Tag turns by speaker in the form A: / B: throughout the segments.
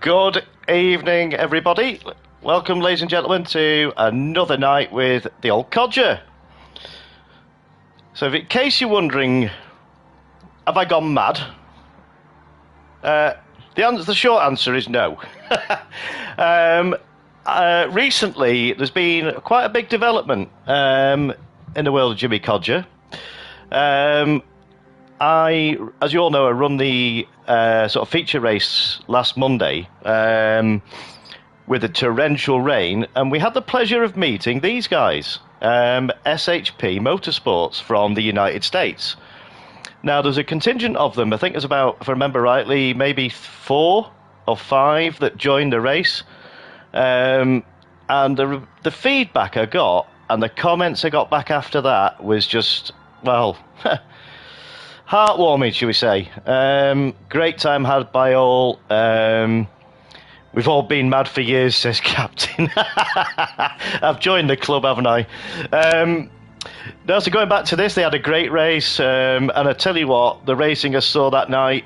A: Good evening, everybody. Welcome, ladies and gentlemen, to another night with the old Codger. So, in case you're wondering, have I gone mad? The short answer is no. Recently, there's been quite a big development in the world of Jimmy Codger. As you all know, I run the sort of feature race last Monday with a torrential rain, and we had the pleasure of meeting these guys, SHP Motorsports from the United States. Now, there's a contingent of them. I think there's about, if I remember rightly, maybe 4 or 5 that joined the race. And the feedback I got and the comments I got back after that was just, well, heartwarming, shall we say. Great time had by all. We've all been mad for years, says Captain. I've joined the club, haven't I? Now, so going back to this, they had a great race. And I tell you what, the racing I saw that night,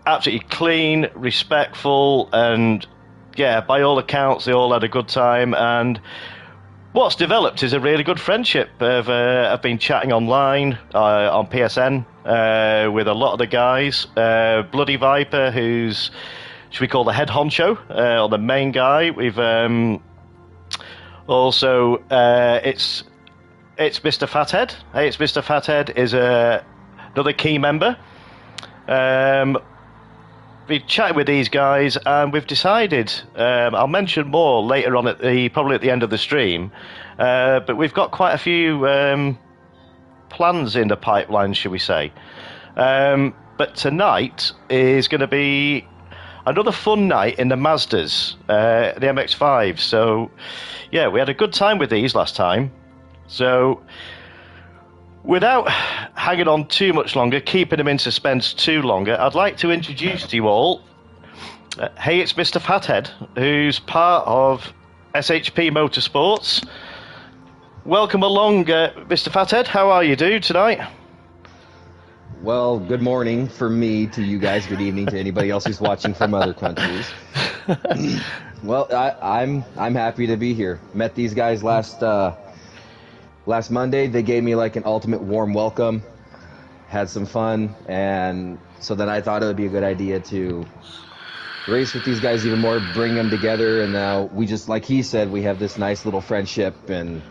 A: absolutely clean, respectful, and yeah, by all accounts, they all had a good time. And what's developed is a really good friendship. I've been chatting online on PSN with a lot of the guys. Bloody Viper, who's, should we call the head honcho, or the main guy. We've also it's Mr. Fathead. Hey, it's Mr. Fathead is another key member. We've chatted with these guys, and we've decided. I'll mention more later on probably at the end of the stream. But we've got quite a few plans in the pipeline, shall we say? But tonight is going to be another fun night in the Mazdas, the MX-5. So, yeah, we had a good time with these last time. So, without hanging on too much longer, keeping them in suspense too longer, I'd like to introduce to you all, hey, it's Mr. Fathead, who's part of SHP Motorsports. Welcome along, Mr. Fathead. How are you, dude, tonight?
B: Well, good morning for me to you guys. Good evening to anybody else who's watching from other countries. Well, I'm happy to be here. Met these guys last Monday. They gave me like an ultimate warm welcome. Had some fun, and so then I thought it would be a good idea to race with these guys even more, bring them together, and now we just, like he said, we have this nice little friendship, and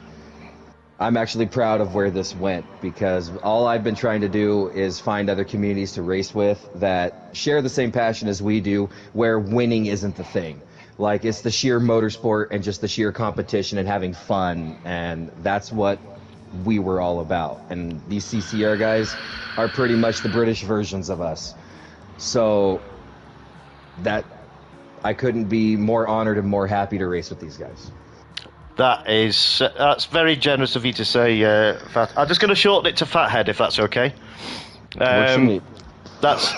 B: I'm actually proud of where this went, because all I've been trying to do is find other communities to race with that share the same passion as we do, where winning isn't the thing. Like, it's the sheer motorsport and just the sheer competition and having fun, and that's what we were all about. And these CCR guys are pretty much the British versions of us. So that I couldn't be more honored and more happy to race with these guys.
A: That's very generous of you to say, Fat. I'm just going to shorten it to Fathead, if that's okay.
B: Works for me.
A: That's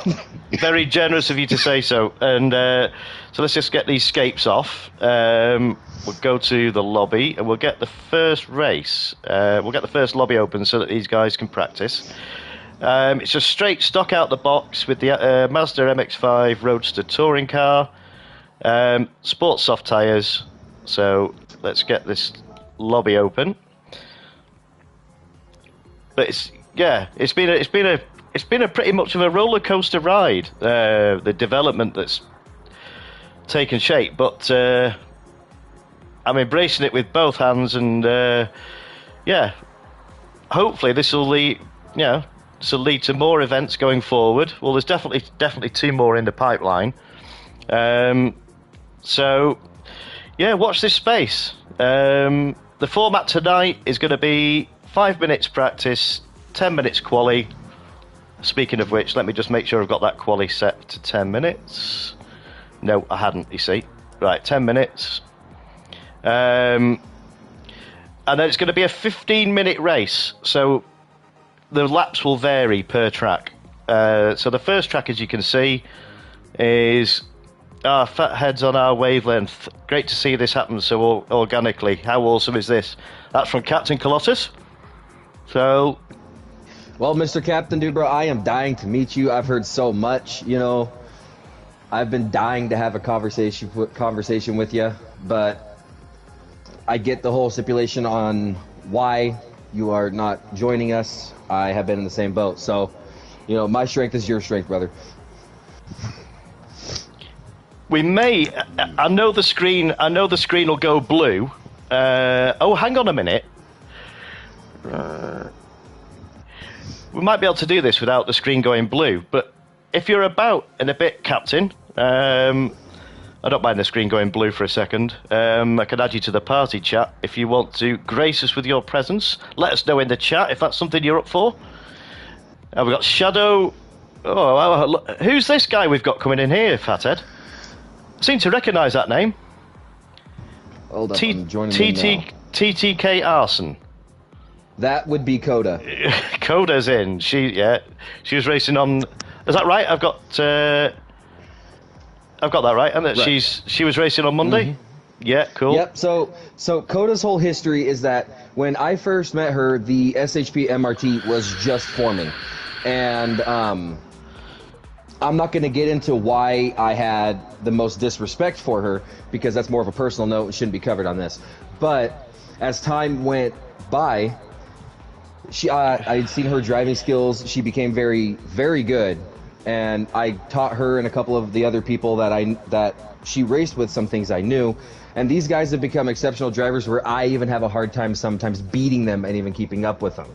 A: very generous of you to say so. And so let's just get these scapes off. We'll go to the lobby, and we'll get the first race. We'll get the first lobby open so that these guys can practice. It's just straight stock out the box with the Mazda MX-5 Roadster touring car. Sports soft tyres. So let's get this lobby open. But it's been a pretty much of a roller coaster ride. The development that's taken shape, but I'm embracing it with both hands, and hopefully this will lead to more events going forward. Well, there's definitely 2 more in the pipeline. So. Yeah, watch this space. The format tonight is going to be 5 minutes practice, 10 minutes quali. Speaking of which, let me just make sure I've got that quali set to 10 minutes. No, I hadn't, you see. Right, 10 minutes. And then it's going to be a 15-minute race. So the laps will vary per track. So the first track, as you can see, is... Fathead's on our wavelength. Great to see this happen so organically. How awesome is this? That's from Captain Colossus. So,
B: well, Mr. Captain, dude, bro, I am dying to meet you. I've heard so much, I've been dying to have a conversation with you, but I get the whole stipulation on why you are not joining us. I have been in the same boat, so my strength is your strength, brother.
A: We may. I know the screen. Will go blue. Oh, hang on a minute. We might be able to do this without the screen going blue, but if you're about in a bit, Captain, I don't mind the screen going blue for a second. I can add you to the party chat if you want to grace us with your presence. Let us know in the chat if that's something you're up for. We've got Shadow. Oh, who's this guy we've got coming in here, Fathead? I seem to recognise that name.
B: Hold up, I'm joining in now.
A: TTK Arson.
B: That would be Coda.
A: Coda's in. She was racing on. Is that right? I've got that right. And that right. She was racing on Monday. Mm-hmm. Yeah, cool.
B: Yep. So Coda's whole history is that when I first met her, the SHP MRT was just forming, and I'm not going to get into why I had the most disrespect for her, because that's more of a personal note and shouldn't be covered on this. But as time went by, I'd seen her driving skills. She became very, very good, and I taught her and a couple of the other people that she raced with some things I knew. And these guys have become exceptional drivers where I even have a hard time sometimes beating them and even keeping up with them.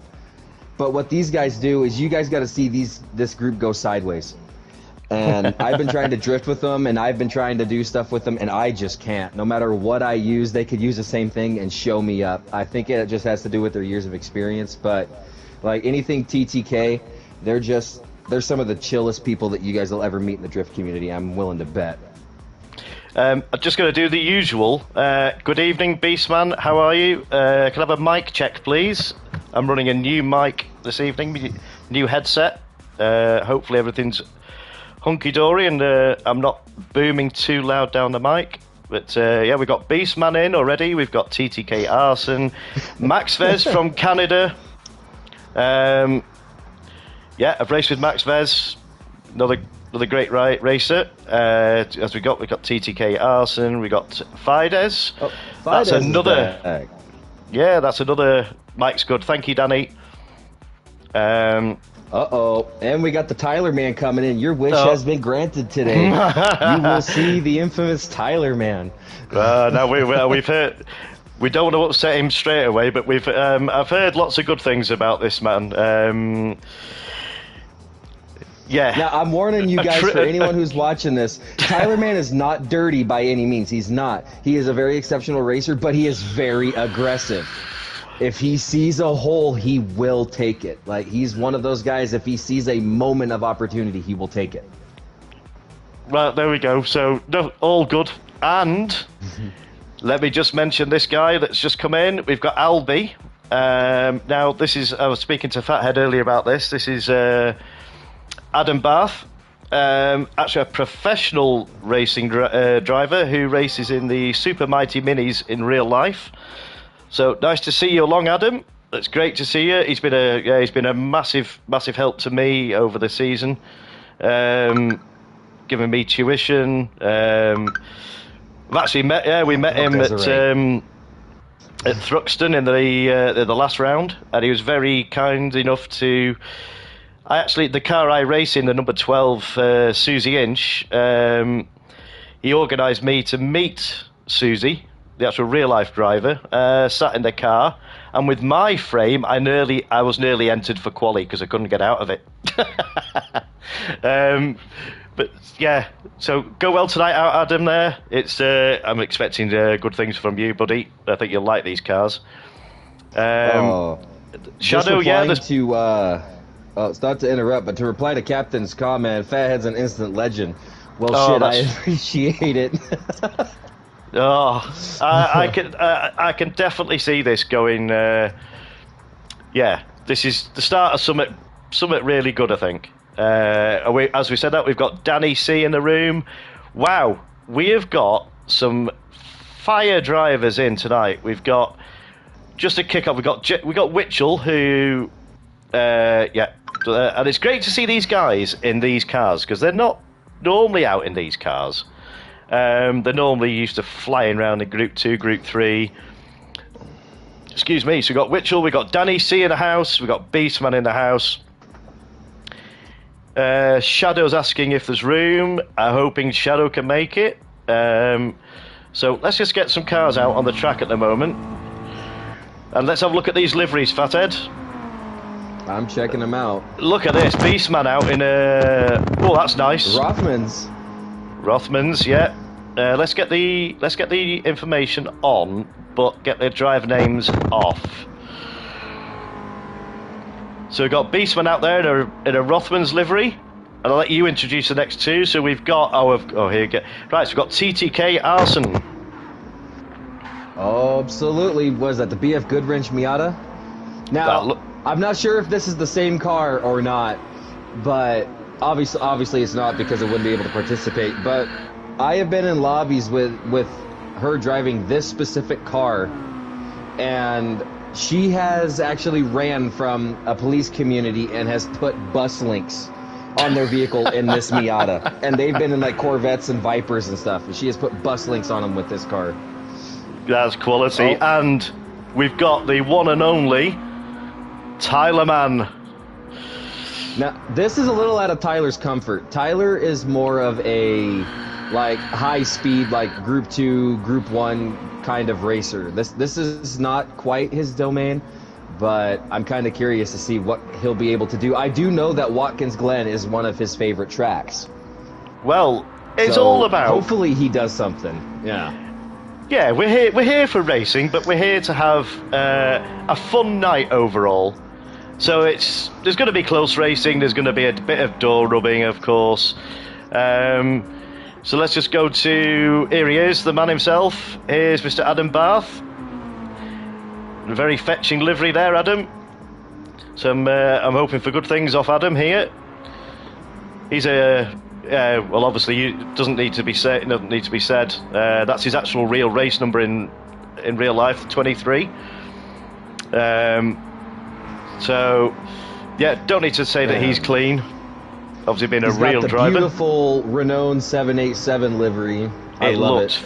B: But what these guys do is, you guys got to see this group go sideways. And I've been trying to drift with them, and I've been trying to do stuff with them, and I just can't. No matter what I use, they could use the same thing and show me up. I think it just has to do with their years of experience. But like anything TTK, they're some of the chillest people that you guys will ever meet in the drift community. I'm willing to bet.
A: I'm just going to do the usual. Good evening, Beastman. How are you? Can I have a mic check, please? I'm running a new mic this evening, new headset. Hopefully everything's hunky-dory and I'm not booming too loud down the mic. But we've got Beastman in already. We've got TTK Arson, Max Vez from Canada. I've raced with Max Vez, another great racer. As we got TTK Arson, we got Fides.
B: Oh, Fides, that's
A: another. Yeah, that's another. Mike's good. Thank you, Danny.
B: And we got the Tyler Man coming in. Your wish has been granted today. You will see the infamous Tyler Man.
A: No, we've heard. We don't want to upset him straight away, but I've heard lots of good things about this man.
B: Now, I'm warning you guys, for anyone who's watching this, Tyler Man is not dirty by any means. He's not. He is a very exceptional racer, but he is very aggressive. If he sees a hole, he will take it. Like, he's one of those guys, if he sees a moment of opportunity, he will take it.
A: Right, there we go. So, all good. And let me just mention this guy that's just come in. We've got Albie. Now, I was speaking to Fathead earlier about this. This is Adam Bath. Actually a professional racing driver who races in the Super Mighty Minis in real life. So nice to see you along, Adam. It's great to see you. He's been a massive help to me over the season, giving me tuition. We've actually met him at Thruxton in the last round, and he was very kind enough to. The car I race in, the number 12 Susie Inch, he organised me to meet Susie, the actual real-life driver, sat in the car, and with my frame, I was nearly entered for quali because I couldn't get out of it. But yeah, so go well tonight out, Adam. There, I'm expecting good things from you, buddy. I think you'll like these cars. Shadow,
B: it's not to interrupt, but to reply to Captain's comment, Fathead's an instant legend. Well, I appreciate it.
A: I can definitely see this going. This is the start of something really good, I think. As we said that, we've got Danny C in the room. Wow, we have got some fire drivers in tonight. We've got just a kick off. We got Witchell, who, and it's great to see these guys in these cars because they're not normally out in these cars. They're normally used to flying around in Group 2, Group 3. Excuse me. So we've got Witchell, we've got Danny C in the house, we've got Beastman in the house. Shadow's asking if there's room. I'm hoping Shadow can make it. So let's just get some cars out on the track at the moment. And let's have a look at these liveries, Fathead.
B: I'm checking them out.
A: Look at this, Beastman out in a... Oh, that's nice. Rothmans, yeah. Let's get the information on, but get the driver names off. So we've got Beastman out there in a Rothmans livery, and I'll let you introduce the next two. So we've got here you go. Right, so we've got TTK Arson.
B: Oh, absolutely. Was that the BF Goodwrench Miata? Now, I'm not sure if this is the same car or not, but obviously it's not because it wouldn't be able to participate. But I have been in lobbies with her driving this specific car, and she has actually ran from a police community and has put bus links on their vehicle in this Miata. And they've been in like Corvettes and Vipers and stuff, and she has put bus links on them with this car.
A: That's quality. Oh. And we've got the one and only Tyler Man.
B: Now, this is a little out of Tyler's comfort. Tyler is more of a like high speed, like Group 2, Group 1 kind of racer. This is not quite his domain, but I'm kind of curious to see what he'll be able to do. I do know that Watkins Glen is one of his favorite tracks.
A: Well, it's all about...
B: Hopefully he does something. Yeah.
A: Yeah, we're here for racing, but we're here to have a fun night overall. So there's going to be close racing, there's going to be a bit of door rubbing, of course. So let's just go to... Here he is, the man himself. Here's Mr. Adam Barth. A very fetching livery there, Adam. So I'm hoping for good things off Adam here. He's a... well, obviously, it doesn't need to be said. That's his actual real race number in real life, 23. So, yeah, don't need to say that he's clean. Obviously, being a real driver.
B: He's got the beautiful Renault 787 livery. I love it.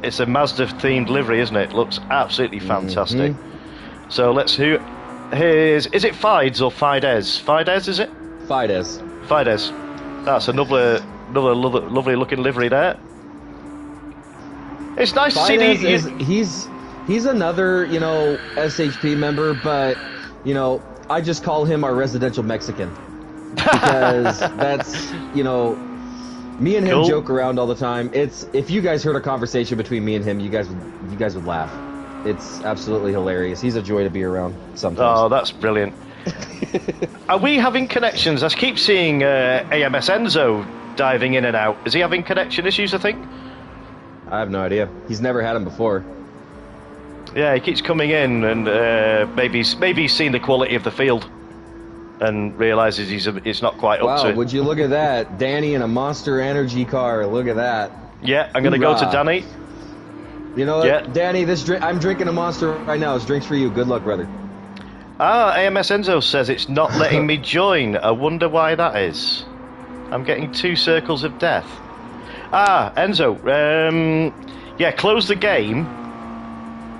A: It's a Mazda-themed livery, isn't it? It looks absolutely fantastic. Mm-hmm. So let's... Is it Fides or Fides? Fides, is it?
B: Fides.
A: Fides. That's another lovely looking livery there. It's nice to see
B: these. He's another, SHP member, but, I just call him our residential Mexican. Because that's, me and him joke around all the time. If you guys heard a conversation between me and him, you guys would laugh. It's absolutely hilarious. He's a joy to be around sometimes.
A: Oh, that's brilliant. Are we having connections? I keep seeing AMS Enzo diving in and out. Is he having connection issues, I think?
B: I have no idea. He's never had them before.
A: Yeah, he keeps coming in and maybe he's seen the quality of the field and realises it's not quite up to it.
B: Wow, would you look at that? Danny in a Monster Energy car. Look at that.
A: Yeah, I'm going to go to Danny.
B: You know what? Yeah. Danny, I'm drinking a Monster right now. This drink's for you. Good luck, brother.
A: AMS Enzo says it's not letting me join. I wonder why that is. I'm getting 2 circles of death. Enzo, close the game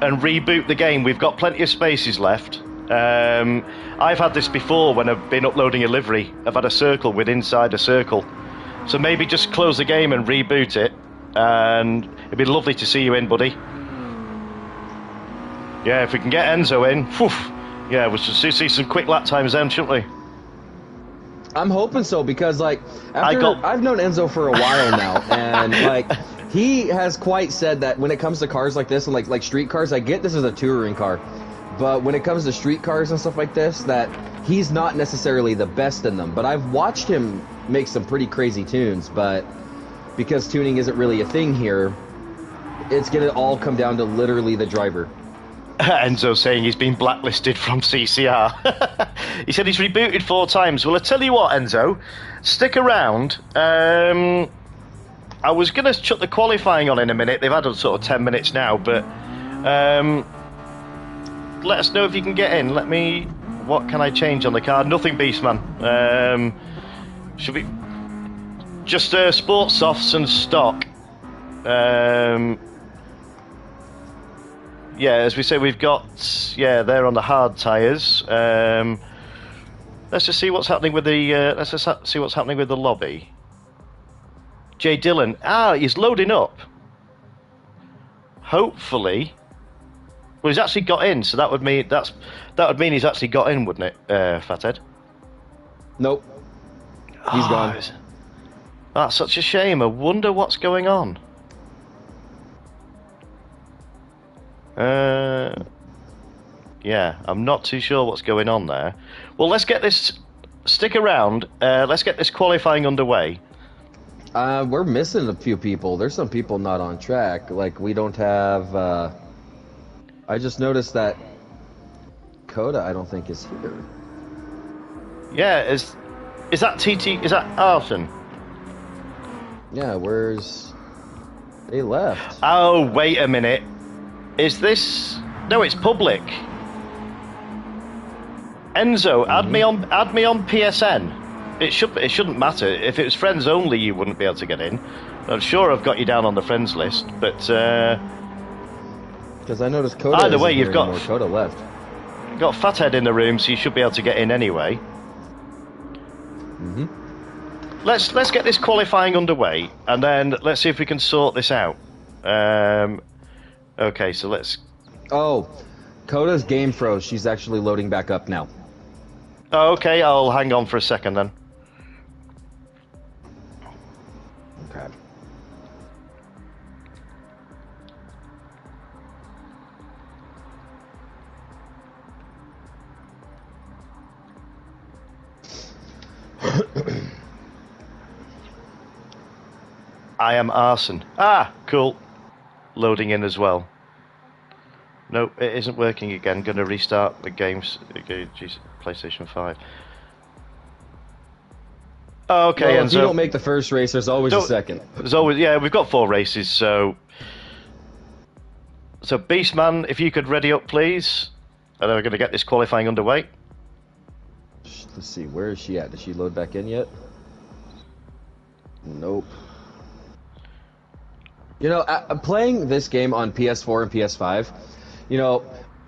A: and reboot the game. We've got plenty of spaces left. I've had this before when I've been uploading a livery. I've had a circle with inside a circle. So maybe just close the game and reboot it. And it'd be lovely to see you in, buddy. Yeah, if we can get Enzo in, yeah, we'll see some quick lap times then, shouldn't we?
B: I'm hoping so, because I've known Enzo for a while now, and he has quite said that when it comes to cars like this and like street cars, I get this is a touring car, but when it comes to street cars and stuff like this, that he's not necessarily the best in them. But I've watched him make some pretty crazy tunes, but because tuning isn't really a thing here, it's gonna all come down to literally the driver.
A: Enzo saying he's been blacklisted from CCR. He said he's rebooted 4 times. Well, I tell you what, Enzo, stick around. I was going to chuck the qualifying on in a minute. They've had sort of 10 minutes now, but let us know if you can get in. What can I change on the car? Nothing, Beastman. Just sports softs and stock. Yeah, as we say, we've got they're on the hard tyres. Let's just see what's happening with the see what's happening with the lobby. Jay Dillon, he's loading up. Hopefully, well, he's actually got in, so that would mean he's actually got in, wouldn't it, Fathead?
B: Nope, he's gone.
A: That's such a shame. I wonder what's going on. Yeah, I'm not too sure what's going on there. Well, let's get this. Stick around. Let's get this qualifying underway.
B: We're missing a few people. There's some people not on track. Like, we don't have. I just noticed that Coda, I don't think, is here.
A: Yeah, is that TT? Is that Arson?
B: Yeah, where's. They left.
A: Oh, wait a minute. Is this. No, it's public. Enzo, add me on PSN. It shouldn't matter. If it was friends only, you wouldn't be able to get in. I'm sure I've got you down on the friends list, but
B: because I noticed Coda.
A: Either way, you've got
B: Coda left.
A: You've got Fathead in the room, so you should be able to get in anyway. Let's get this qualifying underway, and then let's see if we can sort this out. Okay, so let's.
B: Oh, Coda's game froze. She's actually loading back up now.
A: Oh, okay, I'll hang on for a second then.
B: Okay.
A: I am Arson. Ah, cool. Loading in as well. Nope, it isn't working again. Going to restart the games. PlayStation 5. Oh, okay,
B: well,
A: and
B: if you don't make the first race, there's always a second.
A: There's always, yeah, we've got 4 races, so Beastman, if you could ready up, please. And we're going to get this qualifying underway.
B: Let's see, where is she at? Did she load back in yet? Nope. You know, playing this game on PS4 and PS5, you know,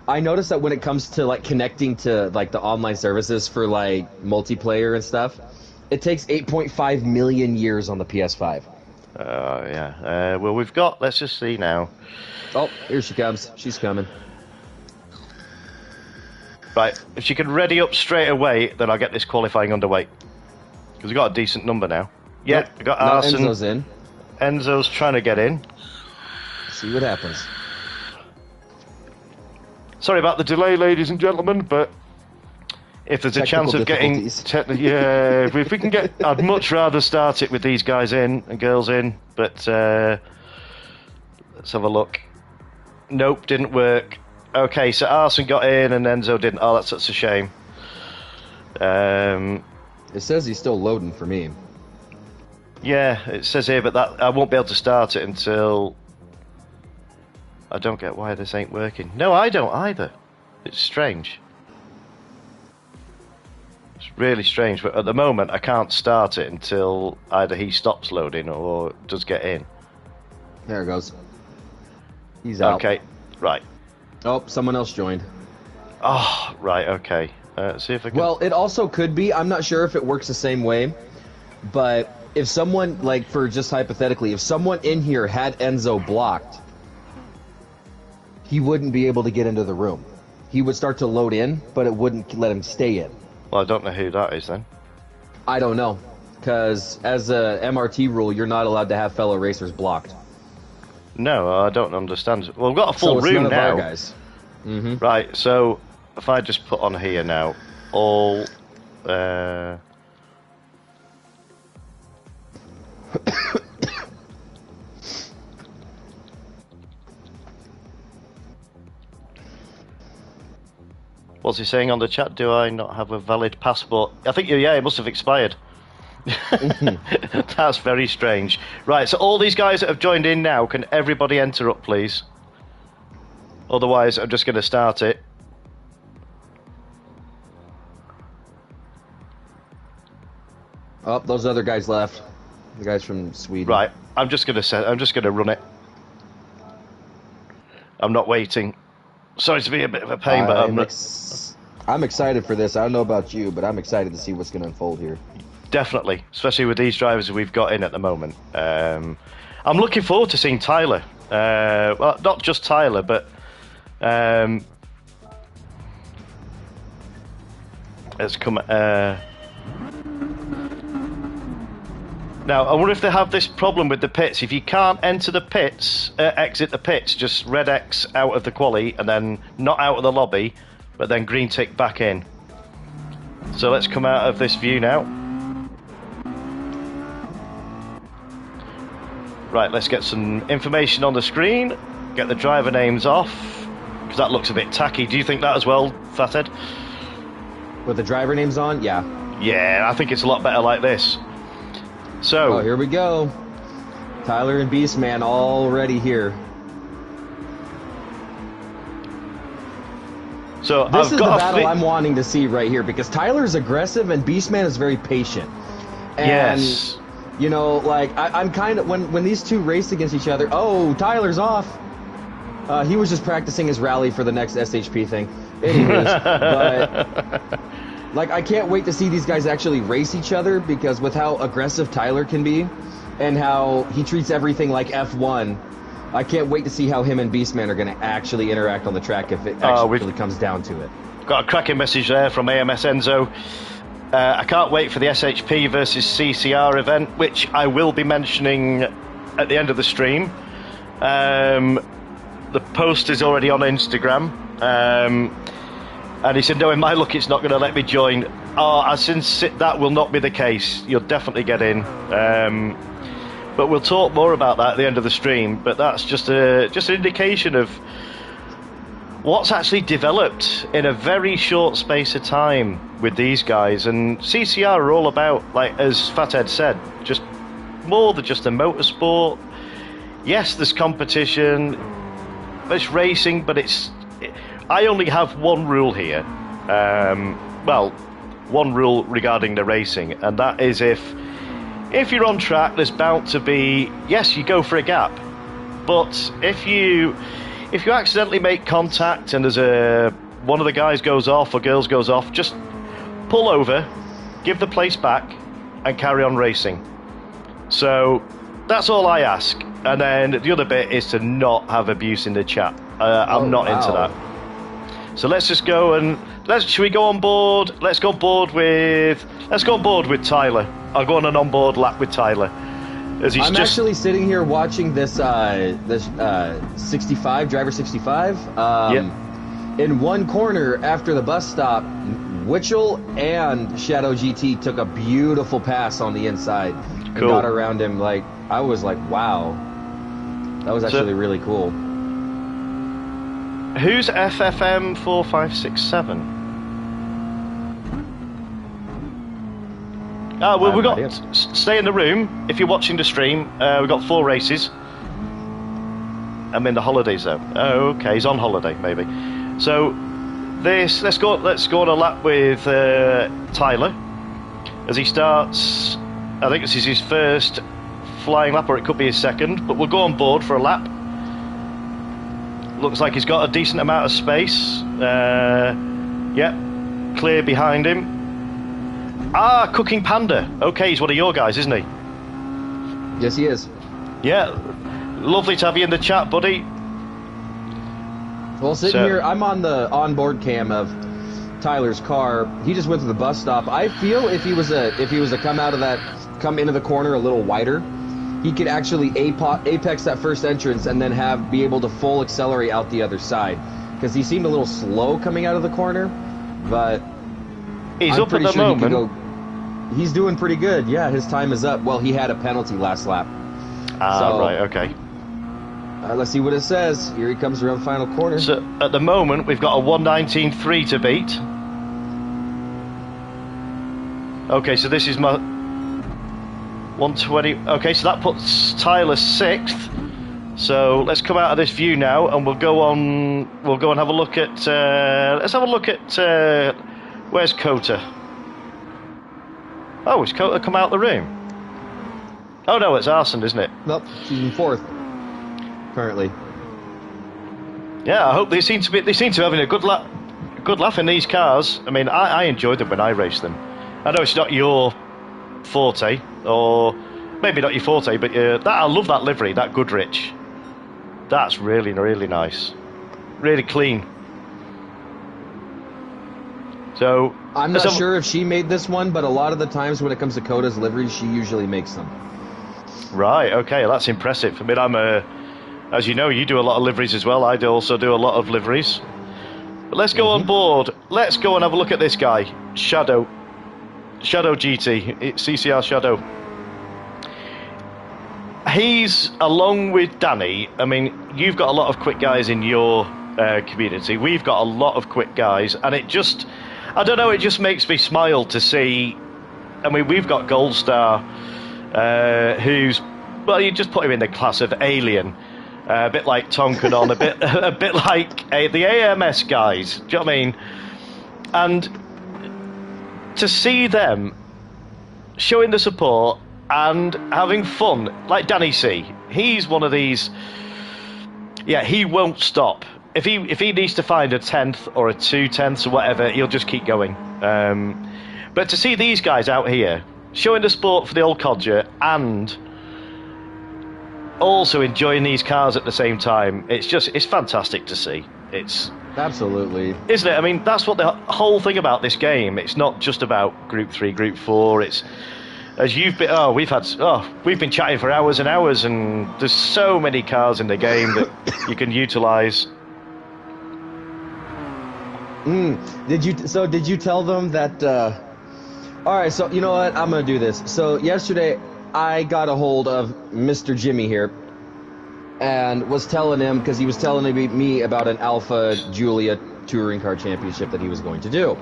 B: I noticed that when it comes to like connecting to like the online services for like multiplayer and stuff, it takes 8.5 million years on the PS5.
A: Yeah. Well, we've got. Let's just see now.
B: Oh, here she comes. She's coming.
A: Right. If she can ready up straight away, then I'll get this qualifying underway. Because we've got a decent number now. Yeah,
B: Nope.
A: we got
B: Now
A: Arson.
B: Enzo's in.
A: Enzo's trying to get in.
B: See what happens.
A: Sorry about the delay, ladies and gentlemen, but if there's a chance of getting... yeah, if we can get... I'd much rather start it with these guys in and girls in, but let's have a look. Nope, didn't work. Okay, so Arson got in and Enzo didn't. Oh, that's such a shame.
B: It says he's still loading for me.
A: Yeah, it says here, but that I won't be able to start it until... I don't get why this ain't working. No, I don't either. It's strange. It's really strange, but at the moment I can't start it until either he stops loading or does get in.
B: There it goes. He's out.
A: Okay, right.
B: Oh, someone else joined.
A: Oh, right, okay. See if I can...
B: Well, it also could be, I'm not sure if it works the same way, but if someone, like, for just hypothetically, if someone in here had Enzo blocked, he wouldn't be able to get into the room. He would start to load in, but it wouldn't let him stay in.
A: Well, I don't know who that is then.
B: I don't know, because as a MRT rule, you're not allowed to have fellow racers blocked.
A: No, I don't understand. Well, we've got a full room
B: none of
A: now.
B: our guys. Mm-hmm.
A: Right, so if I just put on here now, all... What's he saying on the chat? Do I not have a valid passport? I think yeah, it must have expired. That's very strange. Right, so all these guys that have joined in now, can everybody enter up, please? Otherwise, I'm just going to start it.
B: Oh, those other guys left. The guy's from Sweden.
A: Right. I'm just gonna run it. I'm not waiting. Sorry to be a bit of a pain, but
B: I'm excited for this. I don't know about you, but I'm excited to see what's going to unfold here.
A: Definitely, especially with these drivers we've got in at the moment. I'm looking forward to seeing Tyler. Well, not just Tyler, but let's come. Now, I wonder if they have this problem with the pits. If you can't enter the pits, exit the pits, just red X out of the quali and then not out of the lobby, but then green tick back in. So let's come out of this view now. Right, let's get some information on the screen. Get the driver names off, because that looks a bit tacky. Do you think that as well, Fathead?
B: With the driver names on? Yeah.
A: Yeah, I think it's a lot better like this. So,
B: here we go. Tyler and Beastman already here.
A: So
B: this
A: I've
B: is
A: got
B: the battle I'm wanting to see right here, because Tyler's aggressive and Beastman is very patient. And,
A: yes.
B: You know, like, I'm kind of, when these two race against each other, oh, Tyler's off. He was just practicing his rally for the next SHP thing. Anyways, but, like, I can't wait to see these guys actually race each other, because with how aggressive Tyler can be and how he treats everything like F1, I can't wait to see how him and Beastman are going to actually interact on the track if it actually comes down to it.
A: Got a cracking message there from AMS Enzo. I can't wait for the SHP versus CCR event, which I will be mentioning at the end of the stream. The post is already on Instagram. And he said, no, in my luck, it's not going to let me join. Since that will not be the case. You'll definitely get in. But we'll talk more about that at the end of the stream. But that's just an indication of what's actually developed in a very short space of time with these guys. And CCR are all about, like as Fathead said, just more than just a motorsport. Yes, there's competition, there's racing, but I only have one rule here. Well, one rule regarding the racing, and that is if you're on track, there's bound to be, yes, you go for a gap, but if you accidentally make contact and there's one of the guys goes off or girls goes off, just pull over, give the place back, and carry on racing. So that's all I ask. And then the other bit is to not have abuse in the chat. I'm not into that. So let's just go and should we go on board? Let's go on board with Tyler. I'll go on an onboard lap with Tyler. I'm
B: actually sitting here watching this 65 driver 65. In one corner after the bus stop, Witchell and Shadow GT took a beautiful pass on the inside and got around him. Like, I was like, wow, that was actually really cool.
A: Who's FFM 4567? Well, we got stay in the room if you're watching the stream. We've got 4 races. I'm in the holidays though. Oh, okay, he's on holiday maybe. So let's go on a lap with Tyler as he starts. I think this is his first flying lap, or it could be his second. But we'll go on board for a lap. Looks like he's got a decent amount of space. Yep, clear behind him. Cooking Panda. Okay, he's one of your guys, isn't he?
B: Yes, he is.
A: Yeah, lovely to have you in the chat, buddy.
B: Well, sitting here, I'm on the onboard cam of Tyler's car. He just went to the bus stop. I feel if he was to come into the corner a little wider, he could actually apex that first entrance and then be able to full accelerate out the other side, because he seemed a little slow coming out of the corner, but
A: he's up at the moment.
B: He's doing pretty good. Yeah, his time is up. Well, he had a penalty last lap.
A: Right, okay.
B: Let's see what it says. Here he comes around the final corner.
A: So at the moment, we've got a 1:19.3 to beat. Okay, so this is my 1:20. Okay, so that puts Tyler 6th. So let's come out of this view now, and we'll go and have a look at. Let's have a look at. Where's Codger? Oh, it's Codger come out of the room. Oh no, it's Arson, isn't it?
B: Nope, she's in 4th currently.
A: Yeah, I hope they seem to be having a good laugh in these cars. I mean, I enjoyed them when I raced them. I know it's not your forte, or maybe not your forte, but I love that livery, that Goodrich. That's really, really nice, really clean. So
B: I'm not sure if she made this one, but a lot of the times when it comes to Coda's liveries, she usually makes them.
A: Right. Okay, that's impressive. I mean, as you know, you do a lot of liveries as well. I also do a lot of liveries. But let's go on board. Let's go and have a look at this guy, Shadow GT. It's CCR Shadow. He's, along with Danny, I mean, you've got a lot of quick guys in your community. We've got a lot of quick guys, and it just, I don't know, it just makes me smile to see. I mean, we've got Gold Star, who's, well, you just put him in the class of alien, a bit like Tonkanon, a bit like the AMS guys. Do you know what I mean? And to see them showing the support and having fun, like Danny C. He's one of these. Yeah, he won't stop. If he needs to find a 10th or a 2/10ths or whatever, he'll just keep going. But to see these guys out here showing the sport for the old Codger and also enjoying these cars at the same time, it's fantastic to see. It's
B: absolutely,
A: isn't it? I mean, that's what the whole thing about this game. It's not just about Group 3, Group 4. It's, as you've been, we've been chatting for hours and hours, and there's so many cars in the game that you can utilise.
B: Did you tell them that? All right, so you know what? I'm gonna do this. So yesterday, I got a hold of Mr. Jimmy here, and was telling him, because he was telling me about an Alpha Julia Touring Car Championship that he was going to do,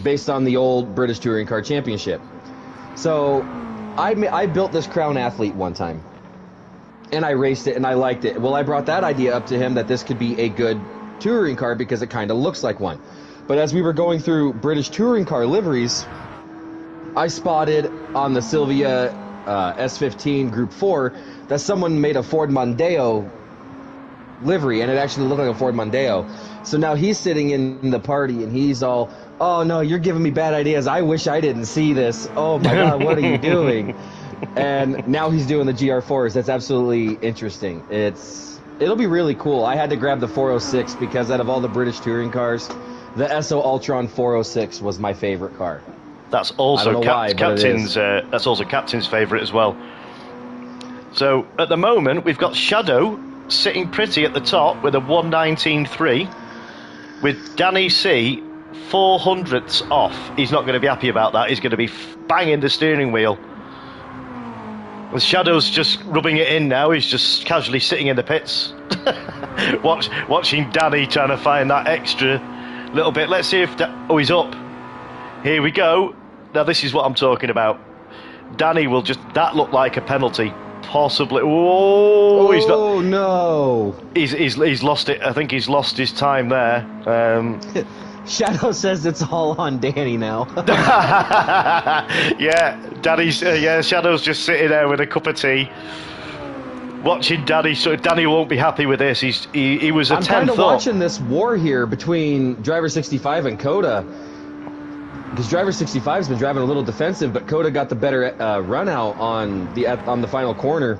B: based on the old British Touring Car Championship. So I built this Crown Athlete one time, and I raced it, and I liked it. Well, I brought that idea up to him that this could be a good touring car because it kind of looks like one. But as we were going through British touring car liveries, I spotted on the Silvia S15 Group 4 that someone made a Ford Mondeo livery, and it actually looked like a Ford Mondeo. So now he's sitting in the party, and he's all, "Oh no, you're giving me bad ideas. I wish I didn't see this. Oh my God, what are you doing?" And now he's doing the GR4s. That's absolutely interesting. It'll be really cool. I had to grab the 406 because out of all the British touring cars, the SO Ultron 406 was my favorite car.
A: That's also that's also Captain's favourite as well. So at the moment we've got Shadow sitting pretty at the top with a 119.3, with Danny C 400ths off. He's not going to be happy about that. He's going to be banging the steering wheel. The Shadow's just rubbing it in now. He's just casually sitting in the pits, watching Danny trying to find that extra little bit. Let's see if he's up. Here we go. Now this is what I'm talking about. Danny will just, that looked like a penalty, possibly. Oh, he's not.
B: Oh no!
A: He's lost it. I think he's lost his time there.
B: Shadow says it's all on Danny now.
A: Yeah, Danny's. Shadow's just sitting there with a cup of tea, watching Danny. So Danny won't be happy with this. He was a 10th up. I'm kind of
B: watching this war here between Driver 65 and Coda, because Driver 65's been driving a little defensive, but Coda got the better run out on the final corner.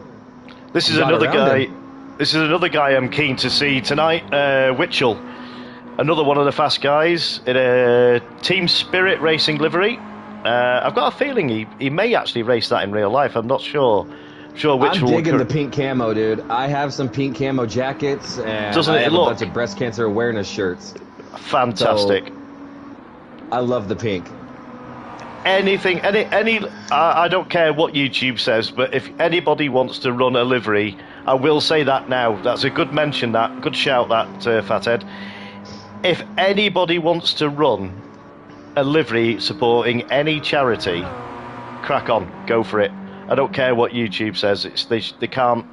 A: This is another guy. This is another guy I'm keen to see tonight. Witchell. Another one of the fast guys in a Team Spirit racing livery. I've got a feeling he may actually race that in real life. I'm not sure.
B: I'm digging the pink camo, dude. I have some pink camo jackets, and I have a bunch of breast cancer awareness shirts.
A: Fantastic.
B: So, I love the pink.
A: Anything, I don't care what YouTube says, but if anybody wants to run a livery, I will say that now. That's a good mention, that. Good shout, that, Fathead. If anybody wants to run a livery supporting any charity, crack on, go for it. I don't care what YouTube says. They can't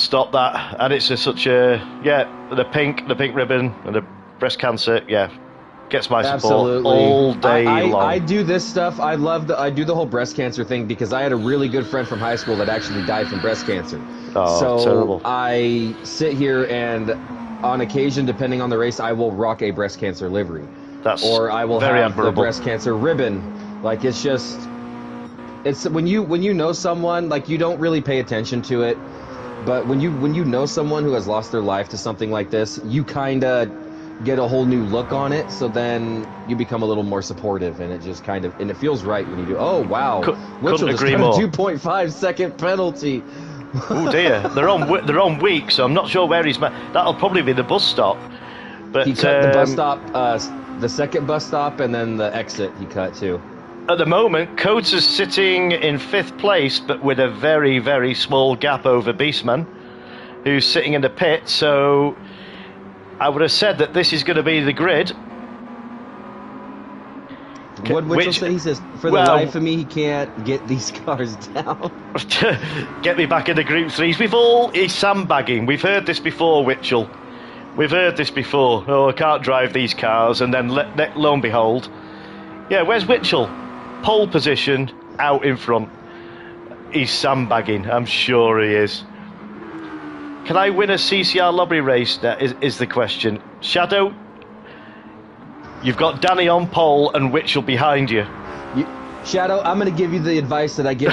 A: stop that, and it's such a the pink ribbon and the breast cancer. Yeah, gets my support
B: Absolutely.
A: all day long.
B: I do this stuff. I do the whole breast cancer thing because I had a really good friend from high school that actually died from breast cancer.
A: Oh,
B: So
A: terrible.
B: I sit here and on occasion, depending on the race, I will rock a breast cancer livery.
A: That's
B: or I will
A: very
B: have
A: admirable.
B: the breast cancer ribbon. Like it's when you know someone, like you don't really pay attention to it, but when you know someone who has lost their life to something like this, you kind of get a whole new look on it. So then you become a little more supportive, and it just and it feels right when you do. Oh wow, Mitchell just got a 2.5 second penalty.
A: Oh dear, they're on weak, so I'm not sure where he's. That'll probably be the bus stop. But
B: he cut the bus stop, the second bus stop, and then the exit he cut too.
A: At the moment, Codger's sitting in 5th place, but with a very, very small gap over Beastman, who's sitting in the pit. So I would have said that this is going to be the grid.
B: What Mitchell say? He says, for the life of me, he can't get these cars down.
A: Get me back in the Group 3s. He's sandbagging. We've heard this before, Witchell. We've heard this before. Oh, I can't drive these cars. And then, lo and behold, yeah, where's Witchell? Pole position, out in front. He's sandbagging. I'm sure he is. Can I win a CCR lobby race? That is the question. Shadow, you've got Danny on pole and Witchell behind you.
B: Shadow, I'm going to give you the advice that I give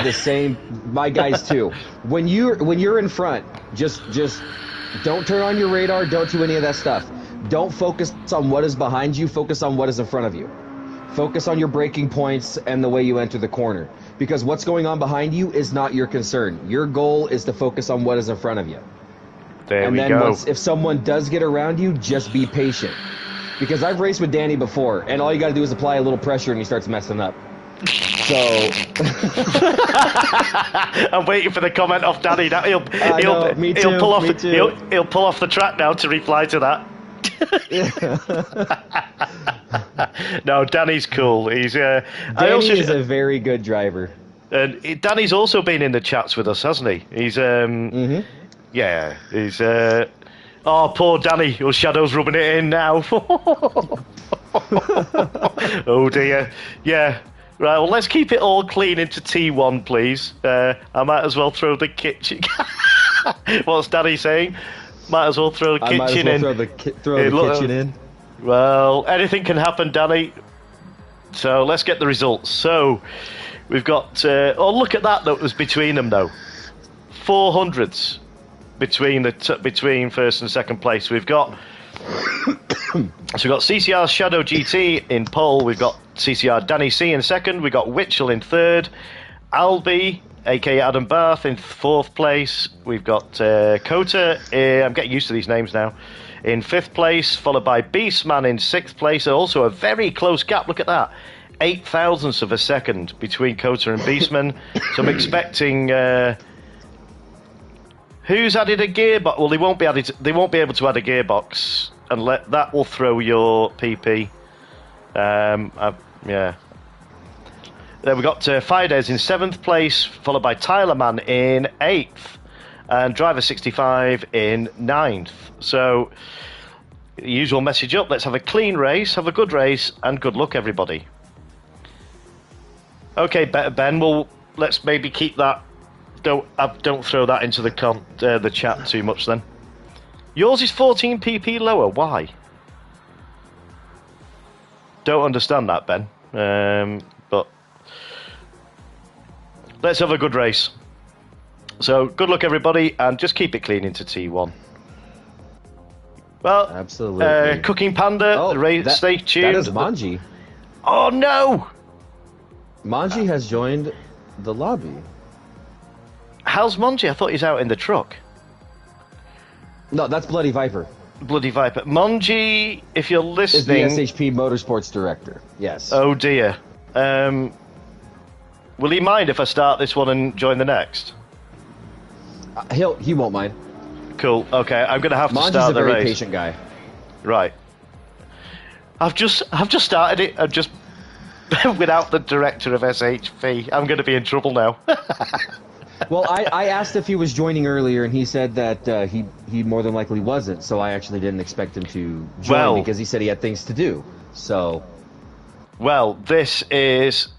B: my guys too. When you're in front, just don't turn on your radar. Don't do any of that stuff. Don't focus on what is behind you. Focus on what is in front of you. Focus on your braking points and the way you enter the corner. Because what's going on behind you is not your concern. Your goal is to focus on what is in front of you.
A: There we go.
B: If someone does get around you, just be patient. Because I've raced with Danny before, and all you got to do is apply a little pressure and he starts messing up. So
A: I'm waiting for the comment off Danny. He'll pull off the track now to reply to that. No, Danny's cool. He's
B: is a very good driver.
A: And Danny's also been in the chats with us, hasn't he? He's yeah, he's oh, poor Danny. Your Shadow's rubbing it in now. Oh dear. Yeah. Right, well, let's keep it all clean into T1, please. I might as well throw the kitchen. What's Danny saying? Might as well throw the kitchen in.
B: Throw the kitchen in.
A: Well, anything can happen, Danny. So let's get the results. So we've got. Oh, look at that! That was between them, though. 400s between first and second place. We've got. So we've got CCR Shadow GT in pole. We've got CCR Danny C in second. We've got Witchell in third. Albie, aka Adam Barth, in 4th place. We've got Codger, I'm getting used to these names now, in 5th place, followed by Beastman in 6th place. Also a very close gap, look at that. 8 thousandths of a second between Codger and Beastman. So I'm expecting... who's added a gearbox? Well, they won't be able to add a gearbox, and that will throw your PP. Yeah. Then we got Fides in 7th place, followed by Tyler Man in 8th, and Driver 65 in 9th. So, the usual message up. Let's have a clean race, have a good race, and good luck, everybody. Okay, Ben. Well, let's maybe keep that. Don't throw that into the chat too much. Then, yours is 14 pp lower. Why? Don't understand that, Ben. But let's have a good race. So good luck, everybody, and just keep it clean into T1. Well,
B: absolutely.
A: Cooking Panda, stay tuned.
B: That is Manji.
A: Oh no!
B: Manji has joined the lobby.
A: How's Manji? I thought he's out in the truck.
B: No, that's Bloody Viper.
A: Bloody Viper. Manji, if you're listening...
B: Is the SHP Motorsports Director, yes.
A: Oh dear. Will he mind if I start this one and join the next?
B: He won't mind.
A: Cool. Okay, I'm going to have to
B: Manji's
A: start the race.
B: Manji's a very patient guy.
A: Right. I've just started it. I'm just without the director of SHP. I'm going to be in trouble now.
B: Well, I asked if he was joining earlier, and he said that he more than likely wasn't. So I actually didn't expect him to join because he said he had things to do. So,
A: well, this is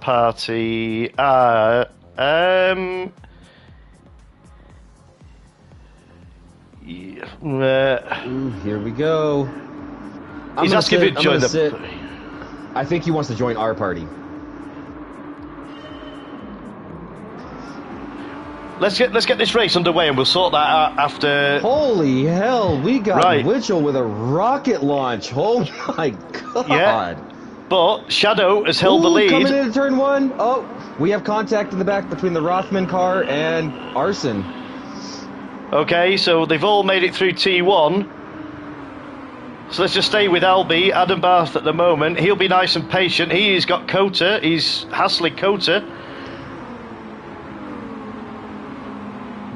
A: party.
B: ooh, here we go.
A: He's asking me to join
B: sit. I think he wants to join our party.
A: Let's get this race underway, and we'll sort that out after.
B: Holy hell, we got
A: Right.
B: Witchell with a rocket launch. Oh my god.
A: Yeah. But Shadow has held the lead.
B: Coming into turn 1. Oh, we have contact in the back between the Rothman car and Arson.
A: Okay, so they've all made it through T1. So let's just stay with Albie, Adam Barth at the moment. He'll be nice and patient. He's got Coulter. He's hassling Coulter.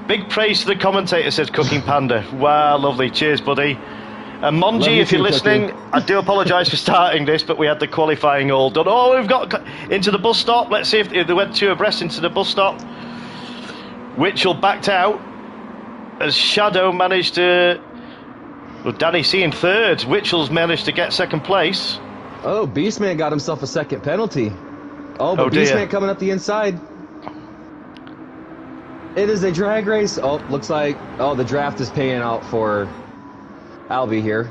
A: Big praise to the commentator, says Cooking Panda. Wow, lovely. Cheers, buddy. And Monji, if you're listening, I do apologise for starting this, but we had the qualifying all done. Oh, we've got into the bus stop. Let's see if they went 2 abreast into the bus stop. Witchell backed out as Shadow managed to... Well, Danny C in 3rd. Witchell's managed to get 2nd place.
B: Oh, Beastman got himself a 2nd penalty. Oh, but Beastman coming up the inside. It is a drag race. Oh, looks like... Oh, the draft is paying out for Albie here.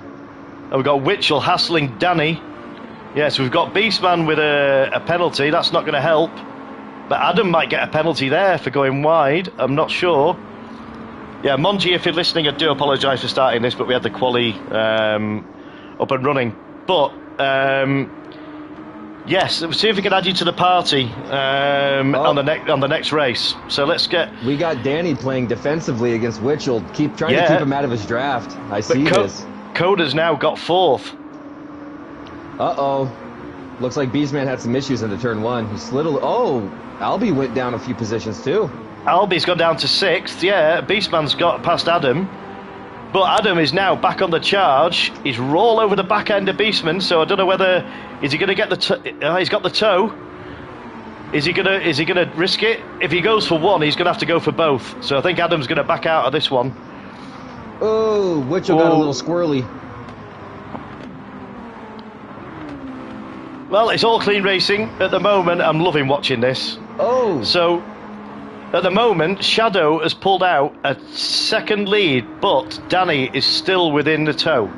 A: And we've got Witchell hassling Danny. Yes, we've got Beastman with a penalty. That's not going to help. But Adam might get a penalty there for going wide. I'm not sure. Yeah, Monji, if you're listening, I do apologise for starting this, but we had the quali up and running. But... yes, we'll see if we can add you to the party on the next race. So let's get.
B: We got Danny playing defensively against Witchell. Trying to keep him out of his draft. I see this.
A: Coda's now got 4th.
B: Looks like Beastman had some issues into turn 1. He slid Albie went down a few positions too.
A: Albie's gone down to 6th. Yeah, Beastman's got past Adam. But Adam is now back on the charge. He's all over the back end of Beastman, so I don't know whether is he going to get the. He's got the toe. Is he gonna risk it? If he goes for one, he's going to have to go for both. So I think Adam's going to back out of this one.
B: Oh, Witchell got a little squirrely.
A: Well, it's all clean racing at the moment. I'm loving watching this.
B: Oh,
A: so. At the moment, Shadow has pulled out a 2nd lead, but Danny is still within the toe.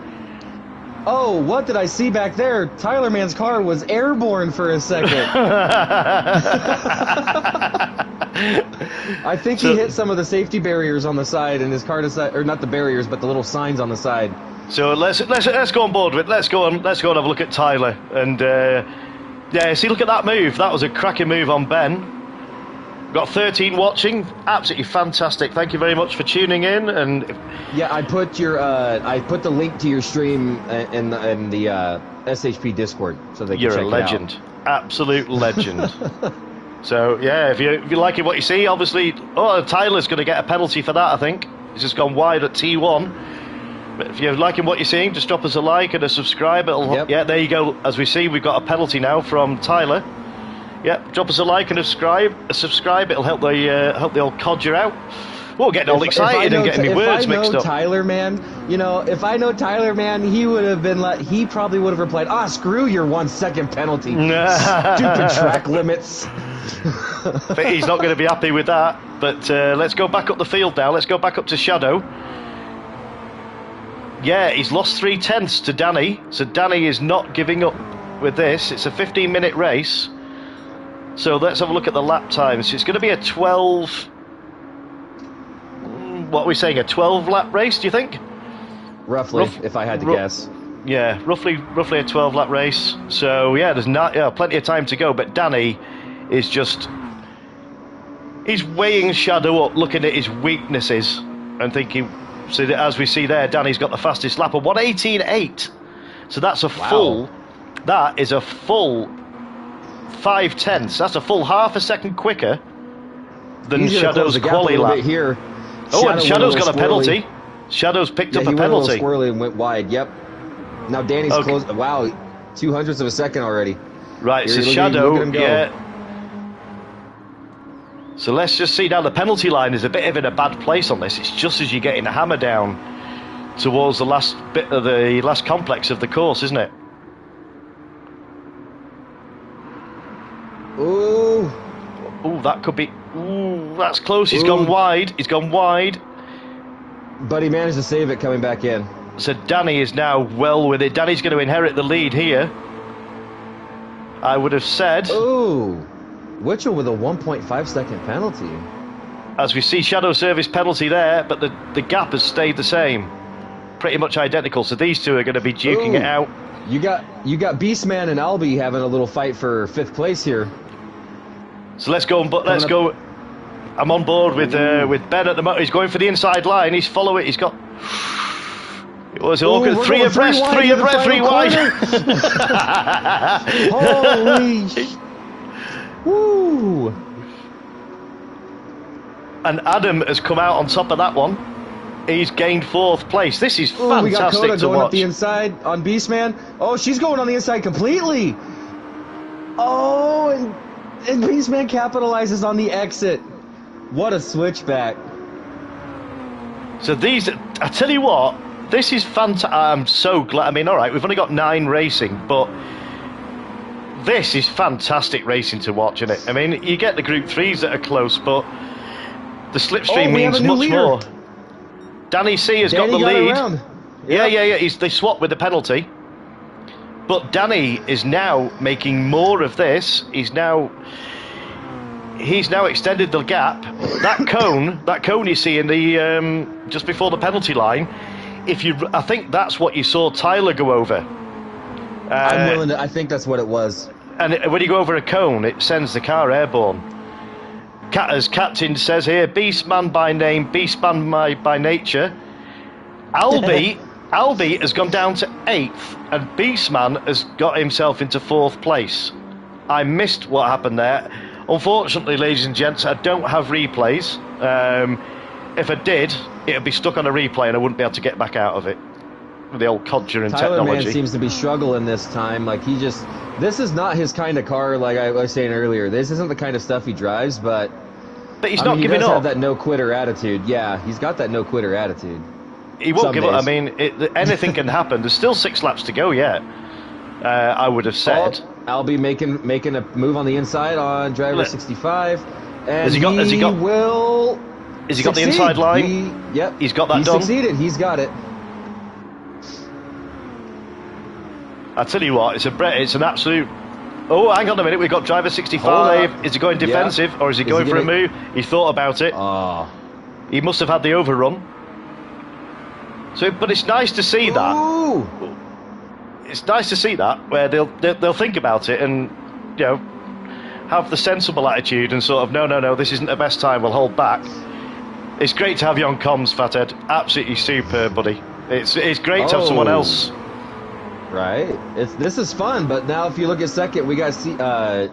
B: Oh, what did I see back there? Tyler Mann's car was airborne for a second. I think he hit some of the safety barriers on the side, and his car decided, or not the barriers, but the little signs on the side.
A: So let's go on board with. Let's go and have a look at Tyler. And yeah, see, look at that move. That was a cracking move on Ben. Got 13 watching, absolutely fantastic. Thank you very much for tuning in. And
B: yeah, I put the link to your stream in the SHP Discord so they can check it out.
A: You're a legend, absolute legend. So yeah, if you're liking what you see, obviously, Tyler's going to get a penalty for that. I think he's just gone wide at T1. But if you're liking what you're seeing, just drop us a like and a subscribe. Yeah, there you go. As we see, we've got a penalty now from Tyler. Yep, drop us a like and a subscribe. It'll help the old codger out. We're getting all excited and getting my words mixed up.
B: Tyler, man, if I know Tyler, man, he would have been like, he probably would have replied, screw your 1 second penalty. Stupid track limits.
A: But he's not going to be happy with that. But let's go back up the field now. Let's go back up to Shadow. Yeah, he's lost 3/10 to Danny. So Danny is not giving up with this. It's a 15-minute race. So let's have a look at the lap times. It's going to be a 12... What are we saying? A 12-lap race, do you think?
B: Roughly, if I had to guess.
A: Yeah, roughly a 12-lap race. So yeah, there's plenty of time to go. But Danny is just... He's weighing Shadow up, looking at his weaknesses and thinking... So as we see there, Danny's got the fastest lap of 1:18.8. So that's a full... That is a full... 5/10. That's a full half a second quicker than Shadow's quali lap.
B: Here.
A: And Shadow's got a penalty. Shadow's picked up a penalty.
B: He went a little squirrely and went wide. Yep. Now Danny's close. Wow, 0.02 of a second already.
A: Right, so Shadow. Yeah. So let's just see now. The penalty line is a bit of in a bad place on this. It's just as you're getting the hammer down. towards the last bit of the last complex of the course, isn't it?
B: Ooh.
A: Ooh, that could be. Ooh, that's close. He's gone wide. He's gone wide.
B: But he managed to save it coming back in.
A: So Danny is now well with it. Danny's going to inherit the lead here. I would have said.
B: Ooh. Witchell with a 1.5 second penalty.
A: As we see, shadow service penalty there, but the gap has stayed the same. Pretty much identical. So these two are going to be duking it out.
B: You got Beastman and Albie having a little fight for 5th place here.
A: So let's go. Let's go. I'm on board with Ben at the moment. He's going for the inside line. He's following it. He's got. It was awkward. Three abreast, three wide.
B: Holy! Woo!
A: And Adam has come out on top of that one. He's gained 4th place. This is fantastic
B: we got Coda
A: to
B: going
A: watch.
B: up the inside on Beastman. Oh, she's going on the inside completely. Oh, and Beastman capitalizes on the exit. What a switchback.
A: So these, I tell you what, this is fantastic. I'm so glad. I mean, all right, we've only got 9 racing, but this is fantastic racing to watch, isn't it? I mean, you get the Group 3s that are close, but the slipstream means much more. Danny C has got the lead. Yeah. They swap with the penalty. But Danny is now making more of this. He's now extended the gap. That cone you see in the just before the penalty line. I think that's what you saw Tyler go over.
B: I think that's what it was.
A: And when you go over a cone, it sends the car airborne. As Captain says here, Beastman by name, Beastman by nature. Albie has gone down to 8th, and Beastman has got himself into 4th place. I missed what happened there. Unfortunately, ladies and gents, I don't have replays. If I did, it would be stuck on a replay and I wouldn't be able to get back out of it. With the old Codger and
B: Tyler
A: technology.
B: Man seems to be struggling this time. Like this is not his kind of car. Like I was saying earlier, this isn't the kind of stuff he drives. But
A: he's not giving up.
B: He does have that no quitter attitude. Yeah, he's got that no quitter attitude.
A: He won't give up. I mean, anything can happen. There's still 6 laps to go yet. I would have said.
B: Albie making a move on the inside on driver 65, and
A: has he got the inside line?
B: Yep,
A: he's got that
B: he
A: done.
B: Succeeded. He's got it.
A: I tell you what, it's an absolute. Oh, hang on a minute. We've got driver 65. Is he going defensive or is he going for a move? He thought about it. He must have had the overrun. So, but it's nice to see that.
B: Ooh.
A: It's nice to see that where they'll think about it and have the sensible attitude and sort of no, this isn't the best time. We'll hold back. It's great to have you on comms, Fathead. Absolutely superb, buddy. It's great to have someone else.
B: Right. This is fun, but now if you look at second, we got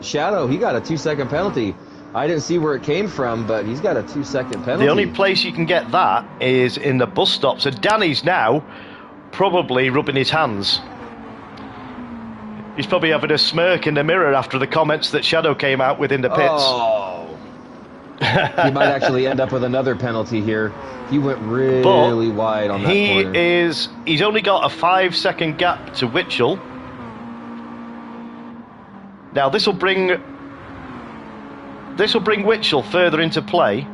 B: Shadow. He got a 2-second penalty. I didn't see where it came from, but he's got a 2-second penalty.
A: The only place you can get that is in the bus stop. So Danny's now probably rubbing his hands. He's probably having a smirk in the mirror after the comments that Shadow came out with in the pits.
B: Oh. He might actually end up with another penalty here. He went really wide on that corner.
A: He's only got a 5-second gap to Witchell. Now this will bring Witchell further into play.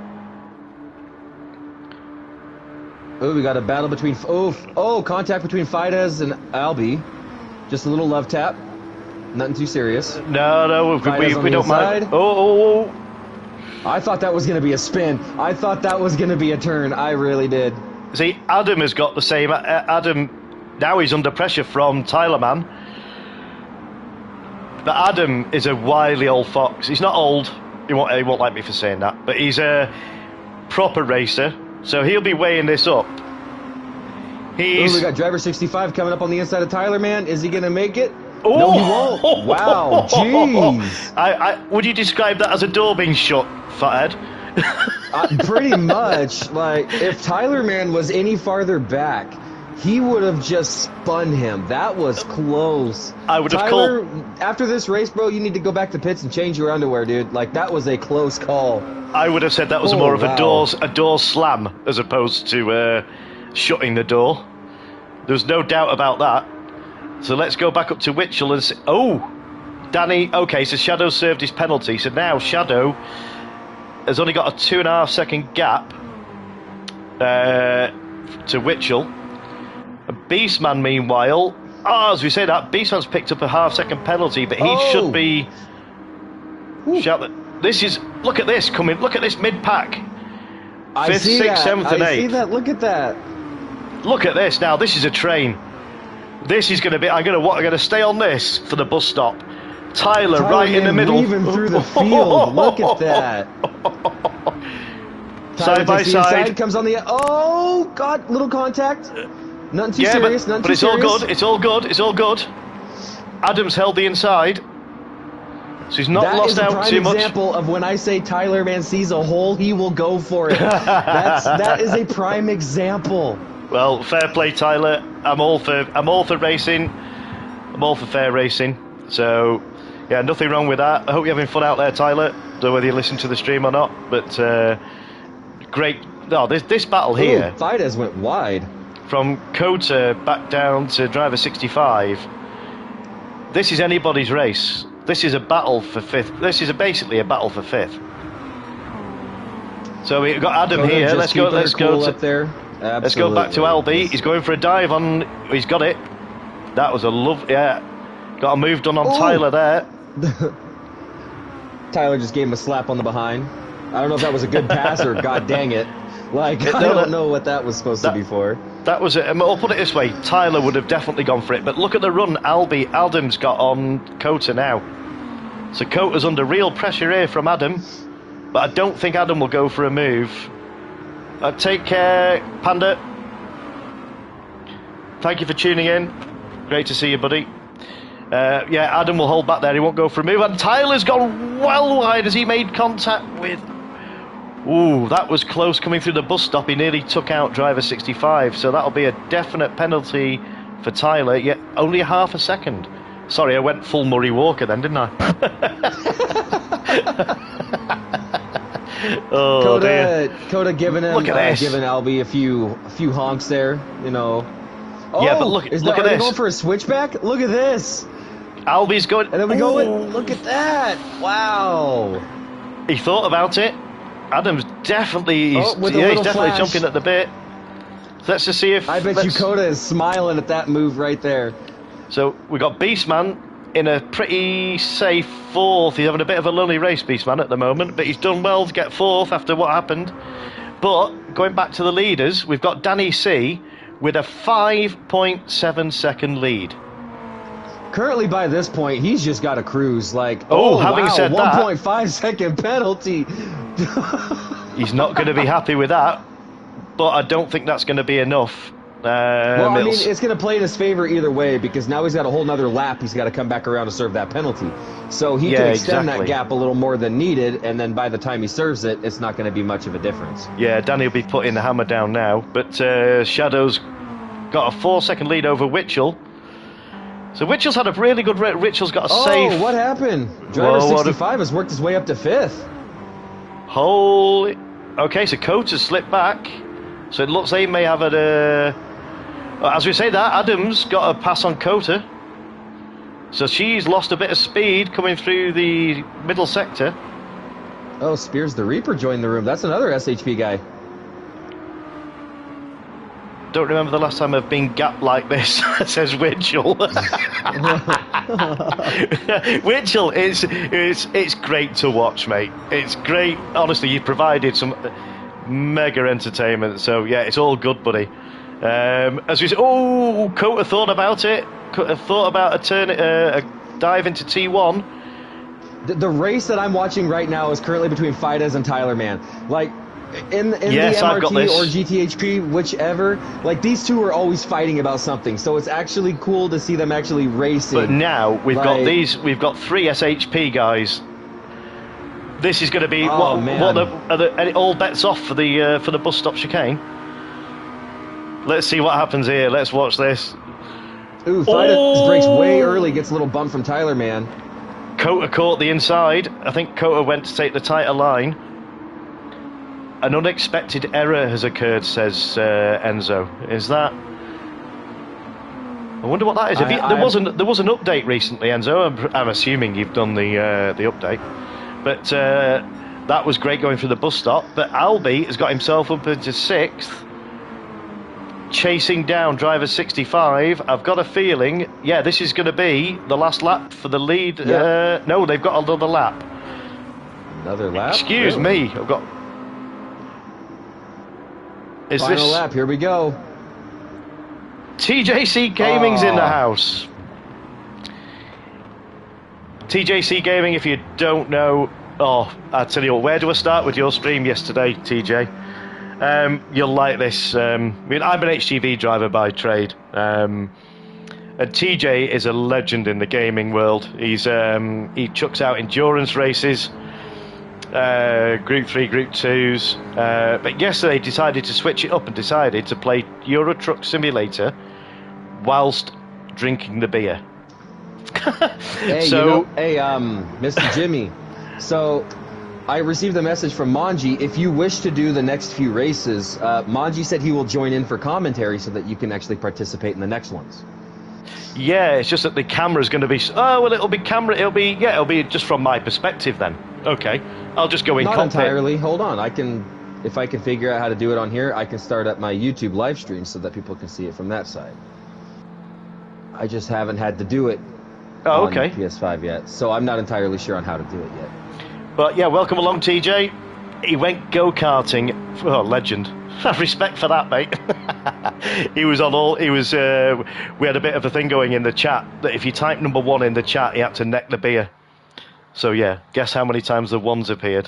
B: Oh, we got a battle between contact between Fidesz and Albie. Just a little love tap. Nothing too serious.
A: No, we don't mind. Oh.
B: I thought that was going to be a spin. I thought that was going to be a turn. I really did.
A: See, Adam has got the same. Adam, now he's under pressure from Tyler Man. But Adam is a wily old fox. He's not old. He won't like me for saying that. But he's a proper racer. So he'll be weighing this up.
B: We got driver 65 coming up on the inside of Tyler Man. Is he going to make it?
A: Oh.
B: No, he won't. Wow, jeez.
A: Would you describe that as a door being shut, Fathead?
B: Pretty much. Like, if Tyler Man was any farther back, he would have just spun him. That was close.
A: I would have
B: called. After this race, bro, you need to go back to pits and change your underwear, dude. Like, that was a close call.
A: I would have said that was more of a door slam as opposed to shutting the door. There's no doubt about that. So let's go back up to Witchell and see. Oh, Danny. Okay, so Shadow served his penalty. So now Shadow has only got a 2.5 second gap to Witchell. And Beastman, meanwhile, as we say that, Beastman's picked up a half-second penalty, but he should be. This is. Look at this coming. Look at this mid-pack. 5th, 6th, 7th, and 8th.
B: I see that. Look at that.
A: Look at this now. This is a train. This is going to be. I'm going to stay on this for the bus stop. Tyler right in the middle.
B: Weaving through the field. Look at that.
A: Side by side.
B: Comes on the. Oh God! Little contact. Nothing too serious.
A: But it's all good. It's all good. It's all good. Adams held the inside, so he's not lost out too much.
B: That is a prime example of when I say Tyler man sees a hole, he will go for it. That is a prime example.
A: Well, fair play, Tyler. I'm all for racing. I'm all for fair racing. So, yeah, nothing wrong with that. I hope you're having fun out there, Tyler. Don't know whether you listen to the stream or not, but great. No, this battle here.
B: Fides went wide.
A: From Codger back down to driver 65. This is anybody's race. This is a battle for 5th. This is basically a battle for 5th. So we've got Adam
B: Codger
A: here. Let's go to
B: up there. Absolutely.
A: Let's go back to Albie. He's going for a dive on. He's got it. That was a yeah. Got a move done on Tyler there.
B: Tyler just gave him a slap on the behind. I don't know if that was a good pass or god dang it. Like, I don't know what that was supposed to be for.
A: That was it. I'll put it this way. Tyler would have definitely gone for it. But look at the run Adam's got on Codger now. So Codger's under real pressure here from Adam. But I don't think Adam will go for a move. Take care, Panda. Thank you for tuning in. Great to see you, buddy. Yeah, Adam will hold back there. He won't go for a move. And Tyler's gone well wide as he made contact with... Ooh, that was close coming through the bus stop. He nearly took out driver 65. So that'll be a definite penalty for Tyler. Yet only a half a second. Sorry, I went full Murray Walker then, didn't I? Oh,
B: Codger giving him, giving Albie a few honks there, you know. Oh,
A: yeah, but look at this.
B: Going for a switchback? Look at this.
A: Albie's going.
B: And then we go in. Look at that. Wow.
A: He thought about it. Adam's definitely. He's definitely jumping at the bit. So let's just see if.
B: I bet you Codger is smiling at that move right there.
A: So we got Beastman in a pretty safe 4th. He's having a bit of a lonely race, Beastman, at the moment, but he's done well to get 4th after what happened. But going back to the leaders, we've got Danny C with a 5.7 second lead.
B: Currently, by this point, he's just got a cruise. Like,
A: having said that,
B: 1.5 second penalty.
A: He's not going to be happy with that, but I don't think that's going to be enough.
B: Well, I mean, it's going to play in his favor either way, because now he's got a whole nother lap he's got to come back around to serve that penalty. So he can extend that gap a little more than needed, and then by the time he serves it, it's not going to be much of a difference.
A: Yeah, Danny will be putting the hammer down now, but Shadow's got a 4-second lead over Witchell. So Witchell's had a really good race. Witchell's got a safe...
B: Oh, what happened? Driver 65 has worked his way up to 5th.
A: Holy... Okay, so Codger's slipped back. So it looks like he may have as we say that, Adams got a pass on Codger. So she's lost a bit of speed coming through the middle sector.
B: Oh, Spears the Reaper joined the room. That's another SHP guy.
A: Don't remember the last time I've been gapped like this, says Witchell. Witchell, it's great to watch, mate. It's great. Honestly, you provided some mega entertainment. So yeah, it's all good, buddy. As we say, Codger thought about it. Thought about a dive into T1.
B: The race that I'm watching right now is currently between Fides and Tyler, man. Like, in the MRT or GTHP, whichever, like, these two are always fighting about something. So it's actually cool to see them actually racing.
A: But now we've got 3 SHP guys. This is going to be all bets off for the bus stop chicane. Let's see what happens here. Let's watch this.
B: Ooh, Fides breaks way early, gets a little bump from Tyler, man.
A: Codger caught the inside. I think Codger went to take the tighter line. An unexpected error has occurred, says Enzo. Is that... I wonder what that is. There was an update recently, Enzo. I'm assuming you've done the update, but that was great going through the bus stop. But Albie has got himself up into 6th, chasing down driver 65. I've got a feeling, this is going to be the last lap for the lead.
B: Yeah.
A: No, they've got another lap.
B: Another lap?
A: Excuse me. I've got.
B: Final lap. Here we go.
A: TJC Gaming's in the house. TJC Gaming, if you don't know, I tell you what, where do I start with your stream yesterday, TJ? You'll like this. I'm an HGV driver by trade, and TJ is a legend in the gaming world. He chucks out endurance races, Group 3, Group 2s, but yesterday decided to switch it up and decided to play Euro Truck Simulator whilst drinking the beer.
B: Hey, Mr. Jimmy, so I received a message from Manji. If you wish to do the next few races, Manji said he will join in for commentary so that you can actually participate in the next ones. Yeah,
A: it's just that the camera's going to be... it'll be just from my perspective then. Okay, I'll just go in
B: Not entirely. Hold on, if I can figure out how to do it on here, I can start up my YouTube live stream so that people can see it from that side. I just haven't had to do it on PS5 yet, so I'm not entirely sure on how to do it yet. But
A: yeah, welcome along, TJ. He went go-karting. Oh, legend. Respect for that, mate. He was on all. He was. We had a bit of a thing going in the chat that if you type number 1 in the chat, he had to neck the beer. So yeah, guess how many times the 1's appeared.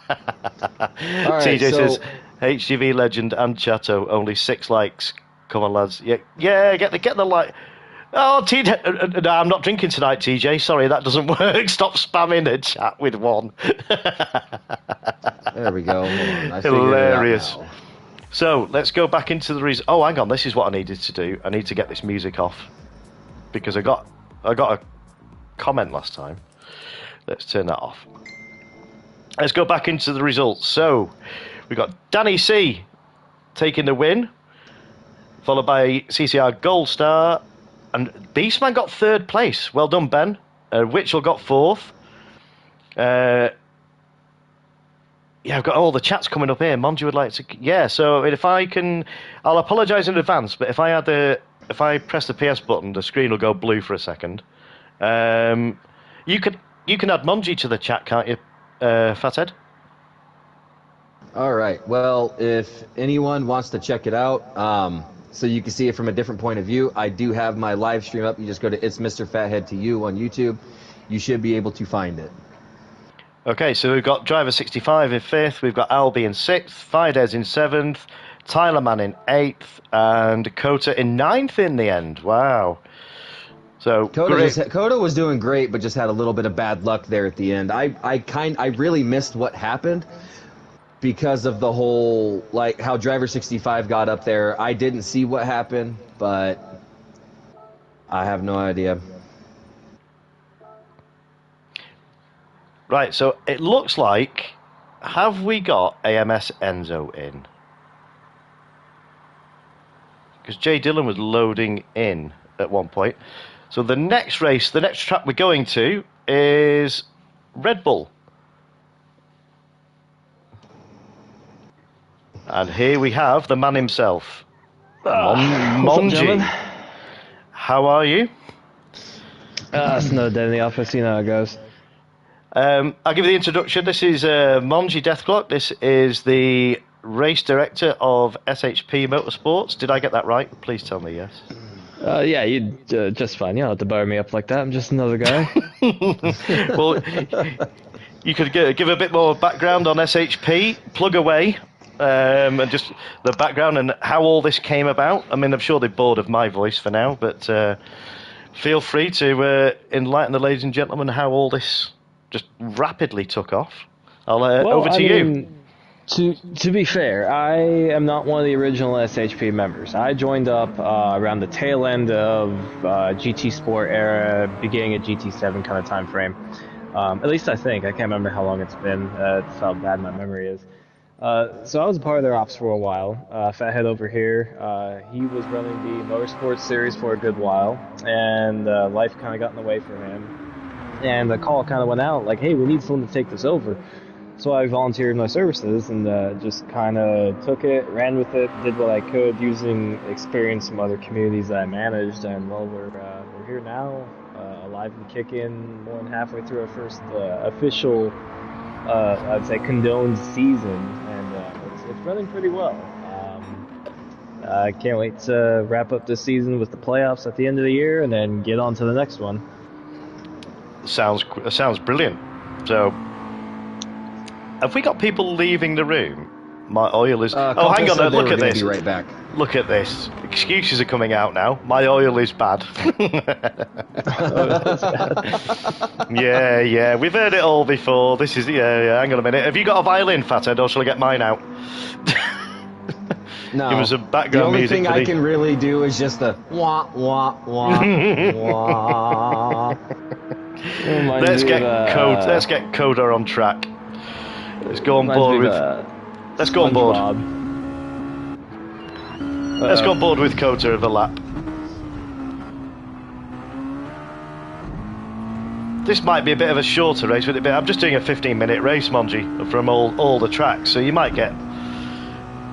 A: TJ says, HGV legend and Chateau, only 6 likes. Come on, lads. Yeah, get the like. Oh, TJ, no, I'm not drinking tonight, TJ. Sorry, that doesn't work. Stop spamming the chat with 1.
B: There we go.
A: Hilarious. So let's go back into the Oh, hang on. This is what I needed to do. I need to get this music off because I got a comment last time. Let's turn that off. Let's go back into the results. So we got Danny C taking the win, followed by CCR Gold Star, and Beastman got 3rd place. Well done, Ben. Witchell got 4th. I've got all the chats coming up here. Monji would like to... Yeah, so if I can... I'll apologise in advance, but if I press the PS button, the screen will go blue for a second. You can add Monji to the chat, can't you, Fathead?
B: All right. Well, if anyone wants to check it out, so you can see it from a different point of view, I do have my live stream up. You just go to It's Mr. Fathead to You on YouTube. You should be able to find it.
A: Okay, so we've got Driver 65 in 5th, we've got Albie in 6th, Fidesz in 7th, Tyler Mann in 8th, and Kota in 9th in the end. Wow. So
B: Kota was doing great, but just had a little bit of bad luck there at the end. I really missed what happened because of the whole, like, how Driver 65 got up there. I didn't see what happened, but I have no idea.
A: Right, so it looks like, have we got AMS Enzo in? Because Jay Dillon was loading in at one point. So the next race, the next track we're going to is Red Bull. And here we have the man himself, Monji. How are you?
C: It's another day in the office, you know how it goes.
A: I'll give you the introduction. This is Monji Deathclock. This is the race director of SHP Motorsports. Did I get that right? Please tell me yes.
C: Yeah, you just fine. You don't have to bury me up like that. I'm just another guy.
A: Well, you could give a bit more background on SHP. Plug away. And just the background and how all this came about. I mean, I'm sure they're bored of my voice for now, but feel free to enlighten the ladies and gentlemen how all this just rapidly took off. Over to you.
C: To be fair, I am not one of the original SHP members. I joined up around the tail end of GT Sport era, beginning of GT7 kind of time frame. At least I think. I can't remember how long it's been. It's how bad my memory is. So I was a part of their ops for a while. Fathead over here, he was running the motorsports series for a good while, and life kind of got in the way for him. And the call kind of went out like, hey, we need someone to take this over. So I volunteered my services and just kind of took it, ran with it, did what I could using experience from other communities that I managed, and well, we're here now, alive and kicking, more than halfway through our first official, I'd say, condoned season, and it's running pretty well. I can't wait to wrap up this season with the playoffs at the end of the year, and then get on to the next one.
A: Sounds brilliant. So, have we got people leaving the room? My oil is... oh, hang on, look at this.
B: Be right back.
A: Look at this. Excuses are coming out now. My oil is bad. Yeah, we've heard it all before. This is... Yeah, hang on a minute. Have you got a violin, Fathead, or shall I get mine out?
B: No.
A: Give us a background music.
B: The only thing I can really do is just the wah, wah, wah, wah.
A: Let's get Codger on track. Let's go on board with. Let's go on board. Let's go on board with Codger of the lap. This might be a bit of a shorter race, but I'm just doing a 15-minute race, Monji, from all the tracks. So you might get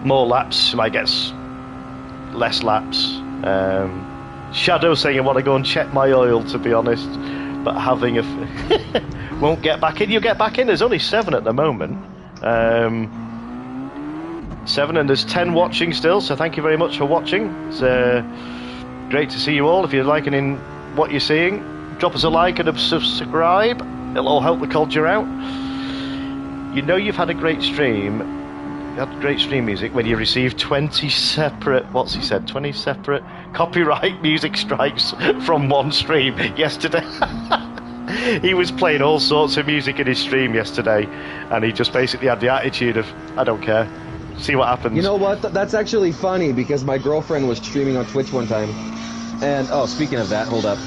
A: more laps. You might get less laps. Shadow saying I want to go and check my oil, to be honest. But having won't get back in. You'll get back in. There's only 7 at the moment. 7, and there's 10 watching still. So thank you very much for watching. It's great to see you all. If you're liking what you're seeing, drop us a like and a subscribe. It'll all help the culture out. You know you've had a great stream. You had great stream music when you received 20 separate. What's he said? 20 separate copyright music strikes from one stream yesterday. He was playing all sorts of music in his stream yesterday, and he just basically had the attitude of, I don't care, see what happens.
B: You know what? That's actually funny, because my girlfriend was streaming on Twitch one time, and oh, speaking of that, hold up.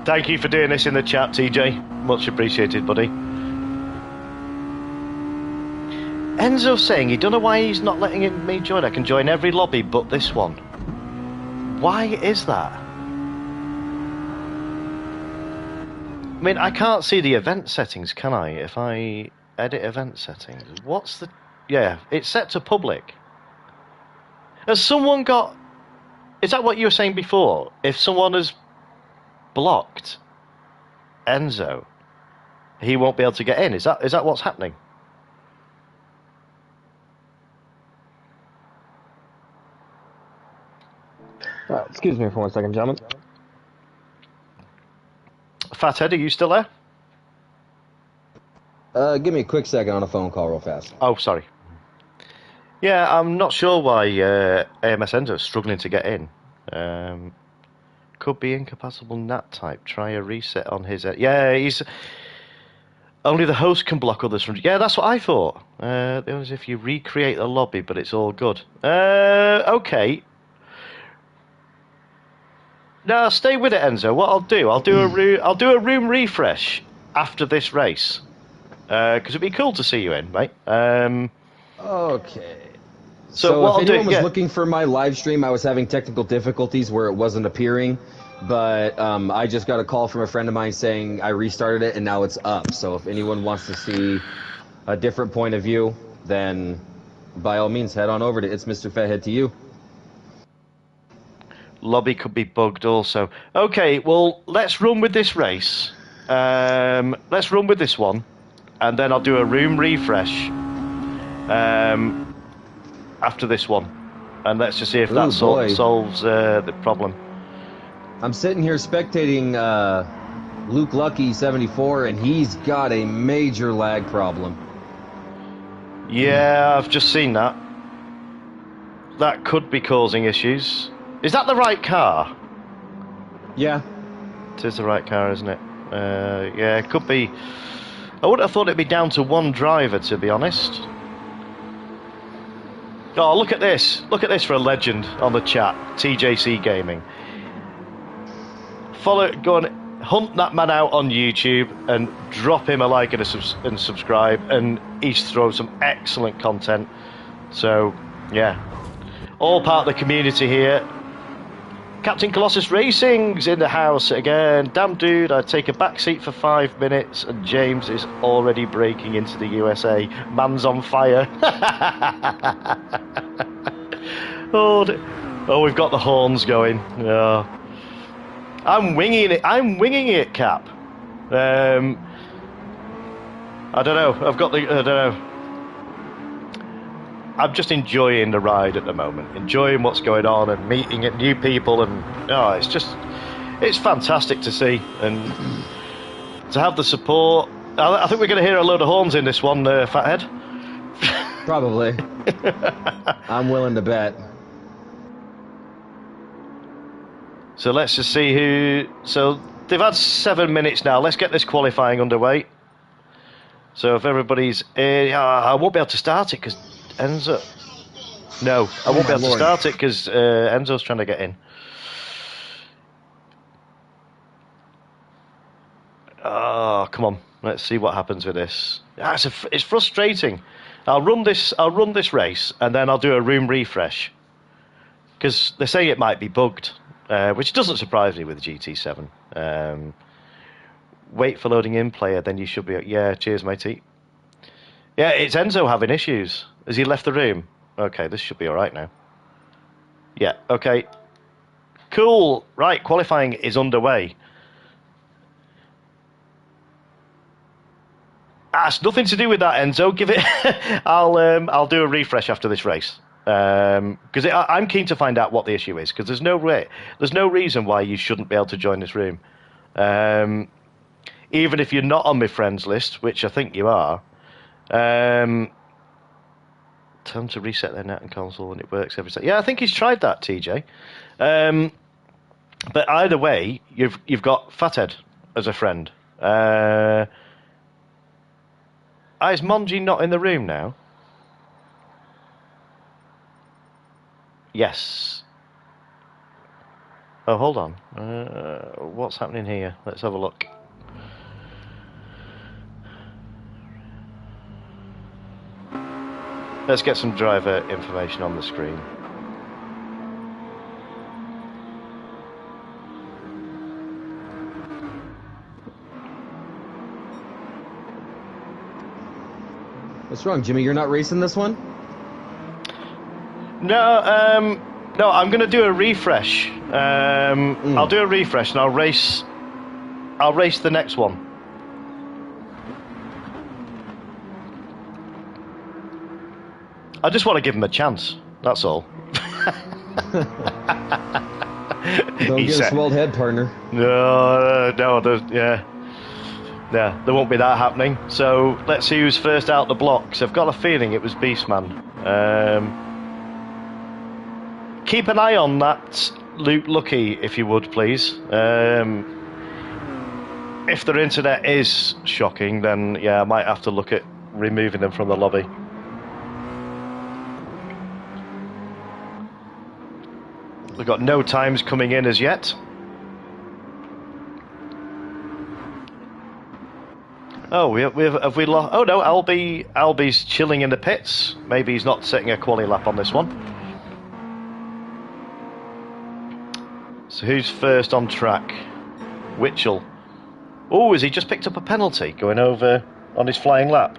A: Thank you for doing this in the chat, TJ. Much appreciated, buddy. Enzo saying he don't know why he's not letting me join. I can join every lobby but this one. Why is that? I mean, I can't see the event settings, can I? If I edit event settings, what's the... Yeah, it's set to public. Has someone got... Is that what you were saying before? If someone has blocked Enzo, he won't be able to get in. Is that what's happening?
C: Excuse me for 1 second, gentlemen.
A: Fathead, are you still there?
B: Give me a quick second on a phone call real fast.
A: Oh, sorry. Yeah, I'm not sure why AMS Enzo is struggling to get in. Could be incompatible NAT type. Try a reset on his... yeah, he's... Only the host can block others from... Yeah, that's what I thought. It was if you recreate the lobby, but it's all good. Okay. No, stay with it, Enzo. What I'll do a room refresh after this race, because it'd be cool to see you in, mate.
B: Okay.
A: So what
B: if anyone was looking for my live stream, I was having technical difficulties where it wasn't appearing, but I just got a call from a friend of mine saying I restarted it and now it's up. So if anyone wants to see a different point of view, then by all means head on over to It's Mr. Fathead to you.
A: Lobby could be bugged also. Okay, well, let's run with this race. Let's run with this one, and then I'll do a room refresh after this one, and let's just see if that solves the problem.
B: I'm sitting here spectating Luke Lucky 74, and he's got a major lag problem.
A: Yeah, I've just seen that. That could be causing issues. Is that the right car?
B: Yeah.
A: It is the right car, isn't it? Yeah, it could be. I would have thought it'd be down to one driver, to be honest. Oh, look at this. Look at this for a legend on the chat. TJC Gaming. Go on. hunt that man out on YouTube and drop him a like and and subscribe, and he's thrown some excellent content. So, yeah, all part of the community here. Captain Colossus Racing's in the house again. Damn dude, I'd take a back seat for 5 minutes, and James is already breaking into the USA. Man's on fire. Oh, we've got the horns going. Yeah. I'm winging it, Cap. I don't know. I don't know. I'm just enjoying the ride at the moment, enjoying what's going on and meeting new people, and it's fantastic to see and to have the support. I think we're going to hear a load of horns in this one, Fathead.
B: Probably. I'm willing to bet.
A: So let's just see who. So they've had 7 minutes now. Let's get this qualifying underway. So if everybody's, I won't be able to start it because Enzo. No, I won't be able to start it because Enzo's trying to get in. Oh, come on. Let's see what happens with this. It's frustrating. I'll run this race and then I'll do a room refresh because they say it might be bugged, which doesn't surprise me with the GT7. Wait for loading in player, then you should be. Yeah, cheers, matey. Yeah, it's Enzo having issues. Has he left the room? Okay, this should be all right now. Yeah, okay. Cool. Right, qualifying is underway. It's nothing to do with that, Enzo. Give it. I'll do a refresh after this race because I'm keen to find out what the issue is, because there's no reason why you shouldn't be able to join this room, even if you're not on my friends list, which I think you are. Tell them to reset their net and console and it works every second. Yeah, I think he's tried that, TJ. But either way, you've got Fathead as a friend. Is Monji not in the room now? Yes. Oh, hold on. What's happening here? Let's have a look. Let's get some driver information on the screen.
B: What's wrong, Jimmy? You're not racing this one?
A: No, no. I'm going to do a refresh. I'll do a refresh and I'll race the next one. I just want to give him a chance. That's all.
B: Don't get a swelled head, partner.
A: No, yeah. Yeah, there won't be that happening. So let's see who's first out the blocks. I've got a feeling it was Beastman. Keep an eye on that Luke Lucky, if you would, please. If their internet is shocking, then yeah, I might have to look at removing them from the lobby. We've got no times coming in as yet. Oh, have we lost? Oh no, Albie's chilling in the pits. Maybe he's not setting a quali lap on this one. So who's first on track? Witchell. Oh, has he just picked up a penalty going over on his flying lap?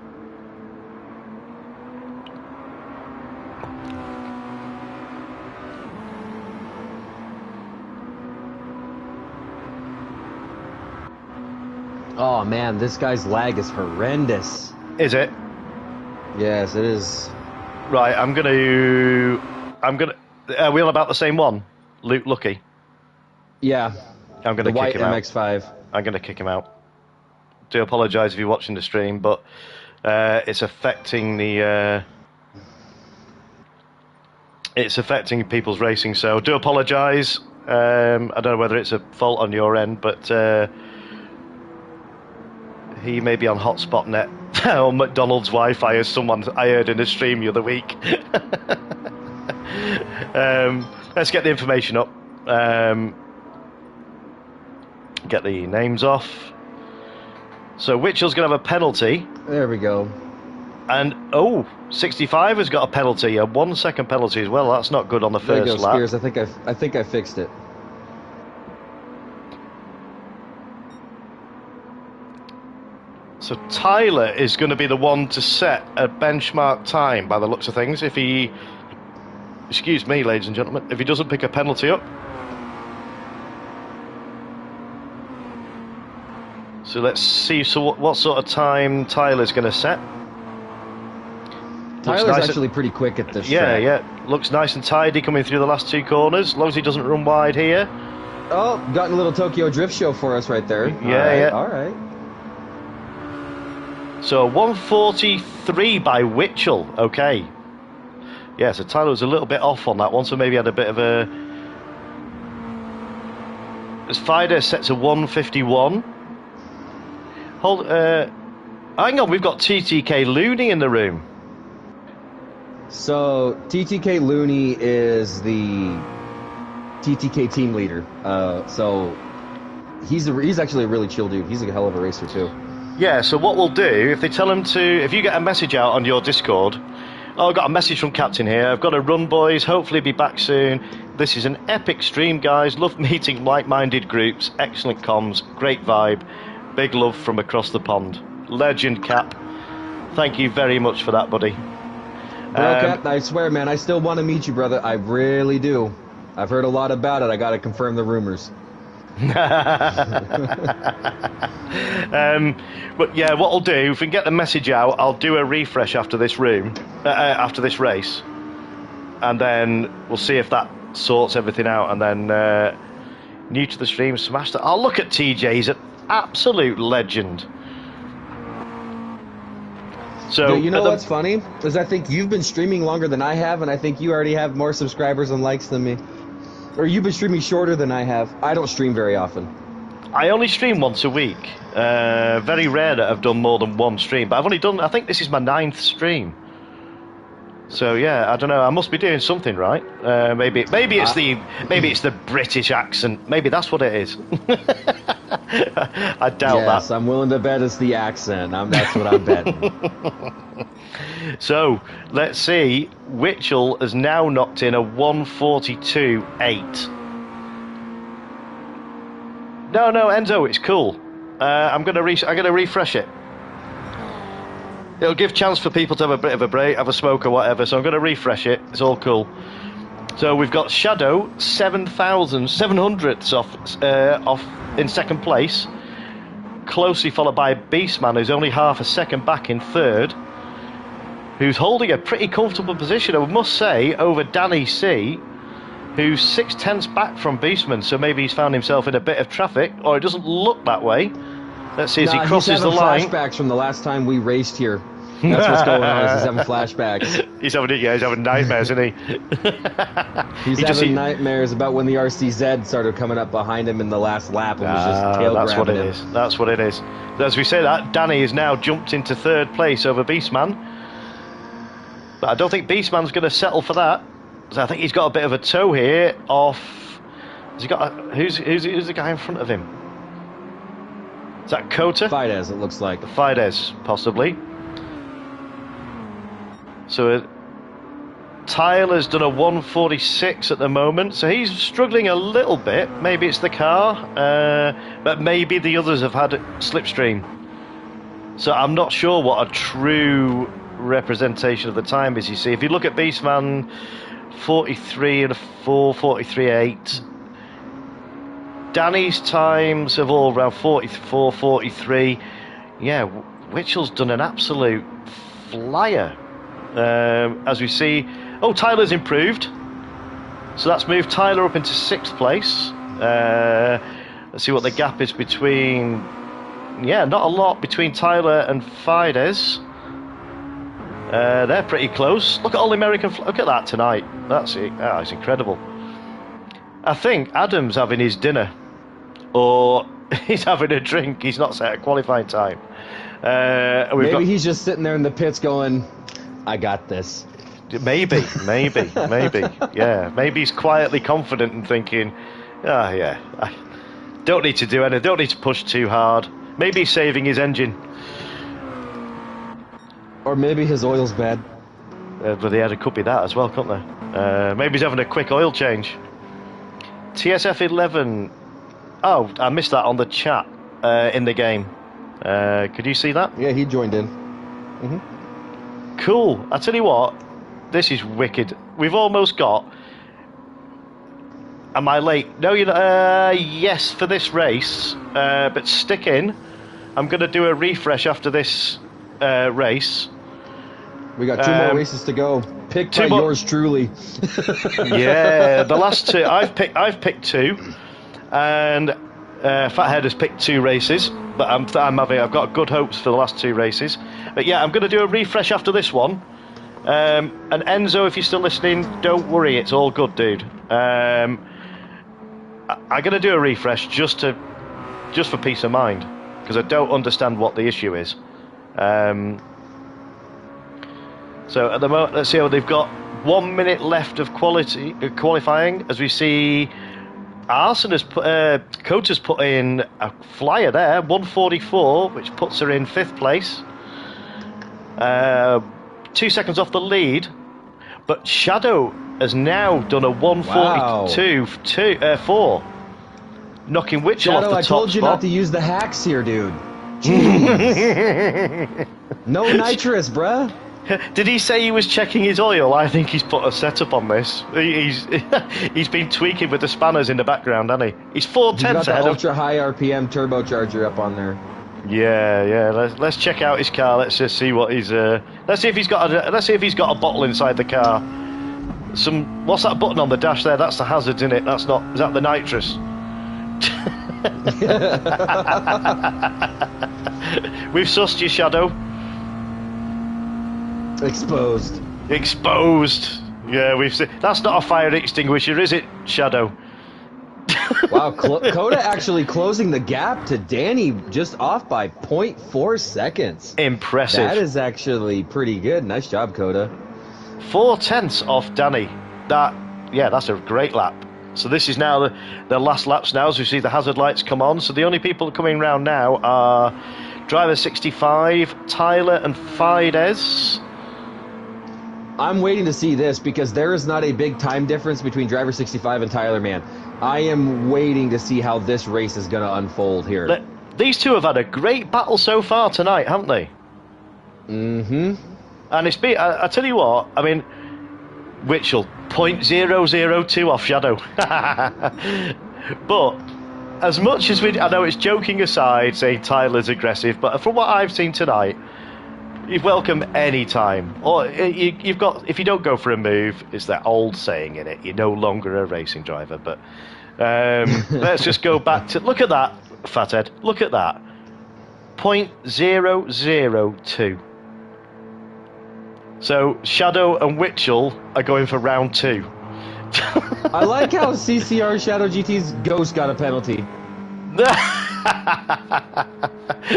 B: Oh man, this guy's lag is horrendous.
A: Is it?
B: Yes, it is.
A: Right, are we all about the same one? Luke Lucky.
B: Yeah.
A: I'm going to kick him
B: MX-5.
A: out. I'm going to kick him out. Do apologise if you're watching the stream, but it's affecting the. It's affecting people's racing, so do apologise. I don't know whether it's a fault on your end, but he may be on hotspot net or McDonald's Wi-Fi, as someone I heard in the stream the other week. Let's get the information up. Get the names off. So Witchell's going to have a penalty.
B: There we go.
A: And, 65 has got a penalty, a 1 second penalty as well. That's not good on the
B: There you
A: first
B: go,
A: lap.
B: Spears. I think I fixed it.
A: So Tyler is going to be the one to set a benchmark time by the looks of things. If he, excuse me, ladies and gentlemen, if he doesn't pick a penalty up. So let's see. So what sort of time Tyler's going to set?
B: Tyler's actually pretty quick at this track.
A: Yeah. Looks nice and tidy coming through the last 2 corners. As long as he doesn't run wide here.
B: Oh, got a little Tokyo Drift show for us right there.
A: Yeah.
B: All right.
A: So 143 by Witchell. Okay. Yeah, so Tyler was a little bit off on that one, so maybe had a bit of a... As Fider sets a 151. Hang on, we've got TTK Looney in the room.
B: So TTK Looney is the TTK team leader. So he's actually a really chill dude. He's a hell of a racer too.
A: Yeah, so what we'll do, if they tell him to... If you get a message out on your Discord, I've got a message from Captain here, I've got to run, boys, hopefully be back soon. This is an epic stream, guys. Love meeting like-minded groups, excellent comms, great vibe, big love from across the pond. Legend, Cap. Thank you very much for that, buddy.
B: Bro, Cap, I swear, man, I still want to meet you, brother. I really do. I've heard a lot about it. I got to confirm the rumors.
A: But yeah, what I'll do, if we can get the message out, I'll do a refresh after this after this race, and then we'll see if that sorts everything out. And then new to the stream, smash that. I'll look at TJ's an absolute legend. So
B: you know what's funny is I think you've been streaming longer than I have, and I think you already have more subscribers and likes than me. Or you've been streaming shorter than I have. I don't stream very often.
A: I only stream once a week. Very rare that I've done more than one stream, but I've only done, I think this is my 9th stream. So yeah, I don't know. I must be doing something right. Maybe it's the British accent. Maybe that's what it is. I doubt that.
B: Yes, I'm willing to bet it's the accent. That's what I'm betting.
A: So let's see. Witchell has now knocked in a 142.8. No, Enzo, it's cool. I'm gonna refresh it. It'll give chance for people to have a bit of a break, have a smoke or whatever. So I'm gonna refresh it. It's all cool. So we've got Shadow 7,700ths off in second place, closely followed by Beastman, who's only half a second back in third, who's holding a pretty comfortable position, I must say, over Danny C, who's 6/10 back from Beastman. So maybe he's found himself in a bit of traffic, or it doesn't look that way. Let's see as he crosses the line.
B: He's having flashbacks from the last time we raced here. That's what's going on. He's having flashbacks.
A: He's having nightmares, isn't he?
B: He's having nightmares about when the RCZ started coming up behind him in the last lap and was just tail
A: that's
B: grabbing
A: what it
B: him.
A: is. That's what it is. As we say that, Danny has now jumped into third place over Beastman. But I don't think Beastman's going to settle for that. So I think he's got a bit of a toe here off. Has he got who's the guy in front of him? Is that Kota?
B: Fidesz, it looks like.
A: Fidesz, possibly. So Tyler's done a 146 at the moment, so he's struggling a little bit. Maybe it's the car, but maybe the others have had slipstream. So I'm not sure what a true representation of the time is. You see, if you look at Beastman, 43 and a 4, 43.8. Danny's times have all around 44, 43. Yeah, Witchell's done an absolute flyer. As we see, Tyler's improved, so that's moved Tyler up into 6th place. Let's see what the gap is between. Yeah, not a lot between Tyler and Fidesz. They're pretty close. Look at all the American. Look at that tonight. That's it. It's incredible. I think Adam's having his dinner, or he's having a drink. He's not set a qualifying time.
B: Maybe he's just sitting there in the pits going, I got this.
A: Maybe. Yeah. Maybe he's quietly confident and thinking, yeah, Don't need to do anything. Don't need to push too hard. Maybe he's saving his engine.
B: Or maybe his oil's bad.
A: But it could be that as well, couldn't there? Maybe he's having a quick oil change. TSF 11. Oh, I missed that on the chat in the game. Could you see that?
B: Yeah, he joined in.
A: Cool. I tell you what, this is wicked. We've almost got. Am I late? No, you're not. Yes, for this race. But stick in. I'm going to do a refresh after this race.
B: We got 2 more races to go. Picked by yours truly.
A: Yeah, the last 2. I've picked 2, and Fathead has picked 2 races. But I've got good hopes for the last 2 races. But yeah, I'm going to do a refresh after this one. And Enzo, if you're still listening, don't worry, it's all good, dude. I'm going to do a refresh just for peace of mind, because I don't understand what the issue is. So at the moment, let's see how they've got 1 minute left of qualifying. As we see, Cota's put in a flyer there, 1:44, which puts her in 5th place. 2 seconds off the lead, but Shadow has now done a 1:42.4, knocking Witchell off the top spot.
B: I told you not to use the hacks here, dude. Jeez. No nitrous, bruh.
A: Did he say he was checking his oil? I think he's put a setup on this. He's been tweaking with the spanners in the background, hasn't he? He's 4/10 ahead.
B: He's got the ultra high RPM turbocharger up on there.
A: Yeah. Let's check out his car. Let's just see what he's. Let's see if he's got a bottle inside the car. What's that button on the dash there? That's the hazards, isn't it? That's not. Is that the nitrous? We've sussed you, Shadow.
B: Exposed.
A: Yeah, we've seen. That's not a fire extinguisher, is it, Shadow?
B: Wow, Coda actually closing the gap to Danny, just off by 0.4 seconds.
A: Impressive.
B: That is actually pretty good. Nice job, Coda.
A: 4/10 off Danny. That's a great lap. So this is now the last laps now, as we see the hazard lights come on. So the only people coming round now are driver 65, Tyler and Fides.
B: I'm waiting to see this because there is not a big time difference between driver 65 and Tyler, man. I am waiting to see how this race is going to unfold here.
A: These two have had a great battle so far tonight, haven't they?
B: Mm-hmm.
A: And it's been, I tell you what, I mean, Witchell, 0.002 off Shadow. But as much as I know it's joking aside, saying Tyler's aggressive, but from what I've seen tonight, you're welcome any time. Or you've got, if you don't go for a move, it's that old saying in it, you're no longer a racing driver. But let's just go back to, look at that, Fathead, look at that. 0.002. So Shadow and Witchell are going for round 2.
B: I like how CCR Shadow GT's Ghost got a penalty.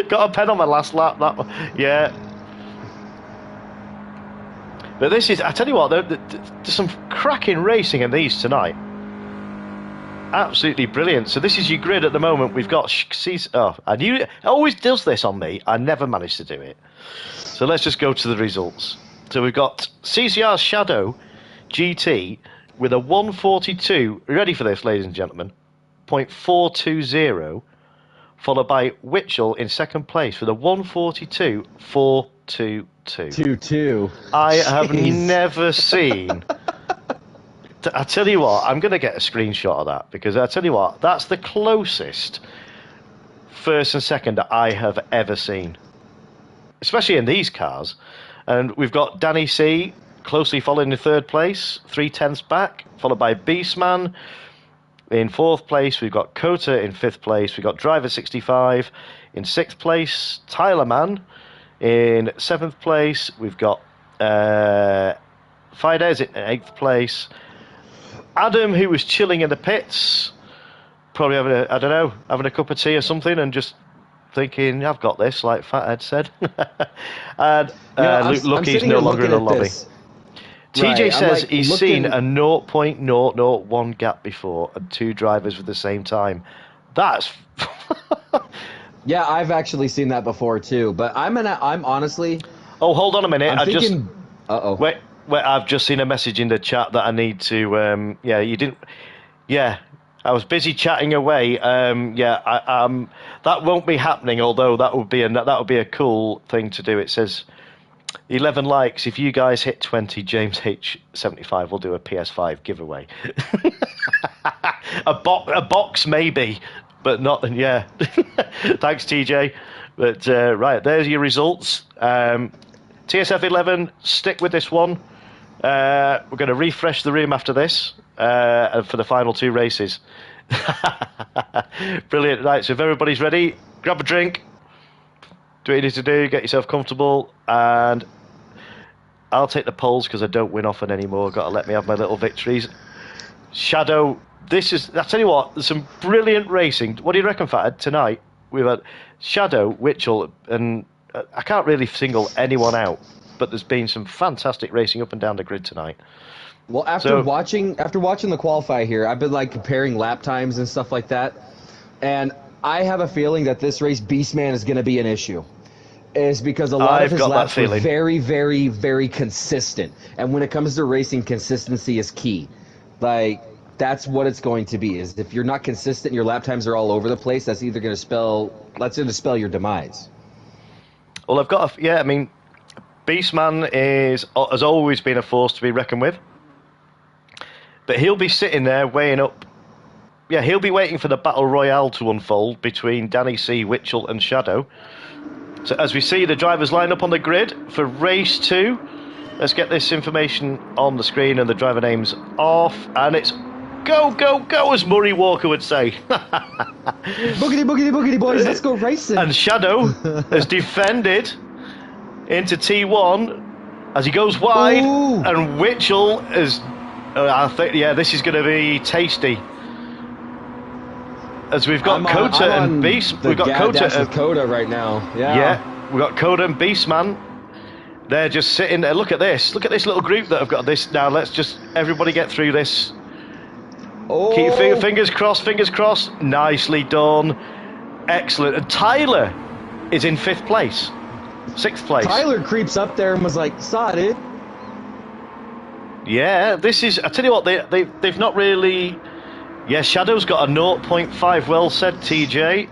A: Got a pen on my last lap. Yeah. But this is, I tell you what, there's some cracking racing in these tonight. Absolutely brilliant. So this is your grid at the moment. We've got, I knew it always does this on me. I never managed to do it. So let's just go to the results. So we've got CCR Shadow GT with a 1:42. Ready for this, ladies and gentlemen? 0.420, followed by Witchell in second place with a 1:42.422.
B: 2-2.
A: I have never seen. I tell you what, I'm going to get a screenshot of that, because I tell you what, that's the closest first and second that I have ever seen, especially in these cars. And we've got Danny C closely following in third place, 0.3 back, followed by Beastman in fourth place. We've got Kota in fifth place. We've got Driver 65 in sixth place. Tyler Man in seventh place. We've got Fides in eighth place. Adam, who was chilling in the pits, probably having having a cup of tea or something, and just thinking, I've got this, like Fathead said. And Lucky's no longer in the lobby. TJ says he's seen a 0.001 gap before and two drivers with the same time. That's.
B: Yeah, I've actually seen that before too. But I'm honestly,
A: Oh, hold on a minute.
B: I'm thinking. Uh-oh.
A: Wait. I've just seen a message in the chat that I need to. Yeah, you didn't. Yeah, I was busy chatting away. That won't be happening. Although that would be a cool thing to do. It says 11 likes. If you guys hit 20, James H75 will do a PS5 giveaway. a box maybe, but not. Yeah. Thanks, TJ. But right, there's your results. TSF 11. Stick with this one. We're going to refresh the room after this for the final 2 races. Brilliant. Right, so if everybody's ready, grab a drink. Do what you need to do. Get yourself comfortable, and I'll take the polls because I don't win often anymore. Got to let me have my little victories. Shadow, I tell you what, there's some brilliant racing. What do you reckon, Fat? Tonight we've had Shadow, Witchell, and I can't really single anyone out, but there's been some fantastic racing up and down the grid tonight.
B: Well, after watching the qualify here, I've been like comparing lap times and stuff like that, and I have a feeling that this race Beastman is going to be an issue. Is because a lot of his laps were very, very, very consistent, and when it comes to racing, consistency is key. Like, that's what it's going to be. Is if you're not consistent, your lap times are all over the place. That's either going to spell your demise.
A: Well, I mean, Beastman has always been a force to be reckoned with. But he'll be sitting there weighing up. Yeah, he'll be waiting for the battle royale to unfold between Danny C, Witchell, and Shadow. So as we see the drivers line up on the grid for race 2, let's get this information on the screen and the driver names off, and it's go, go, go, as Murray Walker would say.
B: Boogity, boogity, boogity, boys, let's go racing.
A: And Shadow has defended into T1 as he goes wide. Ooh. And Witchell is, I think, yeah, this is going to be tasty. As we've got Codger and Beast. We've got
B: Codger right now.
A: Yeah, we've got Codger and Beastman. They're just sitting there. Look at this. Look at this little group that have got this. Now let's just everybody get through this.
B: Oh.
A: Keep fingers crossed, fingers crossed. Nicely done. Excellent. And Tyler is in 5th place. 6th place.
B: Tyler creeps up there and was like, "Sod it."
A: Yeah, this is. I tell you what, they've not really. Yeah, Shadow's got a 0.5. Well said, TJ.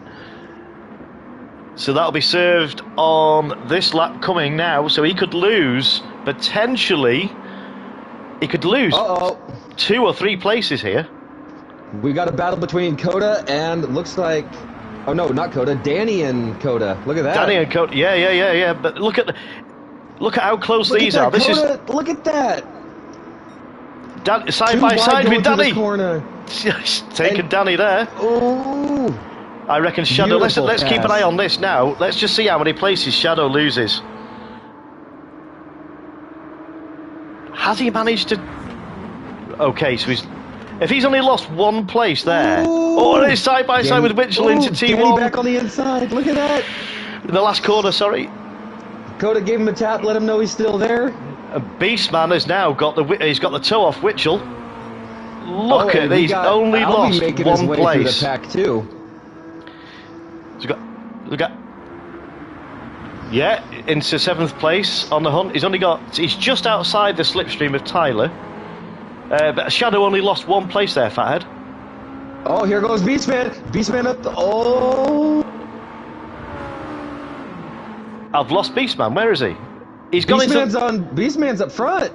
A: So that'll be served on this lap coming now. So he could lose potentially. He could lose 2 or 3 places here.
B: We got a battle between Coda and looks like. Oh no, not Coda. Danny and Coda. Look at that.
A: Danny and Coda. Yeah. But look at how close these are. This
B: Coda, look at that.
A: Side by side with Danny.
B: Corner.
A: Taking Danny there.
B: Ooh.
A: I reckon Shadow. Let's keep an eye on this now. Let's just see how many places Shadow loses. Has he managed to? Okay, so if he's only lost 1 place there.
B: Ooh.
A: Oh, it's side by side with Mitchell into T1.
B: Danny back on the inside. Look at that.
A: In the last corner, sorry.
B: Coda gave him a tap, let him know he's still there.
A: Beastman has now got the toe off Witchell. Look at these, only lost 1 place.
B: The pack too.
A: Look at, yeah, into 7th place on the hunt. He's just outside the slipstream of Tyler. But Shadow only lost 1 place there, Fathead.
B: Oh, here goes Beastman. Beastman up the. Oh.
A: I've lost Beastman. Where is he? He's gone
B: Beastman's up front.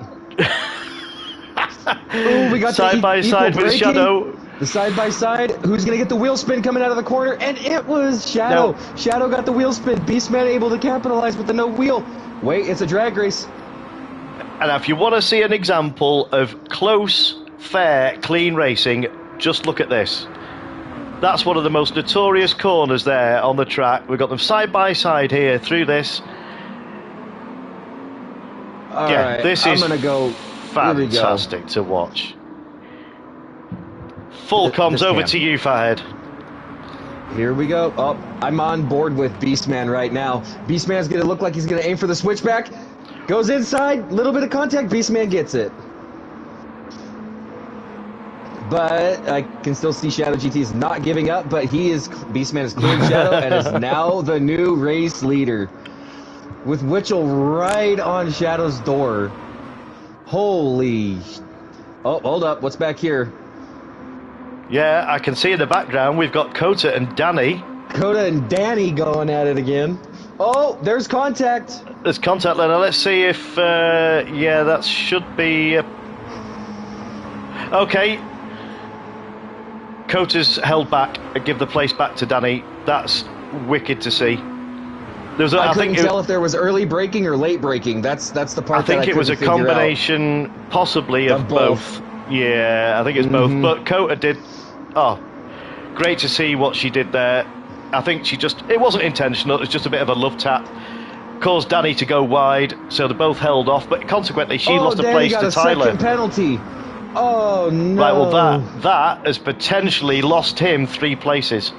B: Ooh, we got
A: side by side with Shadow.
B: The side by side. Who's gonna get the wheel spin coming out of the corner? And it was Shadow. No. Shadow got the wheel spin. Beastman able to capitalize with the no wheel. Wait, it's a drag race.
A: And if you want to see an example of close, fair, clean racing, just look at this. That's one of the most notorious corners there on the track. We've got them side by side here through this.
B: All right, this is
A: fantastic to watch. Full comms over to you, Fahed.
B: Here we go. Oh, I'm on board with Beastman right now. Beastman's going to look like he's going to aim for the switchback. Goes inside, little bit of contact, Beastman gets it. but I can still see Shadow GT is not giving up, but Beastman is cleared Shadow and is now the new race leader. With Witchell right on Shadow's door. Holy... Oh, hold up. What's back here?
A: Yeah, I can see in the background we've got Kota and Danny.
B: Kota and Danny going at it again. Oh, there's contact.
A: There's contact letter. Let's see if... yeah, that should be... Okay. Kota's held back and give the place back to Danny. That's wicked to see.
B: I couldn't tell if there was early braking or late braking. That's the part
A: I think it was a combination, possibly, of both. Yeah, I think it's both. But Kota did... Oh, great to see what she did there. I think she just... It wasn't intentional. It was just a bit of a love tap. Caused Danny to go wide, so they both held off. But consequently, she lost a place to Tyler.
B: Second penalty. Oh, no.
A: Right, well, that has potentially lost him 3 places.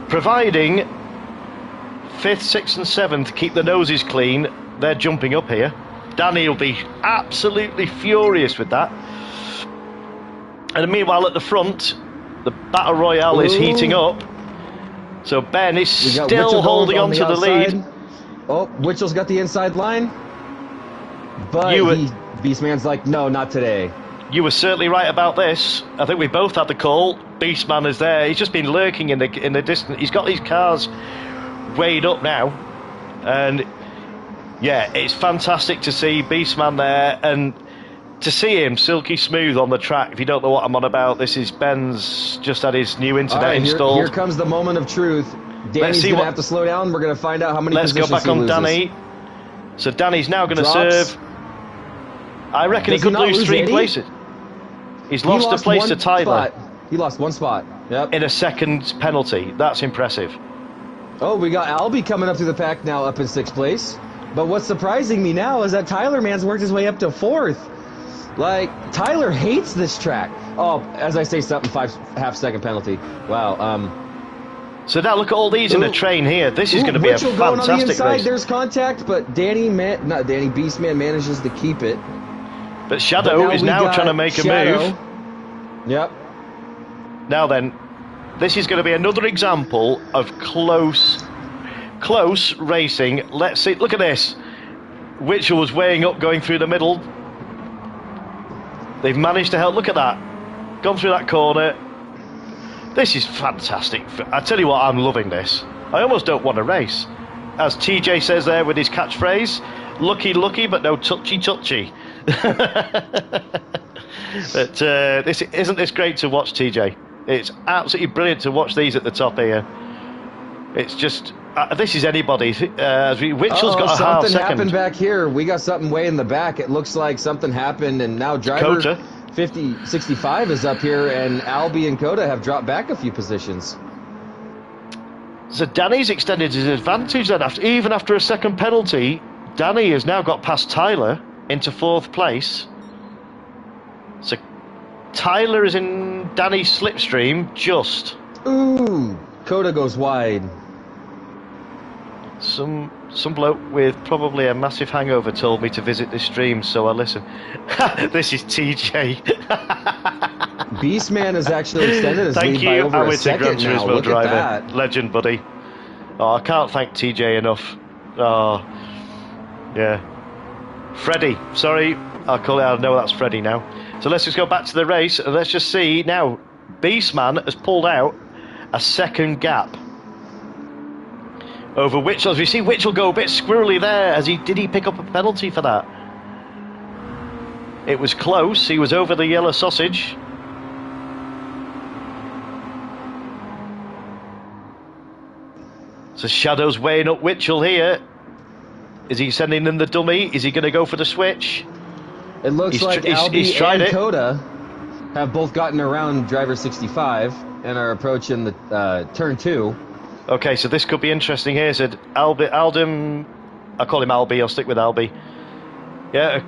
A: Providing 5th, 6th and 7th keep the noses clean, they're jumping up here. Danny will be absolutely furious with that. And meanwhile at the front, the Battle Royale is heating up. So Ben is still holding on to the lead.
B: Oh, Witchell's got the inside line. But Beastman's like, no, not today.
A: You were certainly right about this. I think we both had the call. Beastman is there. He's just been lurking in the distance. He's got these cars weighed up now, and yeah, it's fantastic to see Beastman there and to see him silky smooth on the track. If you don't know what I'm on about, this is Ben's just had his new internet installed.
B: Here comes the moment of truth. Danny's going to have to slow down. We're going to find out how many positions he loses.
A: Let's go back on Danny. So Danny's now going to serve. I reckon he could lose 3 places. He's lost a place to Tyler.
B: He lost 1 spot. Yep.
A: In a second penalty. That's impressive.
B: Oh, we got Albie coming up through the pack now, up in 6th place. But what's surprising me now is that Tyler man's worked his way up to 4th. Like, Tyler hates this track. Oh, as I say something, 5.5 second penalty. Wow.
A: So now look at all these in a train here. This is going to be a fantastic
B: going on the inside.
A: race.
B: There's contact, but Beastman manages to keep it.
A: But Shadow is now trying to make a move.
B: Yep.
A: Now then, this is going to be another example of close racing. Let's see. Look at this. Witchell was weighing up, going through the middle. They've managed to help. Look at that. Gone through that corner. This is fantastic. I tell you what, I'm loving this. I almost don't want to race. As TJ says there with his catchphrase, lucky, lucky, but no touchy, touchy. But isn't this great to watch, TJ? It's absolutely brilliant to watch these at the top here. It's just... this is anybody. Witchell's got a half second.
B: Something happened back here. We got something way in the back. It looks like something happened, and now driver 65 is up here, and Albie and Kota have dropped back a few positions.
A: So Danny's extended his advantage then. Even after a second penalty, Danny has now got past Tyler into 4th place. So Tyler is in Danny's slipstream, just.
B: Ooh, Kota goes wide.
A: Some bloke with probably a massive hangover told me to visit this stream, so I listen. This is TJ.
B: Beastman has actually extended his lead by over a second now. Look at that.
A: Legend, buddy. Oh, I can't thank TJ enough. Oh, yeah. Freddie, sorry, I'll call it. I know that's Freddie now. So let's just go back to the race and let's just see now. Beastman has pulled out a second gap over Witchell. As we see Witchell go a bit squirrely there, did he pick up a penalty for that? It was close. He was over the yellow sausage. So Shadow's weighing up Witchell here. Is he sending in the dummy? Is he going to go for the switch?
B: It looks like Albie and Kota have both gotten around driver 65 and are approaching the turn 2.
A: Okay, so this could be interesting here. Said Aldim, I call him Albie. I'll stick with Albie. Yeah,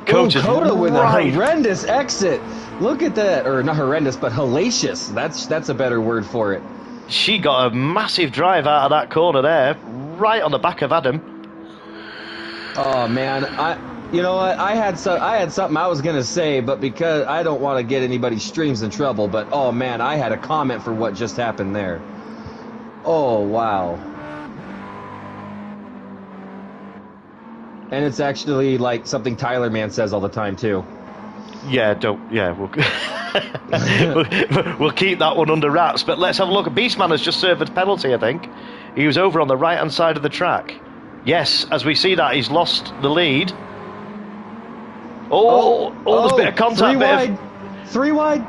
B: Kota with a horrendous exit. Look at that, or not horrendous, but hellacious. That's a better word for it.
A: She got a massive drive out of that corner there, right on the back of Adam.
B: Oh man, You know what? I had something I was gonna say, but because I don't want to get anybody's streams in trouble, but oh man, I had a comment for what just happened there. Oh wow. And it's actually like something Tyler Man says all the time too.
A: Yeah, we'll keep that one under wraps. But let's have a look. Beastman has just served a penalty, I think. He was over on the right-hand side of the track. Yes, as we see that, he's lost the lead. There's a bit of contact.
B: Three wide.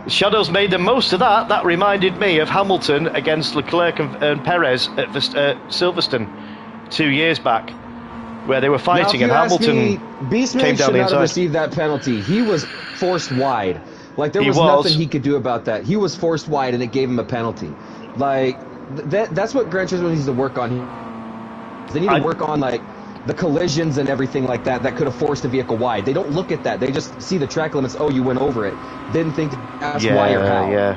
A: Shadows made the most of that. That reminded me of Hamilton against Leclerc and Perez at Silverstone 2 years back, where they were fighting and Hamilton
B: Beastman
A: came down
B: should
A: the
B: not
A: inside.
B: have received that penalty. He was forced wide. Like there was nothing he could do about that. He was forced wide, and it gave him a penalty. Like that's what Gran Turismo needs to work on. They need to work on like the collisions and everything like that could have forced the vehicle wide. They don't look at that. They just see the track limits. Oh, you went over it. Didn't think to ask why or how.
A: Yeah.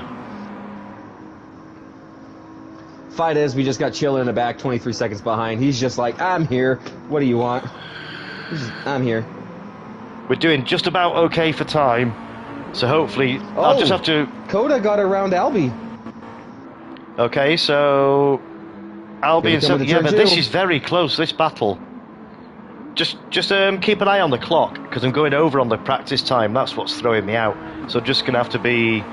B: Fight is, we just got Chilla in the back, 23 seconds behind. He's just like, I'm here. What do you want? I'm here.
A: We're doing just about okay for time, so hopefully I'll just have to...
B: Coda got around Albie.
A: Okay, so... Albie and seven. Yeah, but this is very close, this battle. Just keep an eye on the clock, because I'm going over on the practice time. That's what's throwing me out. So I'm just going to have to be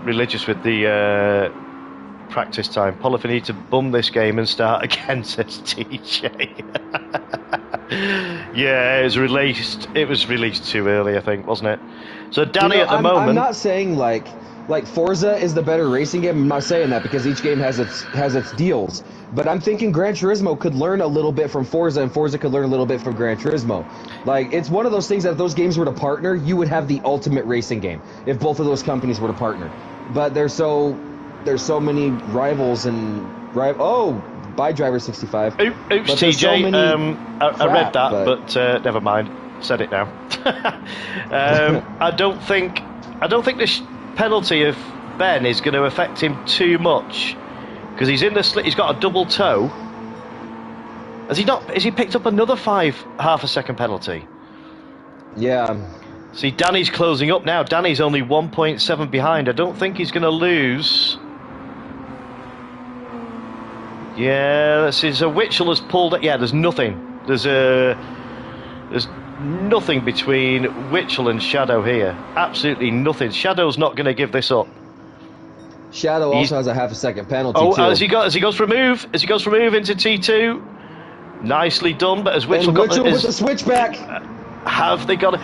A: religious with the practice time. Paul, if I need to bum this game and start again, says TJ. Yeah, it was released too early, I think, wasn't it? So Danny, at the moment...
B: I'm not saying like Forza is the better racing game. I'm not saying that because each game has its deals. But I'm thinking Gran Turismo could learn a little bit from Forza, and Forza could learn a little bit from Gran Turismo. Like, it's one of those things that if those games were to partner, you would have the ultimate racing game if both of those companies were to partner. But there's so many rivals and bye Driver 65.
A: Oops, TJ. I read that, but never mind. Said it now. I don't think this penalty of Ben is going to affect him too much because he's in the he's got a double toe. Has he picked up another half a second penalty?
B: Yeah.
A: See, Danny's closing up now. Danny's only 1.7 behind. I don't think he's going to lose. Yeah, let's see. So Witchell has pulled it. Yeah, there's nothing. There's nothing between Witchell and Shadow here. Absolutely nothing. Shadow's not going to give this up.
B: Shadow also has a half a second penalty too.
A: As he goes for a move into T2. Nicely done, but as Witchell got
B: with the switchback.
A: Have they got?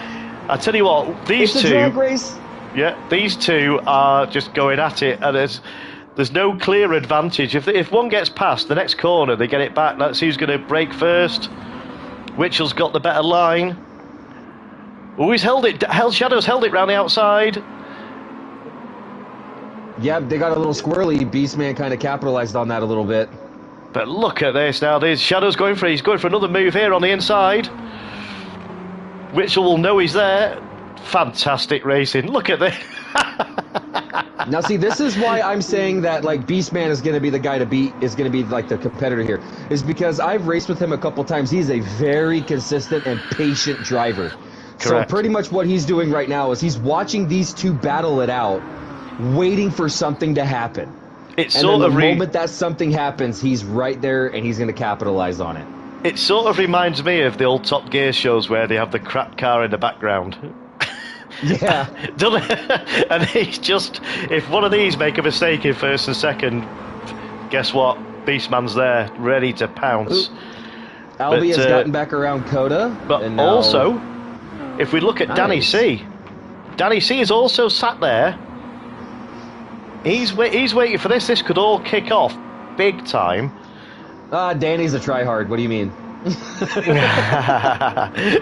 A: I tell you what, these
B: it's
A: two.
B: A drag race.
A: Yeah, these two are just going at it, and there's no clear advantage. If one gets past the next corner, they get it back. That's who's going to break first. Witchell's got the better line. Oh, he's held it. Shadow's held it round the outside.
B: Yeah, they got a little squirrely. Beastman kind of capitalized on that a little bit.
A: But look at this now. Shadow's going for another move here on the inside. Witchell will know he's there. Fantastic racing. Look at this.
B: Now, see, this is why I'm saying that like Beastman is going to be the guy to beat. Is going to be like the competitor here. Is because I've raced with him a couple times. He's a very consistent and patient driver.
A: Correct.
B: So pretty much what he's doing right now is he's watching these two battle it out, waiting for something to happen.
A: It's
B: and
A: sort
B: then
A: of
B: the moment that something happens, he's right there and he's going to capitalize on it.
A: It sort of reminds me of the old Top Gear shows where they have the crap car in the background.
B: Yeah.
A: And he's just, if one of these make a mistake in first and second, guess what? Beastman's there, ready to pounce.
B: Albie has gotten back around Coda.
A: But
B: and now...
A: also, if we look at Danny C is also sat there. He's waiting for this. This could all kick off big time.
B: Danny's a tryhard. What do you mean?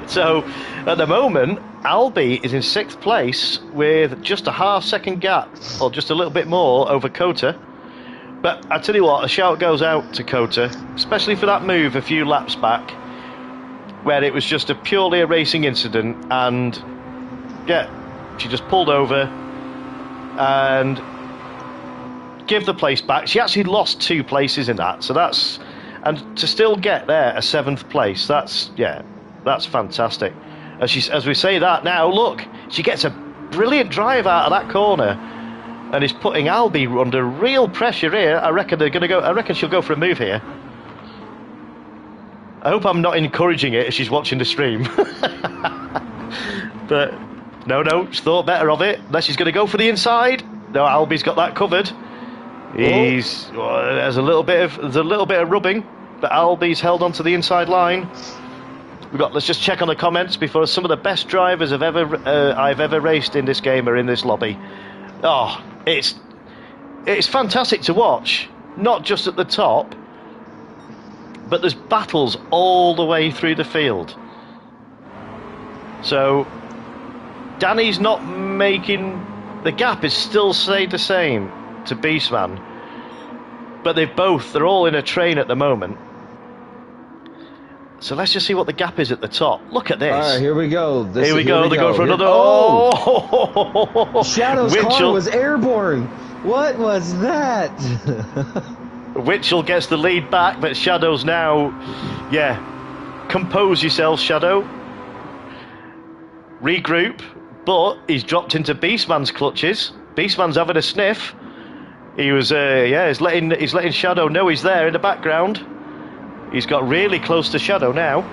A: So, at the moment, Albie is in 6th place with just a half-second gap, or just a little bit more, over Kota. But I tell you what, a shout goes out to Kota, especially for that move a few laps back, where it was just purely a racing incident, and yeah, she just pulled over and give the place back. She actually lost 2 places in that, so that's, and to still get there a 7th place, that's, yeah, That's fantastic. As we say that now, look, she gets a brilliant drive out of that corner, and is putting Albie under real pressure here. I reckon they're going to go. I reckon she'll go for a move here. I hope I'm not encouraging it as she's watching the stream. But no, she's thought better of it. Unless she's going to go for the inside. No, Albie's got that covered. There's a little bit of rubbing, but Albie's held onto the inside line. Let's just check on the comments before. Some of the best drivers I've ever raced in this game are in this lobby. Oh, it's fantastic to watch. Not just at the top, but there's battles all the way through the field. So Danny's not making... The gap is still stayed the same to Beastman, but they're all in a train at the moment. So let's just see what the gap is at the top. Look at this.
B: All right, here we go.
A: Here we go. They go for another.
B: Oh! Shadow's car was airborne. What was that?
A: Witchell gets the lead back, but Shadow's now... Yeah. Compose yourself, Shadow. Regroup. But he's dropped into Beastman's clutches. Beastman's having a sniff. He was, he's letting Shadow know he's there in the background. He's got really close to Shadow now.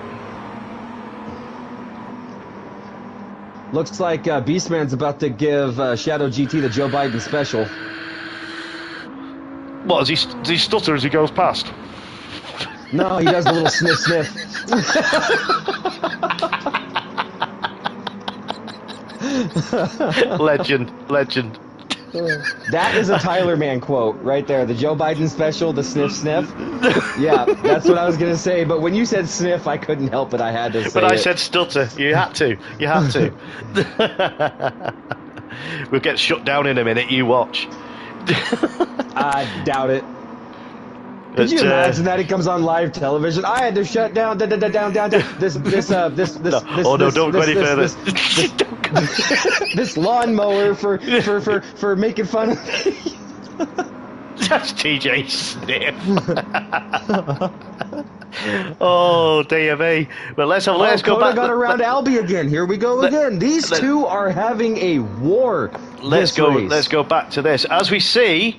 B: Looks like Beastman's about to give Shadow GT the Joe Biden special.
A: What, does he stutter as he goes past?
B: No, he does a little sniff sniff.
A: Legend.
B: That is a Tyler Man quote right there. The Joe Biden special, the sniff sniff. Yeah, that's what I was gonna say. But when you said sniff, I couldn't help it. I had to say
A: But I said stutter. You had to. We'll get shut down in a minute. You watch.
B: I doubt it. Could you imagine that it comes on live television? I had to shut down this.
A: Oh no! Don't go any further.
B: This lawnmower for making fun of me.
A: That's TJ Sniff. Oh dear me. Well, let's go back.
B: Got around Albie again. Here we go again. These two are having a war.
A: Let's go back to this. As we see,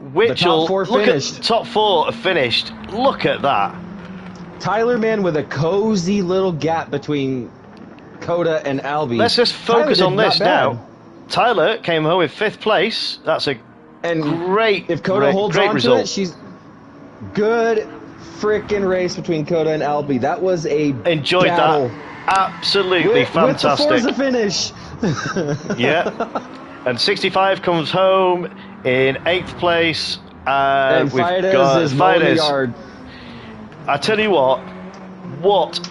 A: Witchell, top four are finished. Look at that.
B: Tyler Man with a cozy little gap between Coda and Albie.
A: Let's just focus on this now. Tyler came home in 5th place. That's a great
B: If Coda holds on
A: result.
B: to it, she's good freaking race between Coda and Albie. That was a
A: enjoyed
B: battle.
A: That. Absolutely fantastic.
B: With the Forza finish.
A: Yeah. And 65 comes home in 8th place.
B: And
A: we've
B: Fidesz
A: got
B: is mowing the yard.
A: I tell you what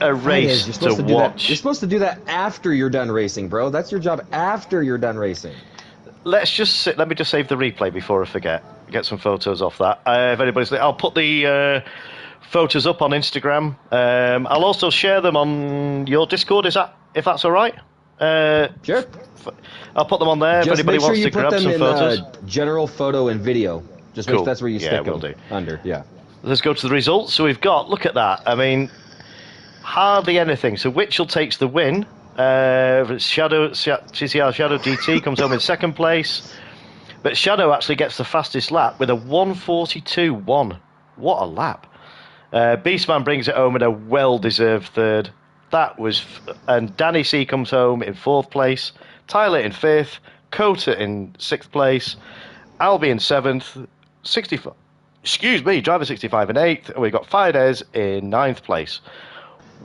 A: a race to watch.
B: You're supposed to do that after you're done racing, bro. That's your job after you're done racing.
A: Let me just save the replay before I forget. Get some photos off that. If anybody's, I'll put the photos up on Instagram. I'll also share them on your Discord. If that's all right?
B: Sure.
A: I'll put them on there.
B: Just
A: if anybody
B: make sure
A: wants
B: you
A: to
B: put
A: grab
B: them
A: some
B: in
A: photos.
B: General photo and video. Just make sure that's where you stick
A: will
B: them
A: do.
B: under. Yeah.
A: Let's go to the results. So we've got, look at that. I mean, hardly anything. So Witchell takes the win. Shadow DT comes home in 2nd place. But Shadow actually gets the fastest lap with a 1:42.1. What a lap. Beastman brings it home in a well-deserved 3rd. And Danny C comes home in 4th place. Tyler in 5th. Kota in 6th place. Albie in 7th. 65. Excuse me, Driver 65 in 8th. And we've got Fidesz in 9th place.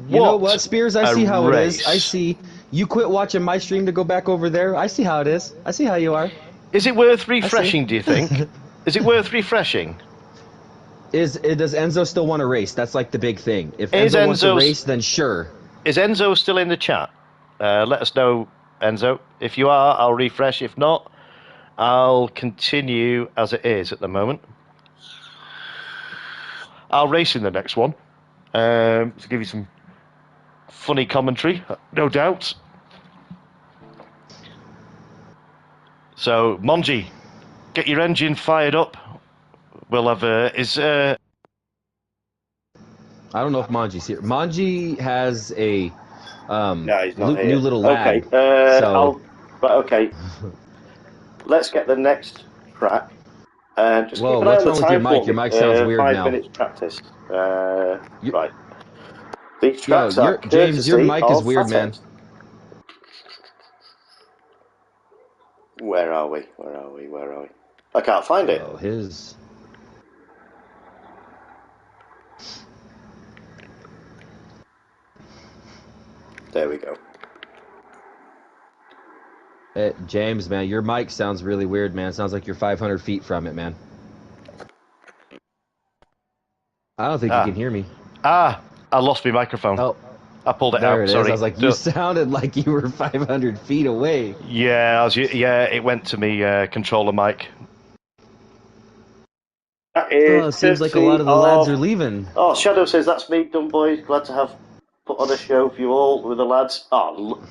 B: You know what, Spears? I see how it is. I see. You quit watching my stream to go back over there. I see how it is. I see how you are.
A: Is it worth refreshing, do you think? Is it worth refreshing?
B: Does Enzo still want to race? That's like the big thing. If Enzo wants to race, then sure.
A: Is Enzo still in the chat? Let us know, Enzo. If you are, I'll refresh. If not, I'll continue as it is at the moment. I'll race in the next one to give you some funny commentary, no doubt. So, Monji, get your engine fired up. We'll have
B: I don't know if Manji's here. Manji has a
A: No, he's not
B: new
A: here.
B: little
A: Okay,
B: lad. So
A: Right, okay. Let's get the next track. Just keep
B: whoa,
A: an eye on
B: what's
A: the
B: wrong with your
A: time for
B: mic? Your
A: me.
B: mic sounds weird
A: 5 minutes
B: now.
A: practice.
B: You,
A: Right. These
B: yo,
A: tracks are
B: James, your
A: courtesy
B: mic is
A: of
B: weird, man.
A: Fathead. Where are we? Where are we? Where are we? I can't find it.
B: Oh, his.
A: There we go.
B: James, man, your mic sounds really weird, man. It sounds like you're 500 feet from it, man. I don't think you
A: Ah.
B: can hear me.
A: I lost my microphone.
B: Oh,
A: I pulled it
B: there
A: out.
B: it is.
A: Sorry.
B: I was like, you sounded like you were 500 feet away.
A: Yeah, it went to me controller mic. That is
B: Oh, it seems like a lot of the lads are leaving.
A: Oh, Shadow says that's me, dumb boy. Glad to have put on a show for you all with the lads. Oh,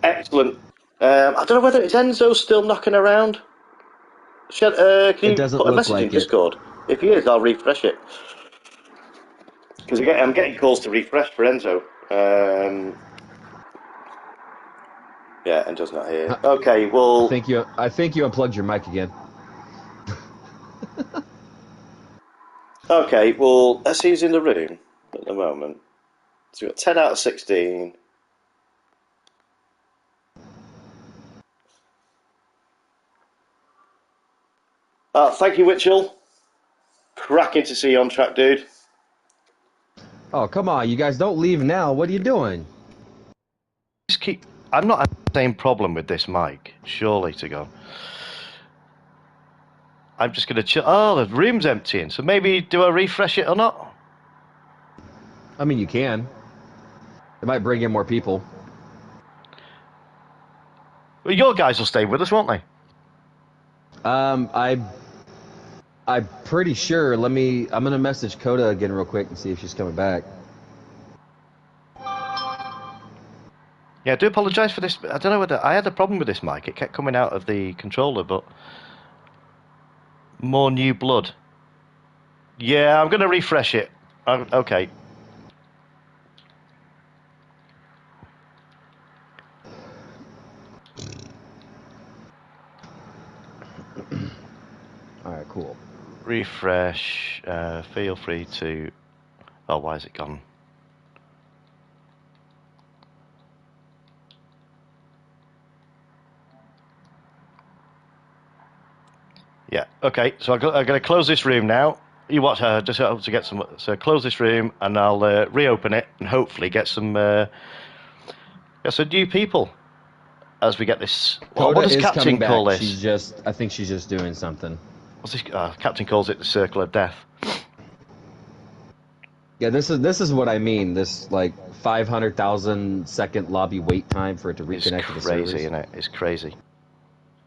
A: excellent. I don't know whether it's Enzo still knocking around. Can
B: It
A: you
B: doesn't
A: put a
B: look
A: message in
B: like it.
A: Discord? If he is, I'll refresh it. Because I'm getting calls to refresh for Enzo. Yeah, Enzo's not here. Okay, well,
B: I think you unplugged your mic again.
A: okay, well, let's see who's in the room at the moment. So we've got 10 out of 16. Thank you, Witchell. Cracking to see you on track, dude.
B: Oh, come on, you guys don't leave now. What are you doing?
A: I'm not having the same problem with this mic, surely to God. I'm just going to chill. Oh, the room's emptying, so maybe do I refresh it or not?
B: I mean, you can. It might bring in more people.
A: Well, your guys will stay with us, won't they?
B: I'm pretty sure. I'm gonna message Coda again real quick and see if she's coming back.
A: Yeah, I do apologise for this. I don't know whether I had a problem with this mic. It kept coming out of the controller, but more new blood. Yeah, I'm going to refresh it. Okay.
B: All right, cool.
A: Refresh. Feel free to. Oh, why is it gone? Yeah. Okay. So I'm going to close this room now. You watch her. Just to get some. So close this room, and I'll reopen it, and hopefully get some new people as we get this.
B: Coda
A: What does
B: is
A: Captain
B: coming back.
A: call this?
B: I think she's just doing something.
A: What's this? Captain calls it the circle of death.
B: Yeah, this is what I mean. This like 500,000 second lobby wait time for it to reconnect to the servers.
A: It's crazy, isn't it? It's crazy.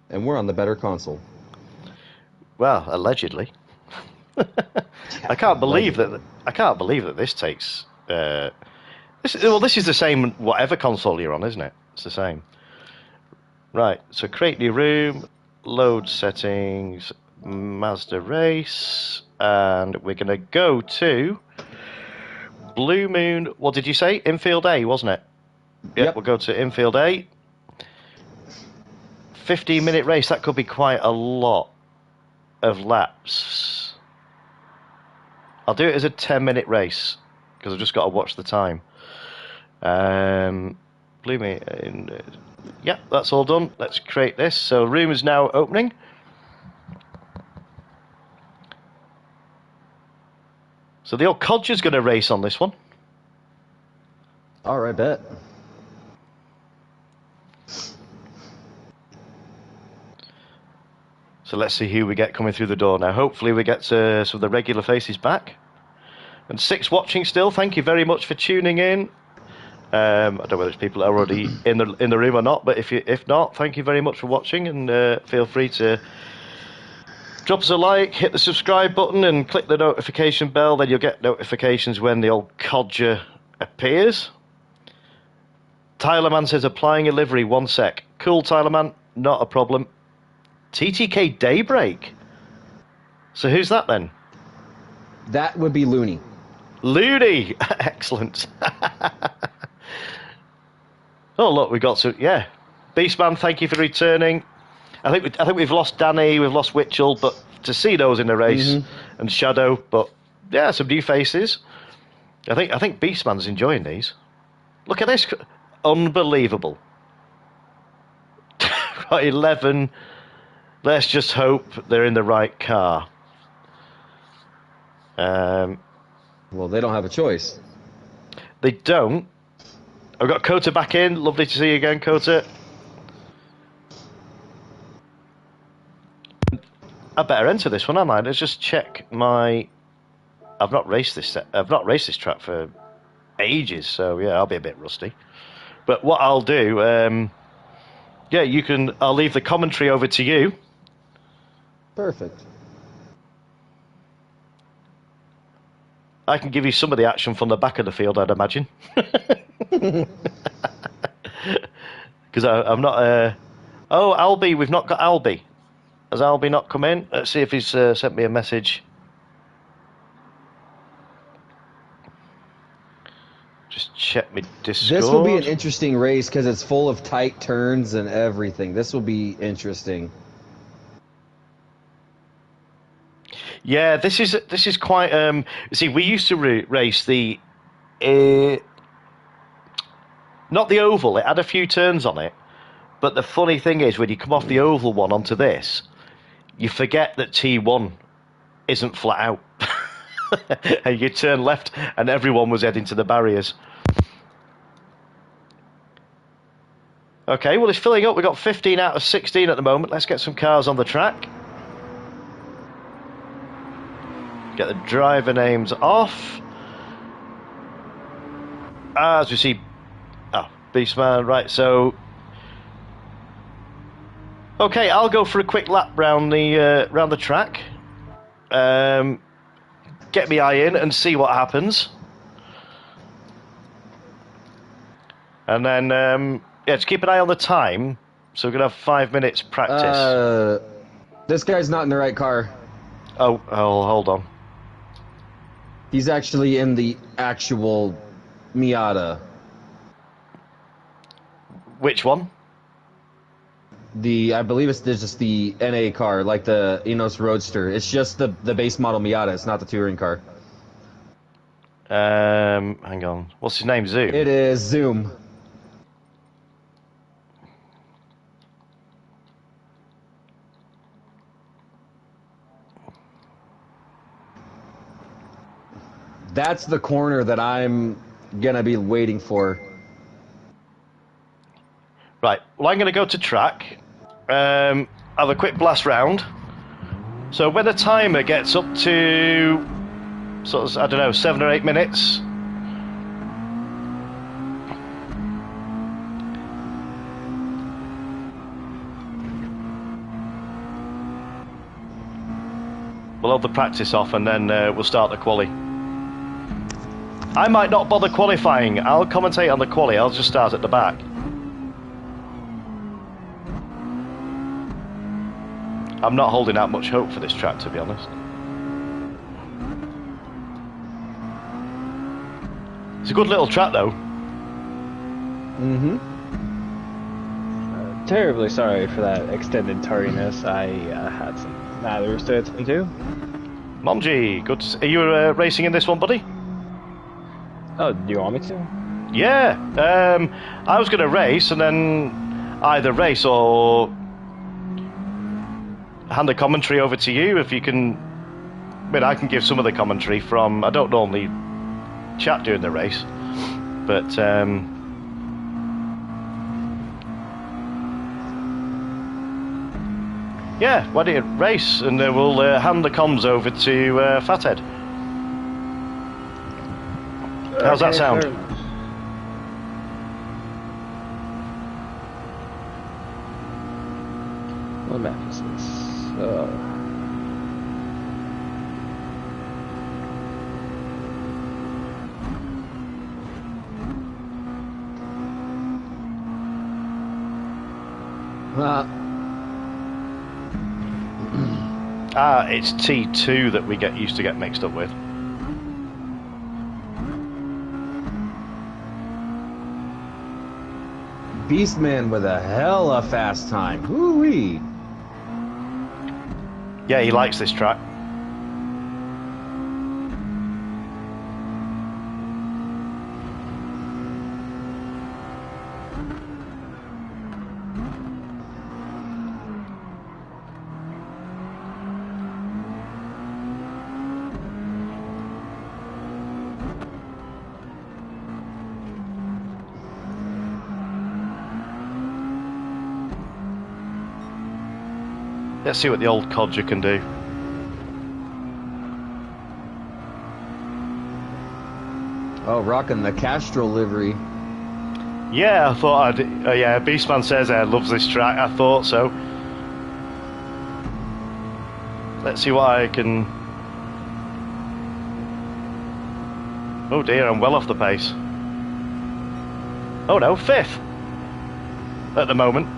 B: And we're on the better console.
A: Well, allegedly. I can't believe that this takes. This is the same whatever console you're on, isn't it? It's the same. Right. So create new room, load settings, Mazda race, and we're going to go to Blue Moon. What did you say? Infield A, wasn't it? Yep. We'll go to Infield A. 15-minute race. That could be quite a lot of laps. I'll do it as a 10-minute race because I've just got to watch the time. Blue Moon. Yeah, that's all done. Let's create this. So room is now opening. So the old Codger's going to race on this one.
B: All right, bet.
A: So let's see who we get coming through the door now. Hopefully we get some of the regular faces back. And 6 watching still. Thank you very much for tuning in. I don't know whether it's people that are already in the room or not, but if not, thank you very much for watching, and feel free to drop us a like, hit the subscribe button, and click the notification bell. Then you'll get notifications when the old Codger appears. Tylerman says applying a livery. 1 sec. Cool, Tylerman. Not a problem. TTK Daybreak. So who's that then?
B: That would be Looney.
A: Looney! Excellent. Oh, look, we got to... Yeah. Beastman, thank you for returning. I think we've lost Danny, we've lost Witchell, but to see those in the race, and Shadow, but yeah, some new faces. I think Beastman's enjoying these. Look at this. Unbelievable. Got 11. Let's just hope they're in the right car.
B: Well, they don't have a choice.
A: They don't. I've got Kota back in. Lovely to see you again, Kota. I better enter this one, am I? Let's just check my... I've not raced this track for ages, so yeah, I'll be a bit rusty. But what I'll do, yeah, I'll leave the commentary over to you.
B: Perfect.
A: I can give you some of the action from the back of the field, I'd imagine. Because I'm not... Oh, Albie, we've not got Albie. Has Albie not come in? Let's see if he's sent me a message. Just check me Discord.
B: This will be an interesting race because it's full of tight turns and everything. This will be interesting.
A: Yeah, this is quite. See, we used to race the, not the oval. It had a few turns on it, but the funny thing is, when you come off the oval one onto this, you forget that T1 isn't flat out, and you turn left, and everyone was heading to the barriers. Okay, well, it's filling up. We've got 15 out of 16 at the moment. Let's get some cars on the track. Get the driver names off. As we see... Oh, Beastman, right, so... Okay, I'll go for a quick lap round the track. Get my eye in and see what happens. And then, yeah, just keep an eye on the time. So we're going to have 5 minutes practice.
B: This guy's not in the right car.
A: Oh, hold on.
B: He's actually in the actual Miata.
A: Which one?
B: I believe it's just the NA car, like the Enos Roadster. It's just the base model Miata. It's not the touring car.
A: Hang on. What's his name? Zoom?
B: It is Zoom. That's the corner that I'm gonna be waiting for.
A: Right, well, I'm going to go to track, have a quick blast round. So when the timer gets up to, sort of, I don't know, 7 or 8 minutes, we'll have the practice off and then we'll start the quali. I might not bother qualifying. I'll commentate on the quali. I'll just start at the back. I'm not holding out much hope for this track, to be honest. It's a good little track, though.
C: Terribly sorry for that extended tardiness. I had some matters to attend to.
A: Momji, good to see. Are you racing in this one, buddy?
C: Oh, do you want me to?
A: Yeah. I was going to race and then either race or hand the commentary over to you if you can. I mean, I can give some of the commentary from. I don't normally chat during the race, but yeah, why don't you race and we'll hand the comms over to Fathead. How's that sound?
C: Sure. What map is this?
A: It's T2 that we used to get mixed up with.
B: Beastman with a hella fast time. Woo-wee.
A: Yeah, he likes this track. Let's see what the old Codger can do.
B: Oh, rocking the Castro livery.
A: Yeah, I thought I'd... yeah, Beastman says loves this track. I thought so. Let's see what I can... Oh dear, I'm well off the pace. Oh no, 5th! At the moment.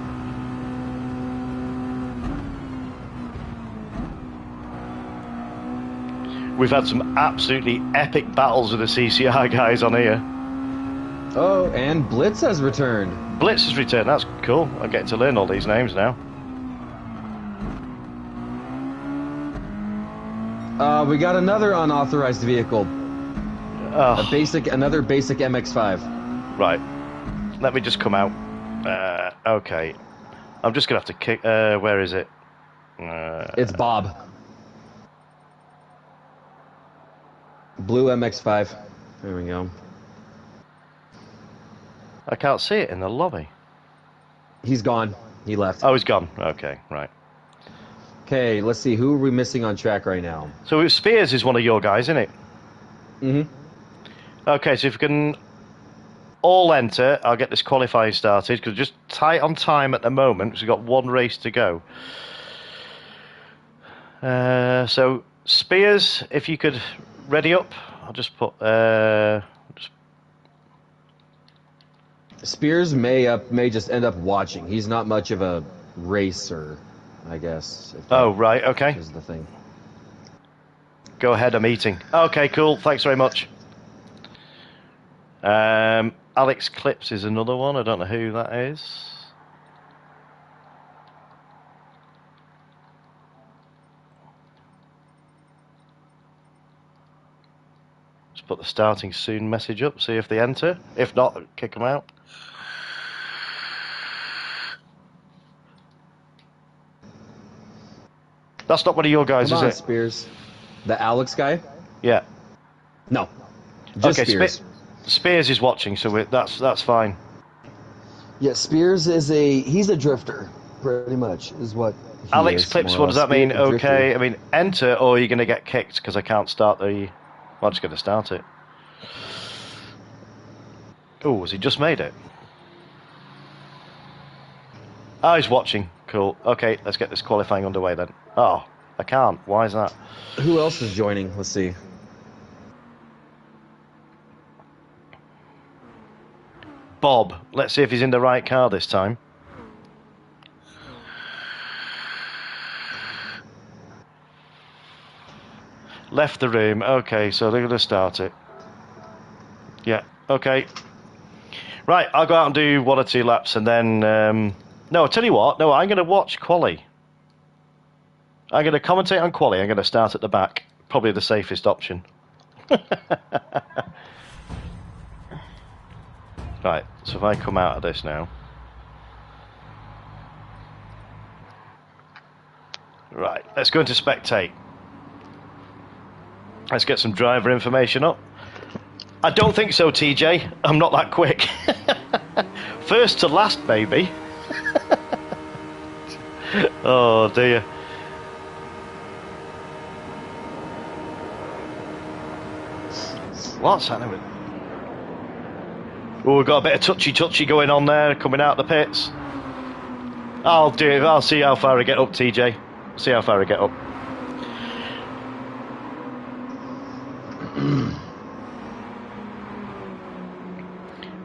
A: We've had some absolutely epic battles with the CCR guys on here.
B: Oh, and Blitz has returned.
A: Blitz has returned, that's cool. I'm getting to learn all these names now.
B: We got another unauthorized vehicle.
A: Oh.
B: Another basic MX-5.
A: Right. Let me just come out. Okay. I'm just going to have to kick... where is it?
B: It's Bob. Blue MX-5. There we go.
A: I can't see it in the lobby.
B: He's gone. He left.
A: Oh, he's gone. Okay, right.
B: Okay, let's see. Who are we missing on track right now?
A: So Spears is one of your guys, isn't it?
B: Mm-hmm.
A: Okay, so if we can all enter, I'll get this qualifying started, because just tight on time at the moment, because we've got one race to go. So, Spears, if you could ready up, I'll just put...
B: Spears may just end up watching. He's not much of a racer, I guess.
A: Oh, right, okay.
B: Is the thing.
A: Go ahead, I'm eating. Okay, cool, thanks very much. Alex Clips is another one, I don't know who that is. Just put the starting soon message up, see if they enter. If not, kick them out. That's not one of your guys,
B: Come on,
A: is it?
B: Spears. The Alex guy?
A: Yeah.
B: No. Just
A: Okay,
B: Spears.
A: Spears is watching, so that's fine.
B: Yeah, Spears he's a drifter, pretty much, is what he
A: Alex
B: is,
A: Clips,
B: more or
A: what does that
B: less.
A: mean?
B: Drifter.
A: Okay, I mean, enter or you're going to get kicked because I can't start the... Well, I'm just going to start it. Oh, has he just made it? Oh, he's watching. Cool. Okay, let's get this qualifying underway then. Oh, I can't. Why is that?
B: Who else is joining? Let's see.
A: Bob. Let's see if he's in the right car this time. Left the room. Okay, so they're going to start it. Yeah, okay. Right, I'll go out and do 1 or 2 laps and then... no, I'll tell you what. No, I'm going to watch quali. I'm going to commentate on quali. I'm going to start at the back. Probably the safest option. Right, so if I come out of this now. Right, let's go into spectate. Let's get some driver information up. I don't think so, TJ. I'm not that quick. First to last, baby. Oh, dear. What's happening with... Oh, we've got a bit of touchy-touchy going on there, coming out the pits. I'll do it. I'll see how far I get up, TJ. See how far I get up.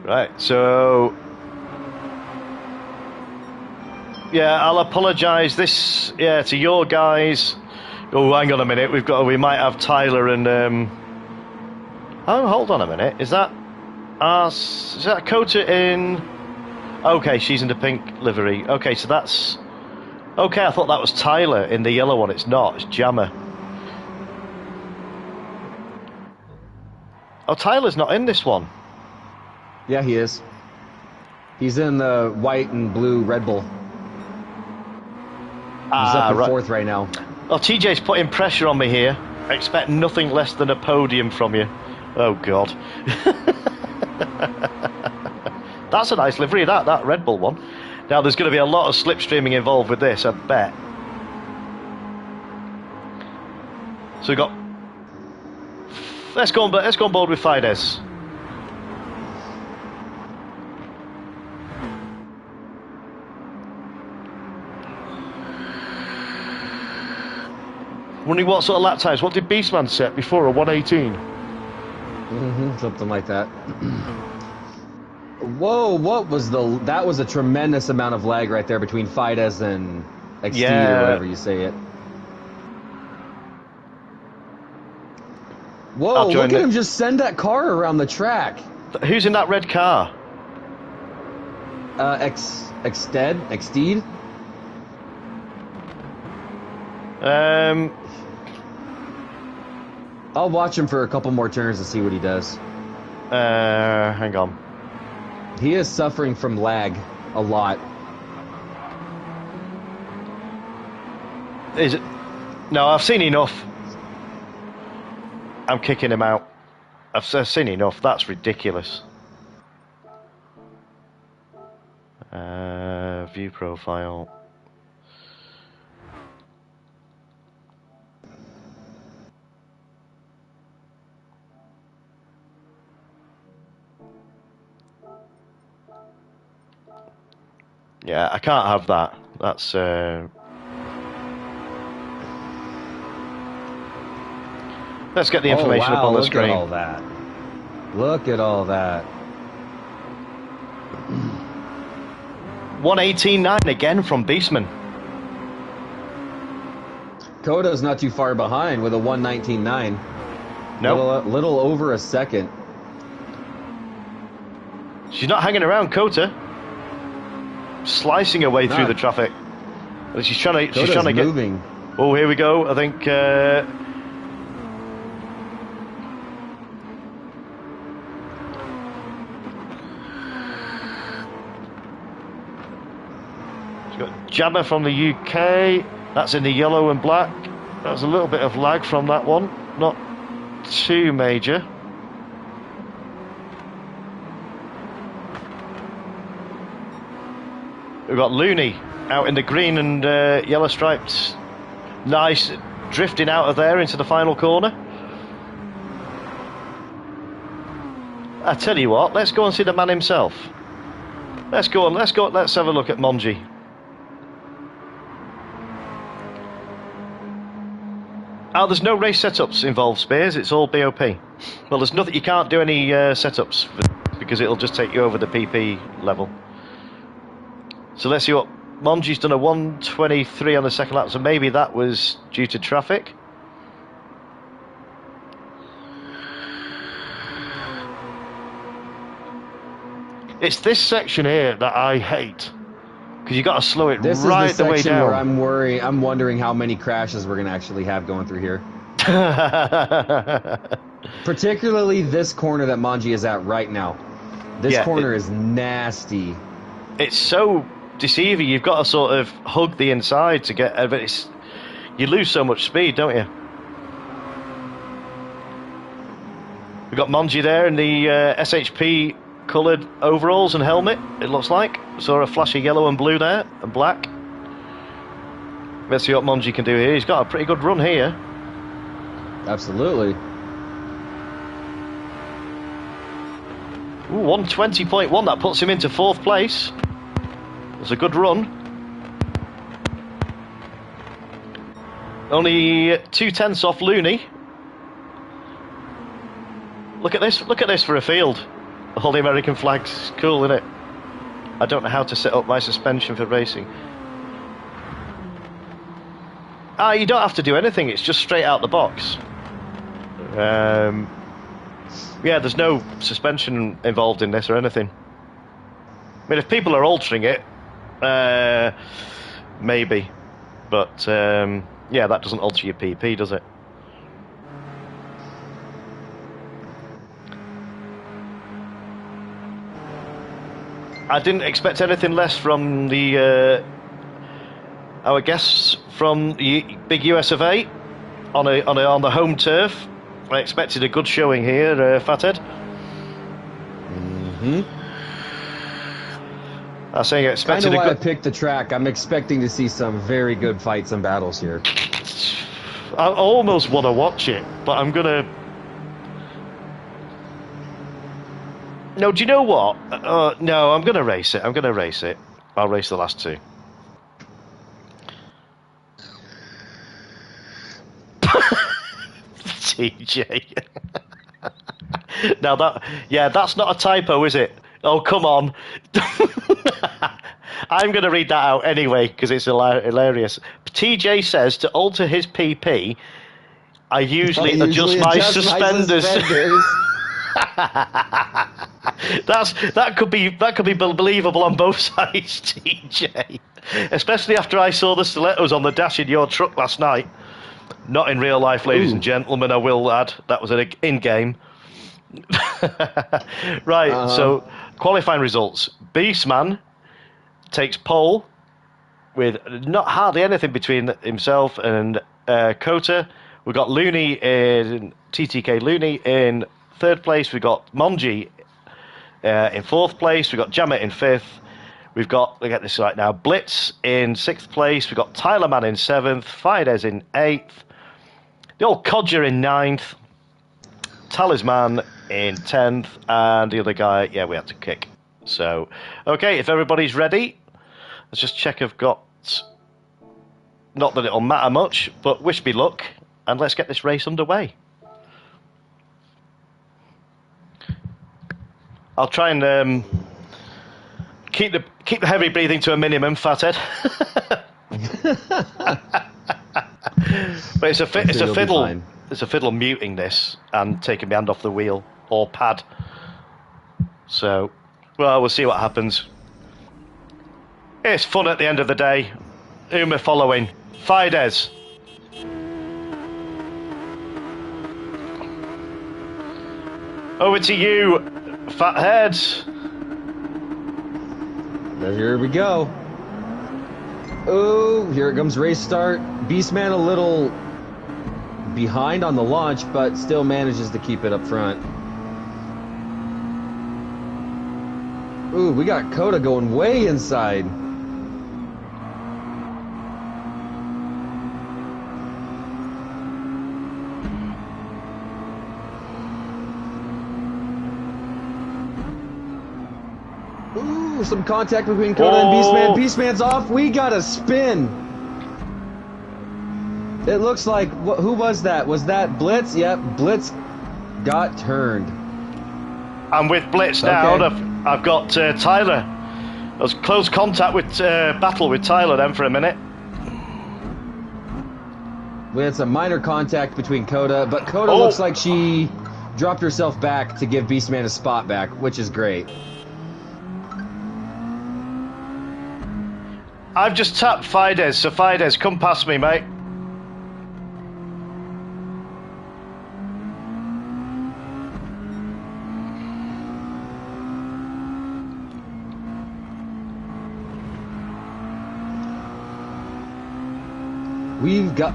A: Right, so... Yeah, I'll apologise to your guys. Oh, hang on a minute. We might have Tyler and... Oh, hold on a minute. Is that Codger in... Okay, she's in the pink livery. Okay, so that's... Okay, I thought that was Tyler in the yellow one. It's not, it's Jammer. Oh, Tyler's not in this one.
B: Yeah, he is. He's in the white and blue Red Bull. He's up in fourth right now.
A: Oh, TJ's putting pressure on me here. I expect nothing less than a podium from you. Oh, God. That's a nice livery, that Red Bull one. Now, there's going to be a lot of slipstreaming involved with this, I bet. So we've got... Let's go on board with Fides. Wondering what sort of lap times. What did Beastman set before? A 118?
B: Something like that. Whoa, what was that was a tremendous amount of lag right there between Fides and Exceed or whatever you say it. Whoa, look at him just send that car around the track.
A: Who's in that red car?
B: Exceed? I'll watch him for a couple more turns to see what he does.
A: Hang on.
B: He is suffering from lag a lot.
A: Is it? No, I've seen enough. I'm kicking him out. I've seen enough. That's ridiculous. View profile. Yeah, I can't have that. That's let's get the information up on the screen.
B: Look at all that. Look at all that.
A: 118.9 again from Beastman.
B: Coda's not too far behind with a 119.9.
A: Nope.
B: Little over a second.
A: She's not hanging around, Kota. Slicing her way through the traffic. She's trying to get
B: moving.
A: Oh, here we go. I think she's got Jammer from the UK. That's in the yellow and black. There's a little bit of lag from that one. Not too major. We've got Looney out in the green and yellow stripes. Nice, drifting out of there into the final corner. I tell you what, let's go and see the man himself. Let's go, let's have a look at Monji. Oh, there's no race setups involved, Spears. It's all BOP. Well, there's nothing. You can't do any setups because it'll just take you over the PP level. So let's see what Monji's done. A 1:23 on the second lap. So maybe that was due to traffic. It's this section here that I hate. Because you got to slow it right the way down.
B: Where I'm wondering how many crashes we're going to actually have going through here. Particularly this corner that Manji is at right now. This corner is nasty. It's
A: so deceiving. You've got to sort of hug the inside to get... you lose so much speed, don't you? We've got Monji there in the SHP coloured overalls and helmet, it looks like. Saw a flash of yellow and blue there, and black. Let's see what Monji can do here. He's got a pretty good run here.
B: Absolutely.
A: Ooh, 120.1, that puts him into 4th place. That's a good run. Only 2/10 off Looney. Look at this for a field. All the American flags, cool, isn't it? I don't know how to set up my suspension for racing. You don't have to do anything, it's just straight out the box. Yeah, there's no suspension involved in this or anything. I mean, if people are altering it, maybe. But, yeah, that doesn't alter your PP, does it? I didn't expect anything less from the our guests from the big US of A on the home turf. I expected a good showing here, Fathead. I was saying I expected
B: I
A: a good.
B: I picked the track. I'm expecting to see some very good fights and battles here.
A: I almost want to watch it, but I'm gonna. No, do you know what? No, I'm going to race it. I'll race the last two. TJ. Now that's not a typo, is it? Oh, come on. I'm going to read that out anyway because it's hilarious. TJ says to alter his PP, I usually adjust my suspenders. That could be believable on both sides, TJ. Especially after I saw the stilettos on the dash in your truck last night. Not in real life, ladies and gentlemen, I will add. That was an in-game. Right, so qualifying results. Beastman takes pole with not hardly anything between himself and Kota. We've got Looney in TTK Looney in third place. We've got Monji in fourth place. We've got Jamet in fifth. We've got, I get this right now, Blitz in sixth place. We've got Tyler Man in seventh. Fidesz in eighth. The old Codger in ninth. Talisman in 10th. And the other guy, yeah, we had to kick. So, okay, if everybody's ready, let's just check I've got, not that it'll matter much, but wish me luck. And let's get this race underway. I'll try and keep the heavy breathing to a minimum, Fathead. But it's a fiddle. It's a fiddle muting this and taking my hand off the wheel or pad. So, well, we'll see what happens. It's fun at the end of the day. Who am I following? Fidesz. Over to you, Fathead.
B: Here we go. Oh, here it comes, race start. Beastman a little behind on the launch, but still manages to keep it up front. Ooh, we got Kota going way inside. Ooh, some contact between Kota and Beastman. Beastman's off. We got a spin. It looks like, who was that? Was that Blitz? Yep, Blitz got turned.
A: I'm with Blitz now. Okay. I've got Tyler. I was close contact with battle with Tyler then for a minute.
B: We had some minor contact between Kota, but Kota looks like she dropped herself back to give Beastman a spot back, which is great.
A: I've just tapped Fidesz, so Fidesz, come past me, mate.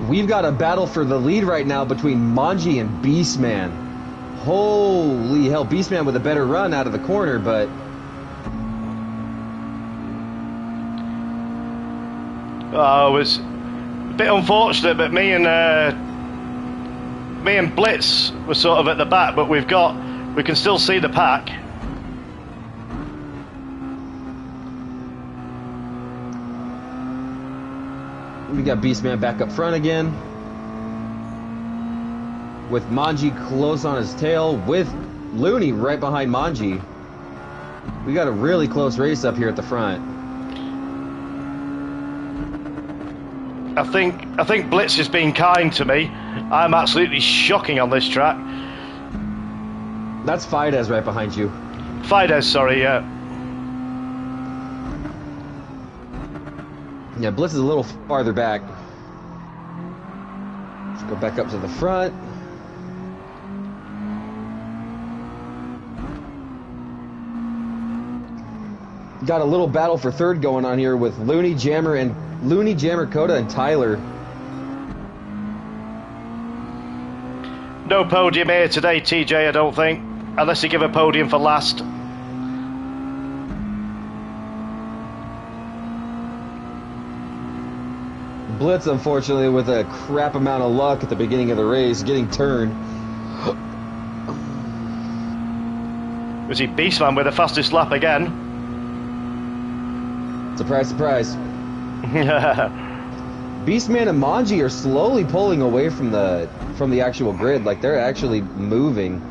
B: We've got a battle for the lead right now between Monji and Beastman. Holy hell, Beastman with a better run out of the corner, but
A: oh, it was a bit unfortunate, but me and Blitz were sort of at the back, but we can still see the pack.
B: We got Beastman back up front again, with Monji close on his tail, with Looney right behind Monji. We got a really close race up here at the front.
A: I think Blitz is being kind to me. I'm absolutely shocking on this track.
B: That's Fidesz right behind you.
A: Fidesz, sorry, yeah.
B: Yeah, Blitz is a little farther back. Let's go back up to the front. Got a little battle for third going on here with Looney Jammer, Coda, and Tyler.
A: No podium here today, TJ, I don't think. Unless they give a podium for last.
B: Blitz, unfortunately, with a crap amount of luck at the beginning of the race, getting turned.
A: Was he Beastman with the fastest lap again?
B: Surprise, surprise. Beastman and Manji are slowly pulling away from the actual grid, like they're actually moving.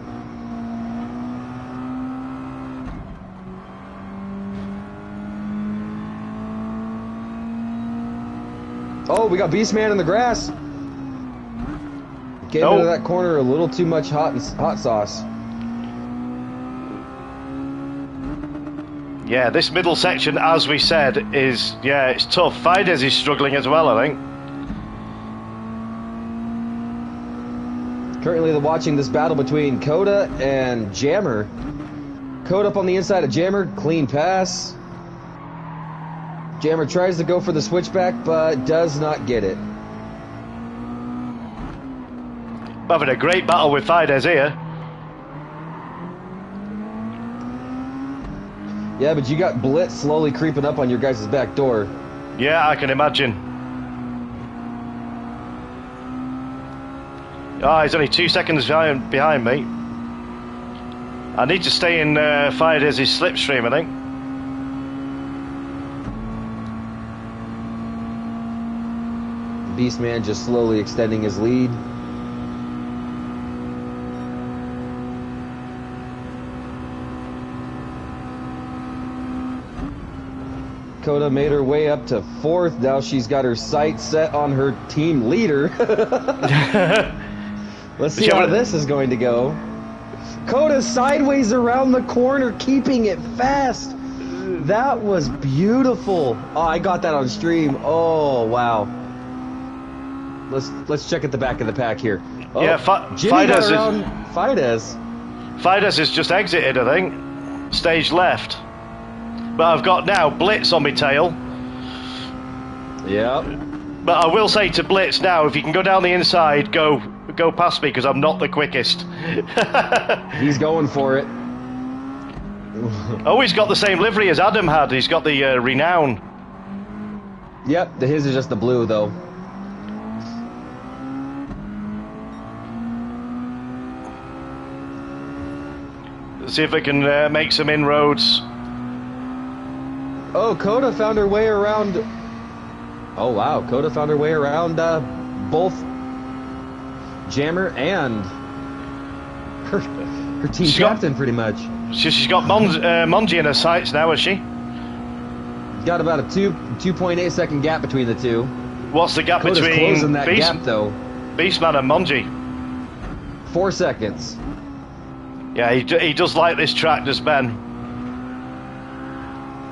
B: Oh, we got Beastman in the grass. Came into that corner a little too much hot sauce.
A: Yeah, this middle section, as we said, is, yeah, it's tough. Fidesz is struggling as well, I think.
B: Currently watching this battle between Coda and Jammer. Coda up on the inside of Jammer, clean pass. Jammer tries to go for the switchback, but does not get it.
A: Having a great battle with Fidesz here.
B: Yeah, but you got Blitz slowly creeping up on your guys' back door.
A: Yeah, I can imagine. Ah, he's only 2 seconds behind me. I need to stay in Fidesz's slipstream, I think.
B: Beastman just slowly extending his lead. Coda made her way up to fourth. Now she's got her sights set on her team leader. Let's see how this is going to go. Coda sideways around the corner, keeping it fast. That was beautiful. Oh, I got that on stream. Oh, wow. Let's check at the back of the pack here. Oh,
A: yeah, Fidesz has just exited, I think. Stage left. But I've got now Blitz on my tail.
B: Yeah.
A: But I will say to Blitz now, if you can go down the inside, go past me, because I'm not the quickest.
B: He's going for it.
A: Oh, he's got the same livery as Adam had. He's got the Renown.
B: Yep, his is just the blue, though.
A: Let's see if we can make some inroads.
B: Oh, Coda found her way around. Oh, wow. Coda found her way around both Jammer and her team captain, pretty much.
A: She's got Monji in her sights now, has she?
B: Got about a 2.8 second gap between the two.
A: What's the gap
B: Coda's
A: between
B: closing that gap, though.
A: Beastman and Monji?
B: 4 seconds.
A: Yeah, he does like this track, does Ben?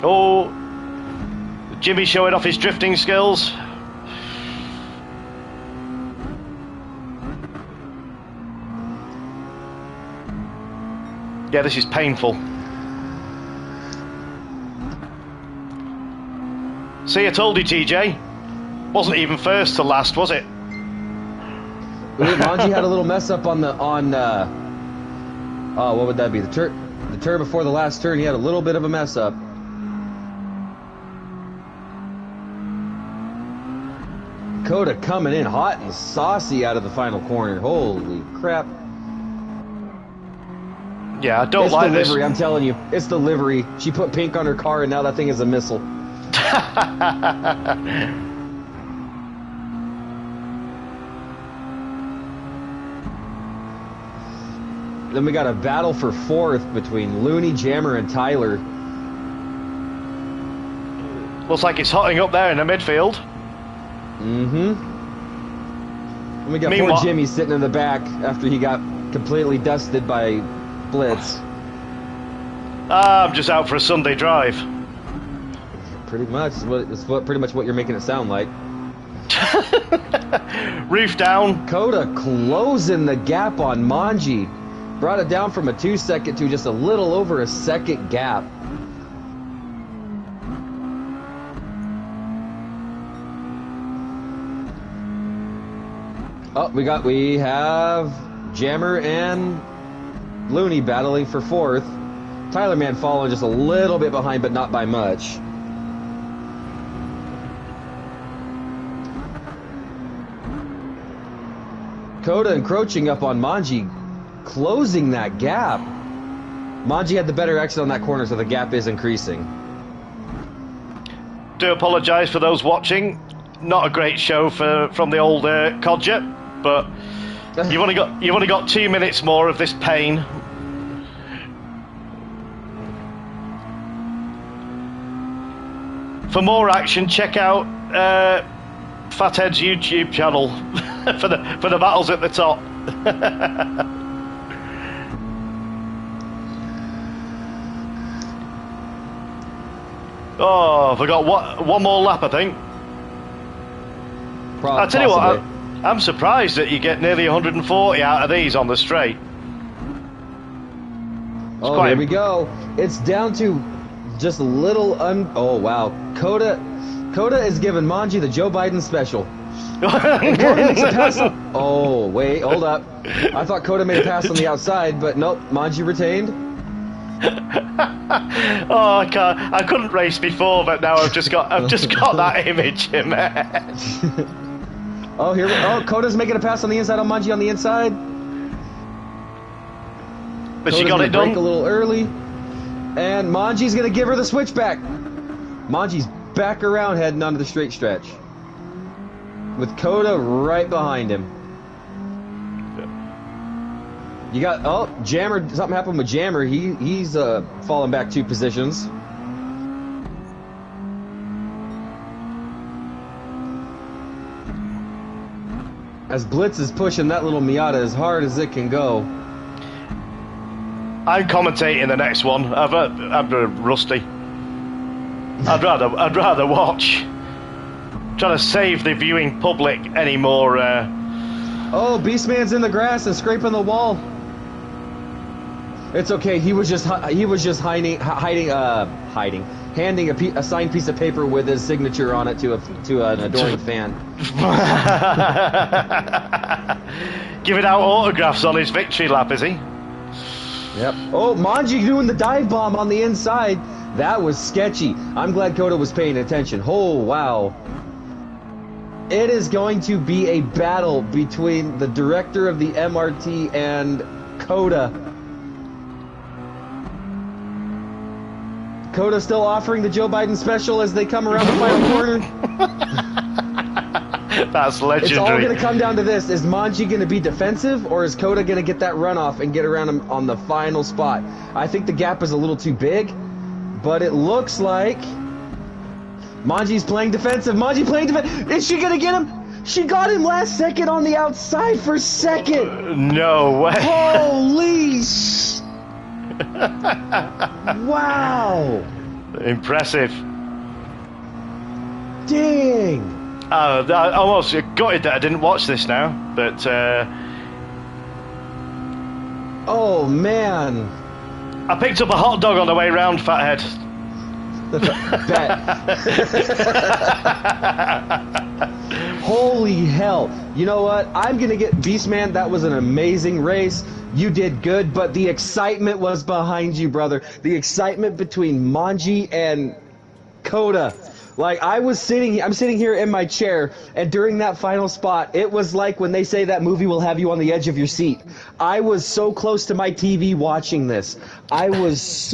A: Oh, Jimmy showing off his drifting skills. Yeah, this is painful. See, I told you, TJ. Wasn't even first to last, was it?
B: Manji had a little mess up on what would that be? The turn before the last turn. He had a little bit of a mess up. Coda coming in hot and saucy out of the final corner. Holy crap.
A: Yeah, I don't like this.
B: It's the livery, I'm telling you. It's the livery. She put pink on her car and now that thing is a missile. Then we got a battle for fourth between Looney, Jammer, and Tyler.
A: Looks like it's hotting up there in the midfield.
B: Mm-hmm. And we got poor Jimmy sitting in the back after he got completely dusted by Blitz.
A: I'm just out for a Sunday drive.
B: Pretty much. Pretty much what you're making it sound like.
A: Roof down.
B: Coda closing the gap on Manji. Brought it down from a 2-second to just a little over a second gap. Oh, we have Jammer and Looney battling for 4th. Tyler Man following just a little bit behind, but not by much. Coda encroaching up on Manji, closing that gap. Manji had the better exit on that corner, so the gap is increasing.
A: Do apologise for those watching. Not a great show from the old Codger, but you've only got 2 minutes more of this pain. For more action, check out Fathead's YouTube channel for the battles at the top. Oh, I forgot one more lap, I think. I tell you what, I'm surprised that you get nearly 140 out of these on the straight.
B: Oh, here we go. It's down to just a little oh, wow. Coda is giving Manji the Joe Biden special. Oh, wait, hold up. I thought Coda made a pass on the outside, but nope, Manji retained.
A: Oh, I couldn't race before, but now I've just got that image in my head.
B: Oh, Coda's making a pass on the inside on Manji on the inside.
A: But
B: Coda's
A: she got it done.
B: Break a little early, and Manji's gonna give her the switchback. Manji's back around heading onto the straight stretch, with Coda right behind him. You got Jammer. Something happened with Jammer. He's falling back 2 positions. As Blitz is pushing that little Miata as hard as it can go.
A: I'm commentating the next one. I'm rusty. I'd rather watch. I'm trying to save the viewing public any more.
B: Oh, Beastman's in the grass and scraping the wall. It's okay. He was just handing a signed piece of paper with his signature on it to an adoring fan.
A: Giving out autographs on his victory lap, is he?
B: Yep. Oh, Manji doing the dive bomb on the inside. That was sketchy. I'm glad Coda was paying attention. Oh, wow. It is going to be a battle between the director of the MRT and Coda. Coda still offering the Joe Biden special as they come around the final corner.
A: That's legendary.
B: It's all going to come down to this. Is Manji going to be defensive, or is Coda going to get that runoff and get around him on the final spot? I think the gap is a little too big, but it looks like Manji's playing defensive. Manji playing defensive. Is she going to get him? She got him last second on the outside for second.
A: No way.
B: Holy wow.
A: Impressive.
B: Dang.
A: I almost gutted that I didn't watch this now, but
B: oh man,
A: I picked up a hot dog on the way round, Fathead.
B: Holy hell. You know what? I'm gonna get Beastman. That was an amazing race. You did good, but the excitement was behind you, brother. The excitement between Manji and Coda. Like, I'm sitting here in my chair, and during that final spot, it was like when they say that movie will have you on the edge of your seat. I was so close to my TV watching this. I was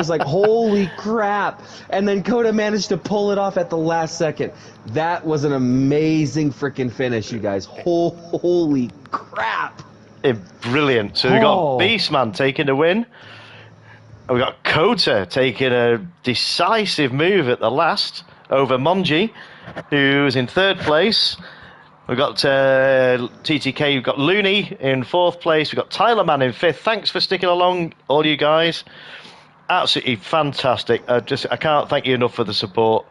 B: like, holy crap. And then Coda managed to pull it off at the last second. That was an amazing freaking finish, you guys. Holy crap.
A: Brilliant. So we got Beastman taking the win. And we got Kota taking a decisive move at the last over Manji, who's in 3rd place. We've got TTK, we've got Looney in 4th place. We've got Tyler Man in 5th. Thanks for sticking along, all you guys. absolutely fantastic. I can't thank you enough for the support.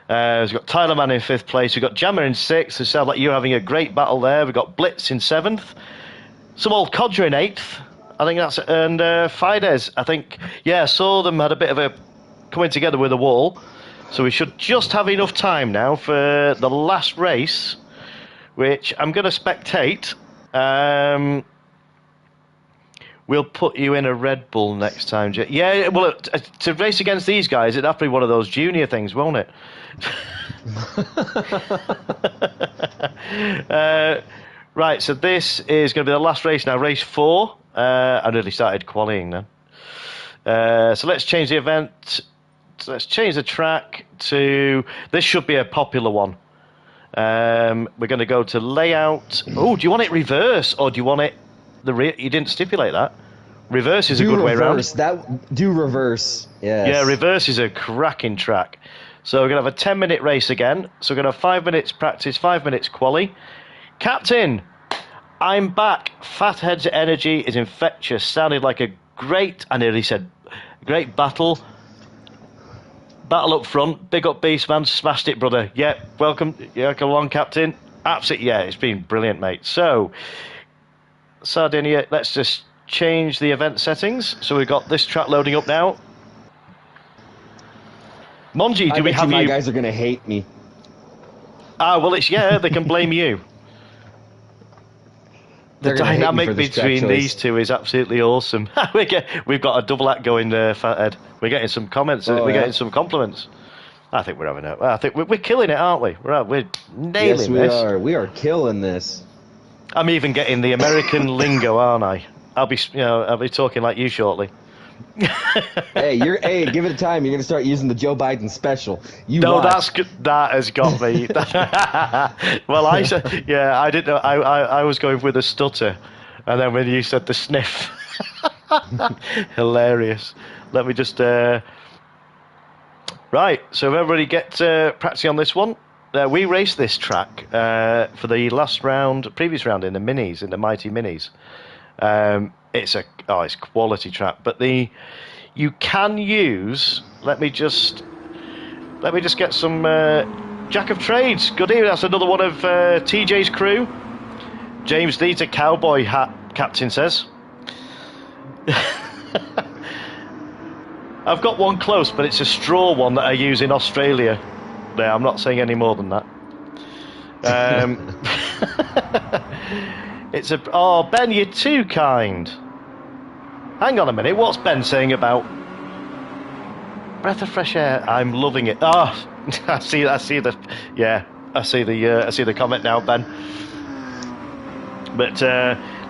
A: We've got Tyler Mann in 5th place. We've got Jammer in 6th. It sounds like you're having a great battle there. We've got Blitz in 7th. Some old Codger in 8th. I think that's... And Fides, I think... Yeah, I saw them had a bit of a coming together with a wall. So we should just have enough time now for the last race, which I'm going to spectate. We'll put you in a Red Bull next time. Yeah, well, to race against these guys, it'd have to be one of those junior things, won't it? Right, so this is going to be the last race now, race 4. I nearly started qualifying then. So let's change the event. So let's change the track to... This should be a popular one. We're going to go to layout. Oh, do you want it reverse or do you want it... You didn't stipulate that. Reverse is a good way around.
B: Do reverse. Yes.
A: Yeah, reverse is a cracking track. So we're going to have a 10-minute race again. So we're going to have 5 minutes practice, 5 minutes quali. Captain, I'm back. Fathead's energy is infectious. Sounded like a great, I nearly said, great battle. Battle up front. Big up Beastman. Smashed it, brother. Yeah, welcome. Yeah, come along, Captain. Absolutely, yeah, it's been brilliant, mate. So... Sardinia, let's just change the event settings. So we've got this track loading up now. Monji, do we have you?
B: My guys are going to hate me.
A: Ah, well, they can blame you. The dynamic between these two is absolutely awesome. We've got a double act going there, Fathead. We're getting some comments. Getting some compliments. I think we're having it. I think we're killing it, aren't we? We're nailing this.
B: Yes, we are. We are killing this.
A: I'm even getting the American lingo, aren't I? I'll be talking like you shortly.
B: Hey, give it time. You're gonna start using the Joe Biden special.
A: That has got me. Well, I said, yeah, I didn't know. I was going with a stutter, and then when you said the sniff, hilarious. Let me just. Right, so if everybody get practicing on this one. We raced this track for the previous round in the minis, in the Mighty Minis. It's quality track, but you can use. Let me just get some Jack of Trades. Good evening. That's another one of TJ's crew. James needs a cowboy hat. Captain says. I've got one close, but it's a straw one that I use in Australia. Yeah, I'm not saying any more than that. Ben, you're too kind. Hang on a minute, what's Ben saying about breath of fresh air? I'm loving it. I see the comment now, Ben. But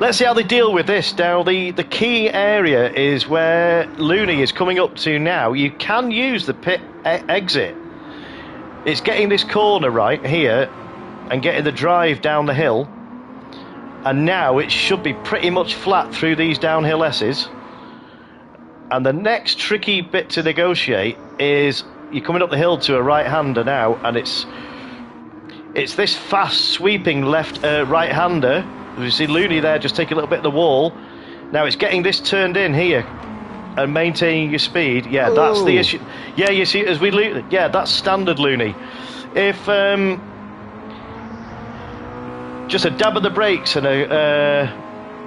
A: let's see how they deal with this. Now, the key area is where Looney is coming up to now. You can use the pit exit. It's getting this corner right here and getting the drive down the hill. And now it should be pretty much flat through these downhill S's. And the next tricky bit to negotiate is you're coming up the hill to a right-hander now, and it's this fast sweeping right-hander. You see Looney there just take a little bit of the wall. Now it's getting this turned in here and maintaining your speed. Yeah, that's the issue. Yeah, you see, that's standard Looney. If just a dab of the brakes and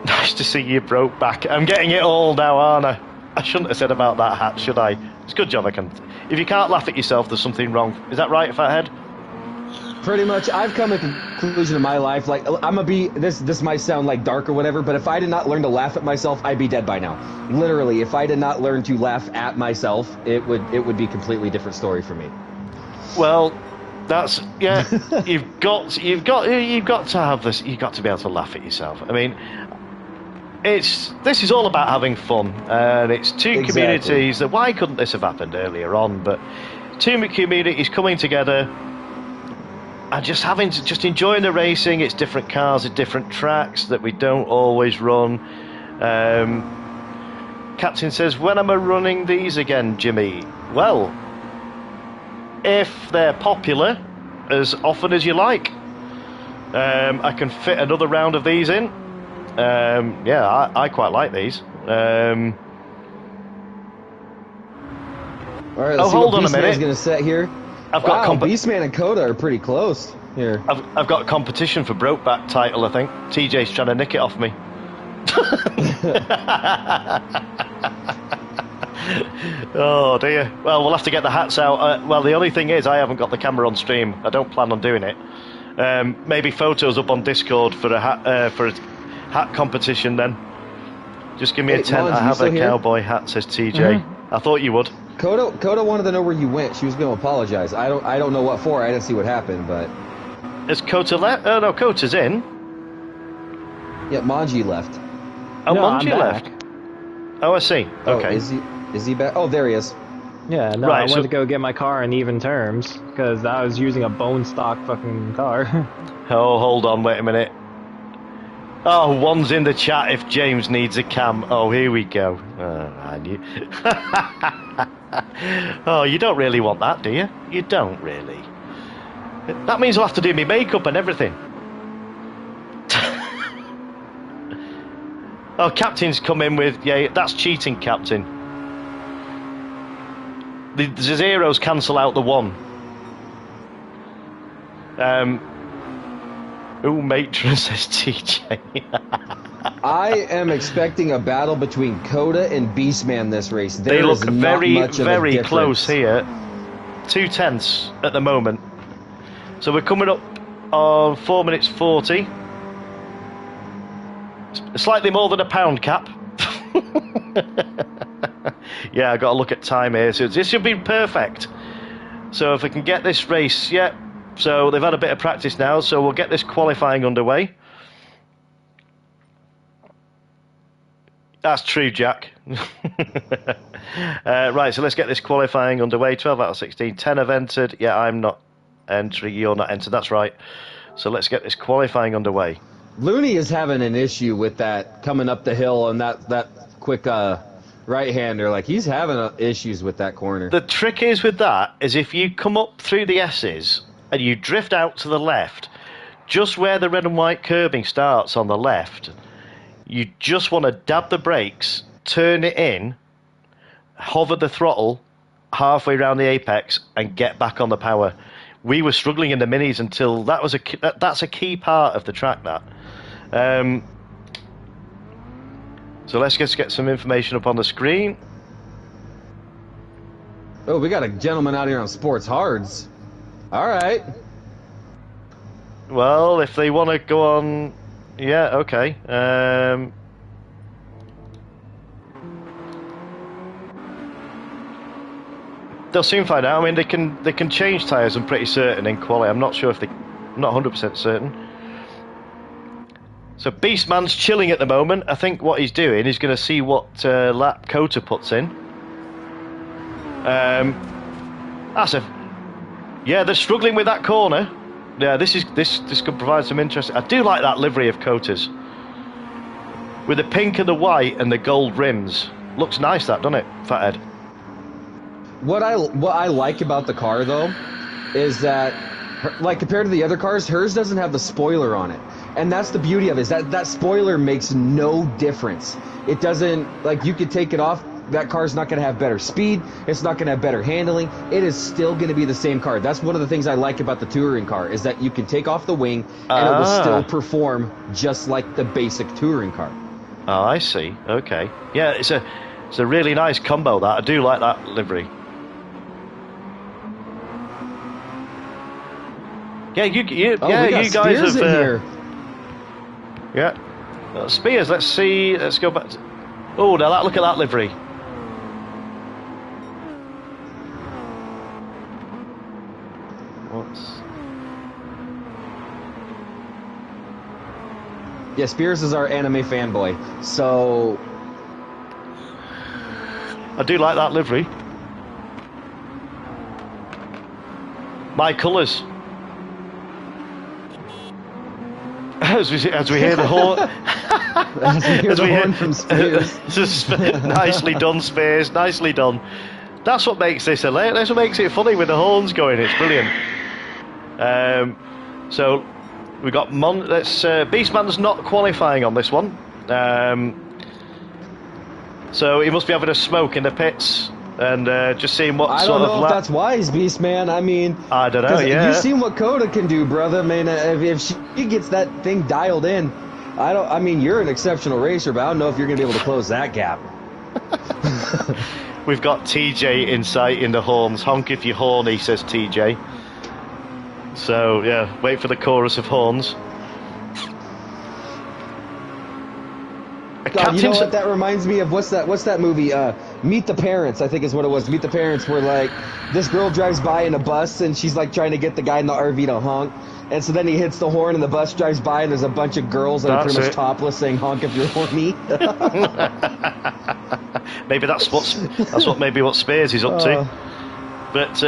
A: nice to see you broke back. I'm getting it all now, aren't I? I shouldn't have said about that hat, should I? It's a good job I can. If you can't laugh at yourself, there's something wrong. Is that right, Fathead?
B: Pretty much. I've come to the conclusion in my life, like, I'm gonna be, this might sound like dark or whatever, but if I did not learn to laugh at myself, I'd be dead by now. Literally, if I did not learn to laugh at myself, it would be a completely different story for me.
A: Well, that's, yeah, you've got to have this, you've got to be able to laugh at yourself. I mean, this is all about having fun, and it's two communities that, why couldn't this have happened earlier on, but two communities coming together and just enjoying the racing. It's different cars at different tracks that we don't always run. Captain says, when am I running these again, Jimmy? Well, if they're popular, as often as you like. I can fit another round of these in. I quite like these.
B: All right,
A: Oh,
B: let's see
A: hold
B: what
A: on a
B: Beastman's
A: minute.
B: going to set here.
A: I've got
B: Wow, Beastman and Coda are pretty close here.
A: I've got competition for Brokeback title, I think. TJ's trying to nick it off me. Oh dear. Well, we'll have to get the hats out. Well, the only thing is, I haven't got the camera on stream. I don't plan on doing it. Maybe photos up on Discord for a hat competition then. Just give me a 10.
B: Mons,
A: I
B: you
A: have
B: still
A: a
B: here?
A: cowboy hat, says TJ. I thought you would.
B: Coda wanted to know where you went. She was going to apologize. I don't know what for. I didn't see what happened, but
A: Is Kota left? Oh no, Kota's in.
B: yeah, Manji left.
A: Oh,
C: No, I'm
A: Monji
C: back.
A: left. Oh, I see. Okay.
B: Oh, is he back? Oh, there he is.
C: Yeah, no,
A: Right,
C: I went
A: so-
C: to go get my car in even terms because I was using a bone stock fucking car.
A: Oh, hold on, wait a minute. Oh, one's in the chat if James needs a cam. Oh, here we go. I knew. Oh, you don't really want that, do you? You don't really. That means I'll have to do my makeup and everything. Oh, Captain's come in with... Yeah, that's cheating, Captain. The zeros cancel out the 1. Ooh, Matron, says TJ.
B: I am expecting a battle between Coda and Beastman this race.
A: They
B: There
A: look
B: is not
A: very,
B: much of a
A: very
B: difference.
A: close here. 2/10 at the moment. So we're coming up on 4 minutes 40. Slightly more than a pound cap. Yeah, I got to look at time here. So this should be perfect. So if we can get this race, yeah. So they've had a bit of practice now, so we'll get this qualifying underway. That's true, Jack. Right, so let's get this qualifying underway. 12 out of 16. 10 have entered. Yeah, I'm not entering. You're not entered. That's right. So let's get this qualifying underway.
B: Looney is having an issue with that coming up the hill and that quick right-hander. Like, he's having issues with that corner.
A: The trick is with that is if you come up through the S's and you drift out to the left, just where the red and white curbing starts on the left, you just want to dab the brakes, turn it in, hover the throttle halfway around the apex and get back on the power. We were struggling in the minis until that's a key part of the track, that. So let's just get some information up on the screen.
B: Oh, we got a gentleman out here on Sports Hards. All right.
A: Well, if they want to go on, yeah, okay. They'll soon find out. I mean, they can change tyres. I'm pretty certain in quali. I'm not sure if I'm not 100% certain. So Beastman's chilling at the moment. I think what he's doing is going to see what lap Kota puts in. Yeah, they're struggling with that corner. Yeah, this could provide some interest. I do like that livery of Kota's, with the pink and the white and the gold rims. Looks nice, that, doesn't it, Fathead?
B: What I like about the car though is that, like, compared to the other cars, hers doesn't have the spoiler on it, and that's the beauty of it. Is that spoiler makes no difference. It doesn't, like, you could take it off. That car's not going to have better speed. It's not going to have better handling. It is still going to be the same car. That's one of the things I like about the touring car, is that you can take off the wing and it will still perform just like the basic touring car.
A: Oh, I see. Okay. Yeah, it's a really nice combo, that. I do like that livery. Yeah, you
B: we got
A: you guys
B: Spears
A: have
B: in here.
A: Yeah. Spears, let's see. Let's go back to... Oh, now look at that livery.
B: Yeah, Spears is our anime fanboy. So
A: I do like that livery. My colours. As we hear the horn.
B: as we hear the horn from Spears.
A: Nicely done, Spears. Nicely done. That's what makes this hilarious. That's what makes it funny with the horns going. It's brilliant. So we got Beastman's not qualifying on this one. So he must be having a smoke in the pits. and just seeing what
B: I
A: sort
B: don't
A: of
B: know if that's wise, Beast Man. I mean,
A: I don't know. Yeah,
B: you've seen what Coda can do, brother. I mean, if she gets that thing dialed in, I mean, you're an exceptional racer, but I don't know if you're gonna be able to close that gap.
A: we've got TJ in sight in the horns. Honk if you're horny, says TJ. So yeah, wait for the chorus of horns.
B: God, you know what? That reminds me of what's that movie? Meet the Parents, I think is what it was. Meet the Parents, where like this girl drives by in a bus and she's like trying to get the guy in the RV to honk, and so then he hits the horn and the bus drives by and there's a bunch of girls that are pretty much topless saying honk if you're horny.
A: Maybe that's what Spears is up to. But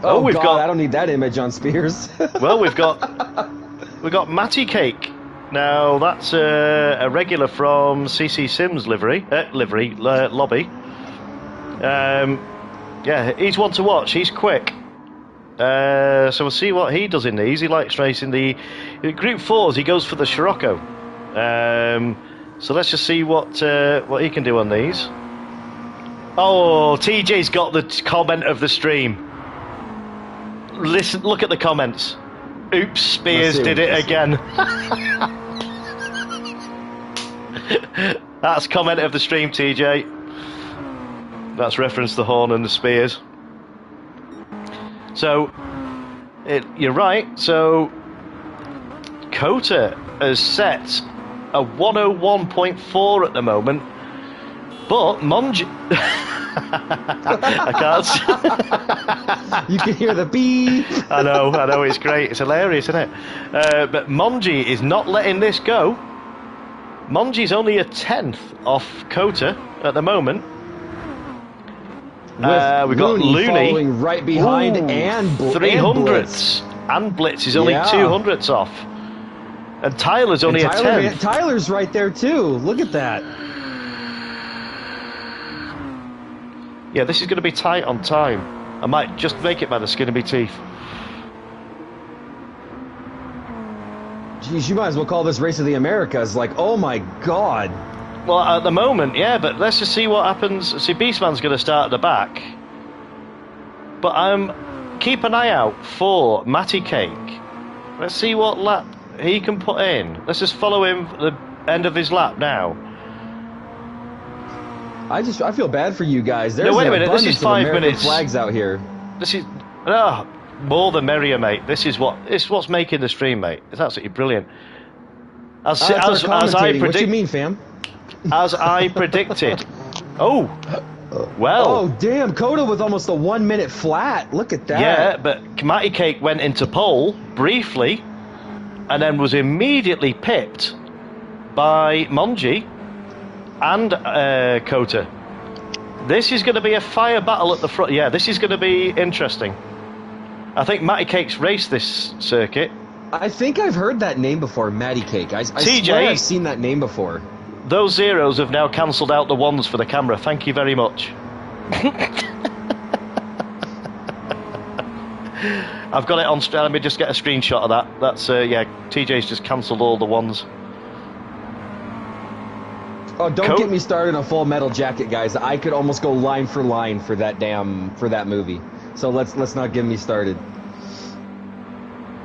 B: oh God, I don't need that image on Spears.
A: Well, we've got Matty Cake. Now that's a regular from CC Sims lobby. Yeah, he's one to watch. He's quick. So we'll see what he does in these. He likes racing the Group 4s. He goes for the Scirocco. So let's just see what he can do on these. Oh, TJ's got the comment of the stream. Listen, look at the comments. Oops, Spears did it again. That's comment of the stream, TJ. That's reference the horn and the Spears. So, you're right. So, Codger has set a 101.4 at the moment, but Monji... I can't.
B: You can hear the beep.
A: I know, it's great. It's hilarious, isn't it? But Monji is not letting this go. Monji's only a 10th off Codger at the moment.
B: We've got Looney following right behind.
A: Ooh,
B: and
A: 300ths. And Blitz is only 200ths off. And Tyler's only a 10th.
B: Tyler's right there too. Look at that.
A: Yeah, this is going to be tight on time. I might just make it by the skin of my teeth.
B: Geez, you might as well call this Race of the Americas. Like, oh my God.
A: Well, at the moment, yeah, but let's just see what happens. See, Beastman's going to start at the back. But keep an eye out for Matty Cake. Let's see what lap he can put in. Let's just follow him at the end of his lap now. I
B: feel bad for you guys. There's
A: wait a minute. This is 5 minutes.
B: Flags out here.
A: This is more the merrier, mate. This is what's making the stream, mate. It's absolutely brilliant. As I predicted.
B: What do you mean, fam?
A: As I predicted. Oh, well.
B: Oh, damn! Coda with almost a 1 minute flat. Look at that.
A: Yeah, but Matty Cake went into pole briefly, and then was immediately pipped by Monji and Codger. This is going to be a fire battle at the front. Yeah, this is going to be interesting. I think Matty Cake's raced this circuit.
B: I think I've heard that name before, Matty Cake. I swear I've seen that name before.
A: Those zeros have now cancelled out the ones for the camera. Thank you very much. I've got it on. Let me just get a screenshot of that. That's yeah. TJ's just cancelled all the ones.
B: Oh, don't get me started on Full Metal Jacket, guys. I could almost go line for line for that movie. So let's not get me started.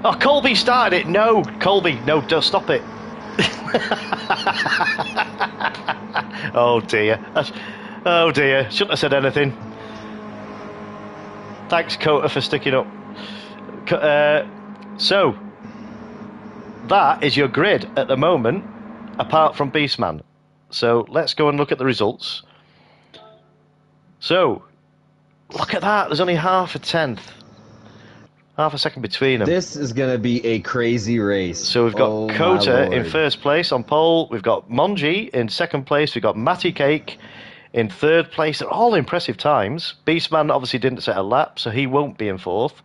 A: Oh, Colby started it. No, Colby, no, don't stop it. Oh dear. Oh dear. Shouldn't have said anything. Thanks, Codger, for sticking up. So that is your grid at the moment, apart from Beastman. So let's go and look at the results. So look at that. There's only half a second between them.
B: This is going to be a crazy race.
A: So we've got Codger in first place on pole. We've got Monji in second place. We've got Matty Cake in third place. They're all impressive times. Beastman obviously didn't set a lap, so he won't be in fourth.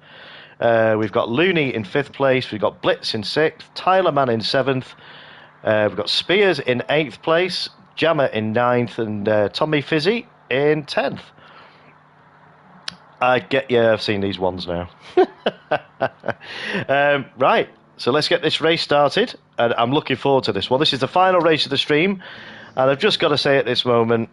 A: We've got Looney in fifth place. We've got Blitz in sixth. Tyler Man in seventh. We've got Spears in eighth place. Jammer in ninth. And Tommy Fizzy in 10th. I've seen these ones now. Right, so let's get this race started, and I'm looking forward to this one. This is the final race of the stream, and I've just got to say at this moment,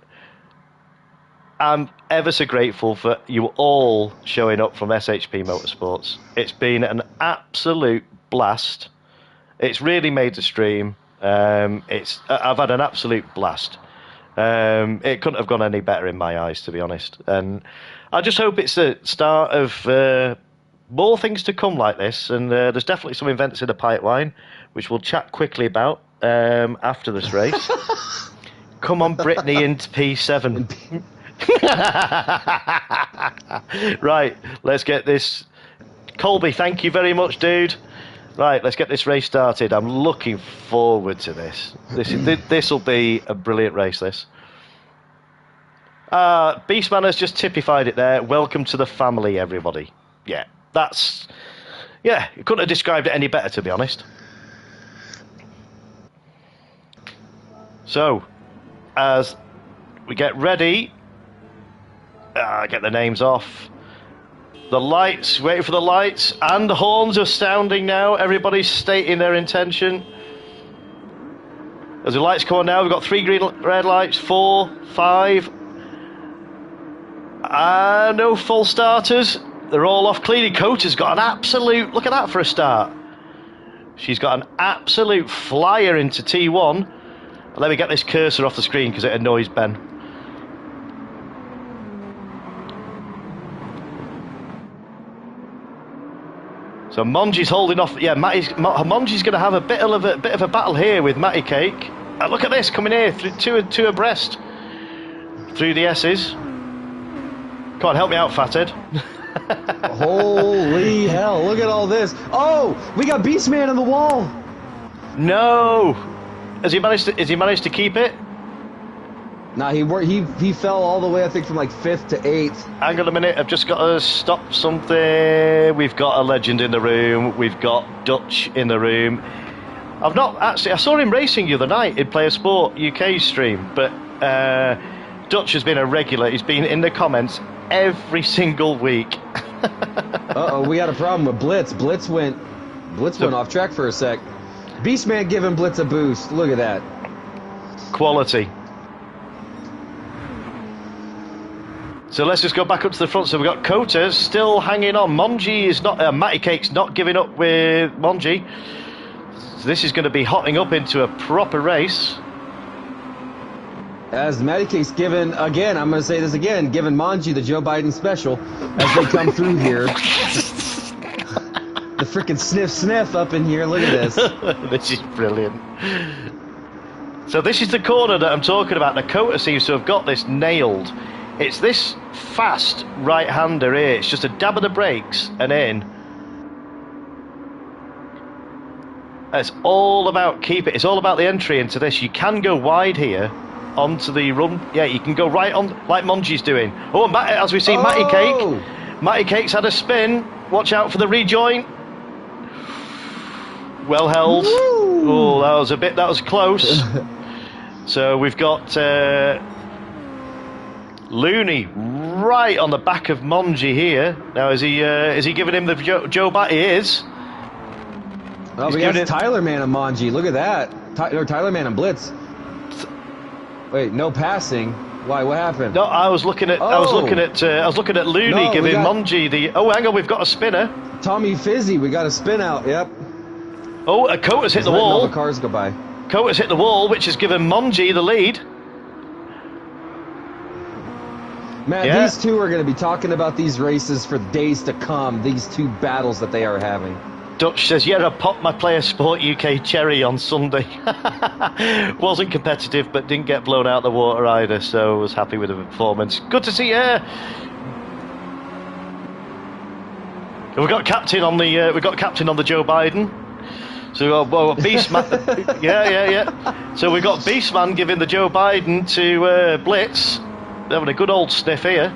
A: I'm ever so grateful for you all showing up from SHP Motorsports. It's been an absolute blast. It's really made the stream. I've had an absolute blast. It couldn't have gone any better in my eyes, to be honest. And I just hope it's the start of more things to come like this. And there's definitely some events in the pipeline, which we'll chat quickly about after this race. Come on, Brittany, into P7. Right, let's get this. Colby, thank you very much, dude. Right, let's get this race started. I'm looking forward to this. This will be a brilliant race, this. Beastman has just typified it there. Welcome to the family, everybody. Yeah, you couldn't have described it any better, to be honest. So, as we get ready, get the names off. The lights, waiting for the lights, and the horns are sounding now. Everybody's stating their intention. As the lights come on now, we've got 3 green, red lights, 4, 5. No full starters. They're all off cleanly. Codger's got an absolute, look at that for a start. She's got an absolute flyer into T1. Let me get this cursor off the screen because it annoys Ben. So Monji's holding off. Yeah, Monji's going to have a bit of a battle here with Matty Cake. Look at this coming here, two abreast through the S's. Come on, help me out, Fathead.
B: Holy hell! Look at all this. Oh, we got Beastman on the wall.
A: No, has he managed to keep it?
B: Nah, he fell all the way, I think, from like 5th to 8th.
A: Hang on a minute, I've just got to stop something. We've got a legend in the room. We've got Dutch in the room. I've not actually. I saw him racing the other night in Player Sport UK stream, but Dutch has been a regular. He's been in the comments every single week.
B: Uh-oh, we got a problem with Blitz. Blitz went off track for a sec. Beastman giving Blitz a boost. Look at that.
A: Quality. So let's just go back up to the front. So we've got Kota still hanging on. Monji is not. Matty Cake's not giving up with Monji. So this is going to be hotting up into a proper race.
B: As Matty Cake's giving, again, I'm going to say this again, giving Monji the Joe Biden special as they come through here. The freaking sniff up in here. Look at this.
A: This is brilliant. So this is the corner that I'm talking about. Dakota seems to have got this nailed. It's this fast right-hander here. It's just a dab of the brakes and in. It's all about keep it. It's all about the entry into this. You can go wide here onto the run. Yeah, you can go right on like Monji's doing. Oh, and as we see, Matty Cake. Matty Cake's had a spin. Watch out for the rejoin. Well held. Woo. Oh, that was close. So we've got Looney right on the back of Monji here. Now is he giving him the Joe Biden? He is.
B: Oh, we got Tyler Man and Monji. Look at that. Tyler Man and Blitz. Wait, no passing. Why? What happened?
A: No, I was looking at Looney giving Monji the. Oh, hang on, we've got a spinner.
B: Tommy Fizzy, we got a spin out. Yep.
A: Oh, Kota's hit the wall.
B: All the cars go by.
A: Kota's hit the wall, which has given Monji the lead.
B: Man, these two are going to be talking about these races for days to come. These two battles that they are having.
A: Dutch says, yeah, I popped my Player Sport UK cherry on Sunday. Wasn't competitive, but didn't get blown out the water either, so was happy with the performance. Good to see you. We've got captain on the Joe Biden. So we've got Beastman. yeah. So we've got Beastman giving the Joe Biden to Blitz. They're having a good old sniff here.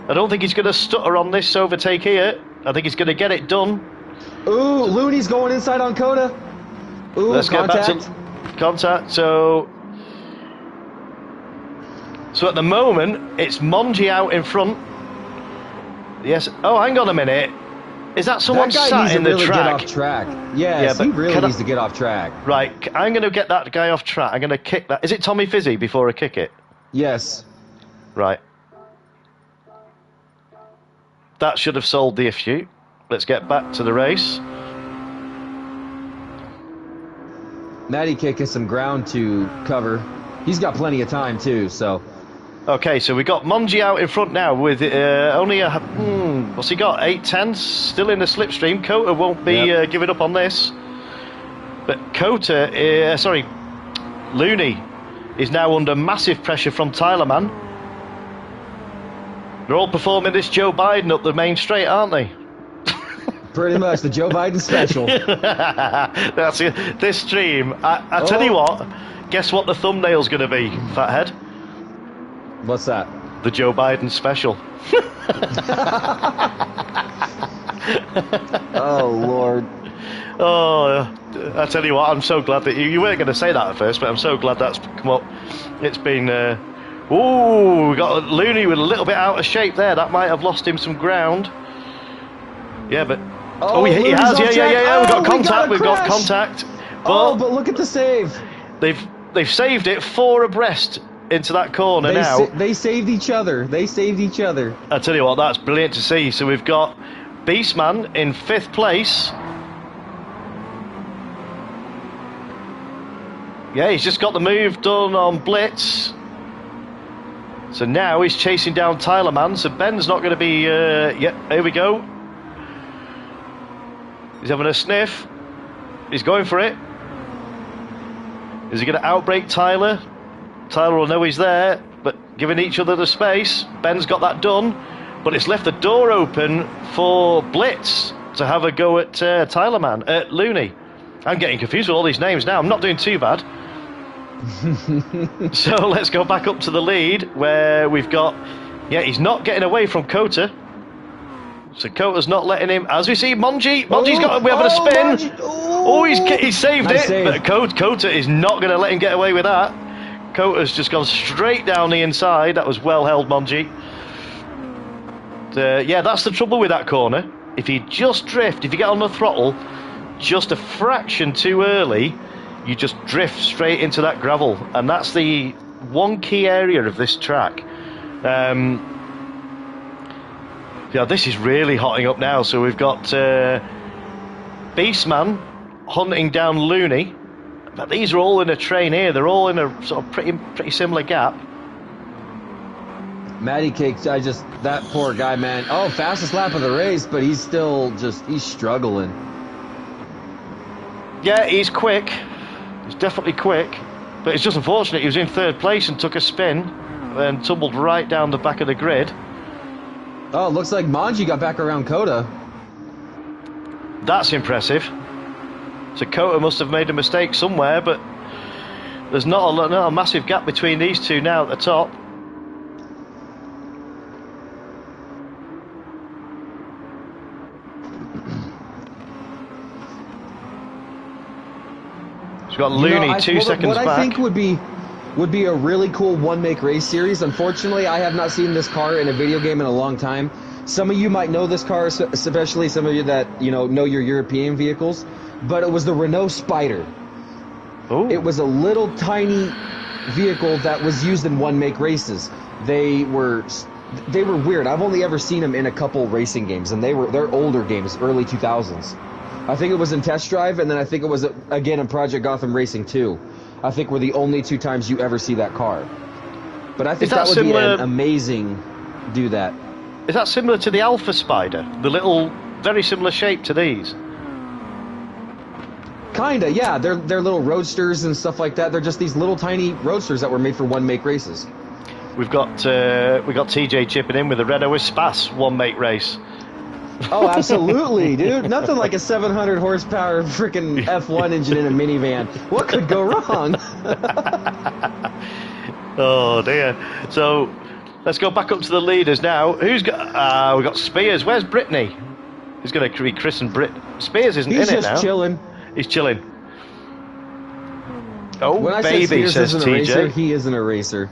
A: I don't think he's going to stutter on this overtake here. I think he's going to get it done.
B: Ooh, Looney's going inside on Kota. Ooh,
A: let's
B: contact.
A: Get back to contact. So at the moment, it's Monji out in front. Yes. Oh, hang on a minute. Is that someone sat in the
B: really
A: track?
B: Get off track. Yes, he really needs to get off track.
A: Right, I'm going to get that guy off track. I'm going to kick that. Is it Tommy Fizzy before I kick it?
B: Yes.
A: Right. That should have sold the issue. Let's get back to the race.
B: Matty Cake has some ground to cover. He's got plenty of time too, so.
A: Okay, so we got Monji out in front now with only a what's he got? 8 tenths, still in the slipstream. Codger won't be giving up on this. But Looney is now under massive pressure from Tylerman. They're all performing this Joe Biden up the main straight, aren't they?
B: Pretty much the Joe Biden special.
A: That's it. This stream, I tell you what, guess what the thumbnail's going to be, fathead?
B: What's that?
A: The Joe Biden special.
B: Oh, Lord.
A: Oh, I tell you what, I'm so glad that you weren't going to say that at first, but I'm so glad that's come up. It's been... we got Looney with a little bit out of shape there. That might have lost him some ground. Yeah, but... he has. Yeah. We've got contact.
B: But look at the save.
A: They've saved it 4 abreast into that corner now.
B: They saved each other. I
A: tell you what, that's brilliant to see. So we've got Beastman in 5th place. Yeah, he's just got the move done on Blitz. So now he's chasing down Tylerman. So Ben's not going to be... here we go. He's having a sniff. He's going for it. Is he going to outbrake Tyler? Tyler will know he's there, but giving each other the space. Ben's got that done, but it's left the door open for Blitz to have a go at Looney. I'm getting confused with all these names now. I'm not doing too bad. So let's go back up to the lead where we've got... Yeah, he's not getting away from Codger. So Codger's not letting him... As we see, Monji's got... We're having a spin. He saved it. But Codger is not going to let him get away with that. Codger's just gone straight down the inside. That was well held, Monji. Yeah, that's the trouble with that corner. If you just drift, if you get on the throttle just a fraction too early, you just drift straight into that gravel. And that's the one key area of this track. Yeah, this is really hotting up now. So we've got Beastman hunting down Looney. But these are all in a train here. They're all in a sort of pretty similar gap.
B: Matty Cake, that poor guy, man. Oh, fastest lap of the race, but he's still he's struggling.
A: Yeah, he's quick. He's definitely quick. But it's just unfortunate he was in 3rd place and took a spin and tumbled right down the back of the grid.
B: Oh, it looks like Monji got back around Codger.
A: That's impressive. So Codger must have made a mistake somewhere, but there's not a massive gap between these two now at the top. We've got Looney 2 seconds back.
B: What I think would be a really cool one-make race series. Unfortunately, I have not seen this car in a video game in a long time. Some of you might know this car, especially some of you that know your European vehicles. But it was the Renault Spider.
A: Ooh.
B: It was a little tiny vehicle that was used in one-make races. They were weird. I've only ever seen them in a couple racing games, and they're older games, early 2000s. I think it was in Test Drive, and then I think it was again in Project Gotham Racing 2. I think were the only 2 times you ever see that car. But I think that would be an amazing do that.
A: Is that similar to the Alpha Spider? The little, very similar shape to these?
B: Kinda, yeah. They're little roadsters and stuff like that. They're just these little tiny roadsters that were made for one-make races.
A: We've got TJ chipping in with the Renault Espace one-make race.
B: Oh, absolutely, dude. Nothing like a 700 horsepower freaking F1 engine in a minivan. What could go wrong?
A: Oh dear. So let's go back up to the leaders now. Who's got? We've got Spears. Where's Brittany? Who's going to be Chris and Brit? Spears isn't in it now.
B: He's just chilling.
A: He's chilling. Oh,
B: when I
A: baby,
B: says
A: TJ.
B: Racer, he isn't a racer.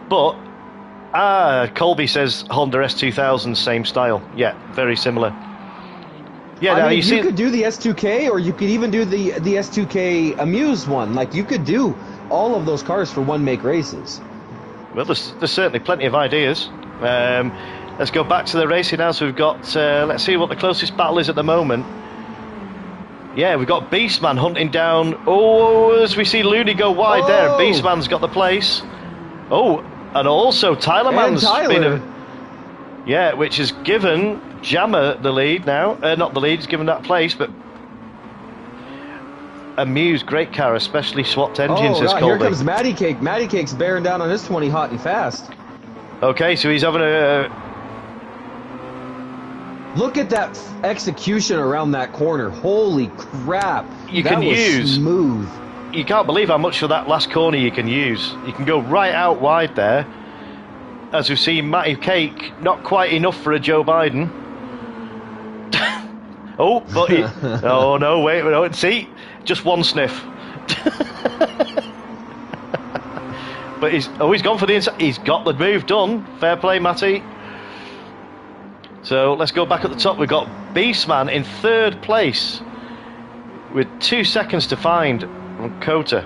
A: But Colby says Honda S2000, same style. Yeah, very similar. Yeah, now
B: you could do the S2K, or you could even do the S2K Amuse one. Like, you could do all of those cars for one-make races.
A: Well, there's certainly plenty of ideas. Let's go back to the racing now. So we've got, let's see what the closest battle is at the moment. Yeah, we've got Beastman hunting down. Oh, as we see Looney go wide there. Beastman's got the place. Oh, and also Tyler Man's been yeah, which has given Jammer the lead now. Not the lead, he's given that place, but Amuse, great car, especially swapped engines, says Colby.
B: Here comes Matty Cake. Matty Cake's bearing down on his 20 hot and fast.
A: Okay, so he's having a...
B: Look at that execution around that corner. Holy crap.
A: That was
B: smooth.
A: You can't believe how much of that last corner you can use. You can go right out wide there. As we've seen, Matty Cake, not quite enough for a Joe Biden. Oh, but he, oh no, wait, no, see, just one sniff. But he's gone for the inside. He's got the move done. Fair play, Matty. So let's go back at the top. We've got Beastman in third place with 2 seconds to find on Codger.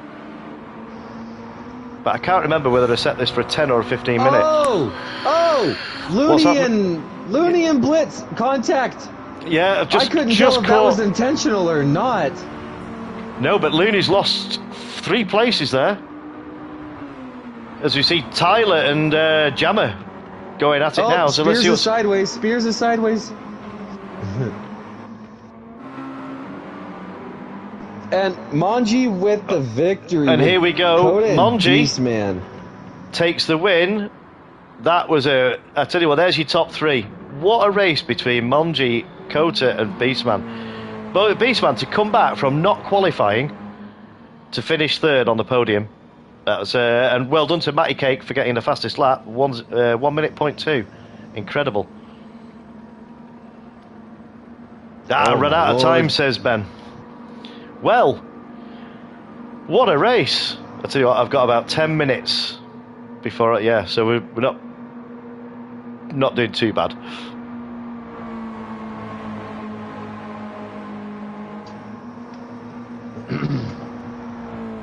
A: But I can't remember whether I set this for a 10 or a 15 minute.
B: Looney and Blitz contact.
A: Yeah,
B: I couldn't tell if that was intentional or not.
A: No, but Looney's lost 3 places there. As we see Tyler and Jammer going at it now. So let's see.
B: Spears is sideways. And Monji with the victory.
A: And here we go. Monji
B: Beastman
A: takes the win. That was I tell you what, there's your top 3. What a race between Monji, Codger and Beastman. But Beastman to come back from not qualifying to finish third on the podium. That was and well done to Matty Cake for getting the fastest lap. 1 minute point 2. Incredible. Run out of time, says Ben. Well, what a race. I tell you what, I've got about 10 minutes before, yeah, so we're not doing too bad.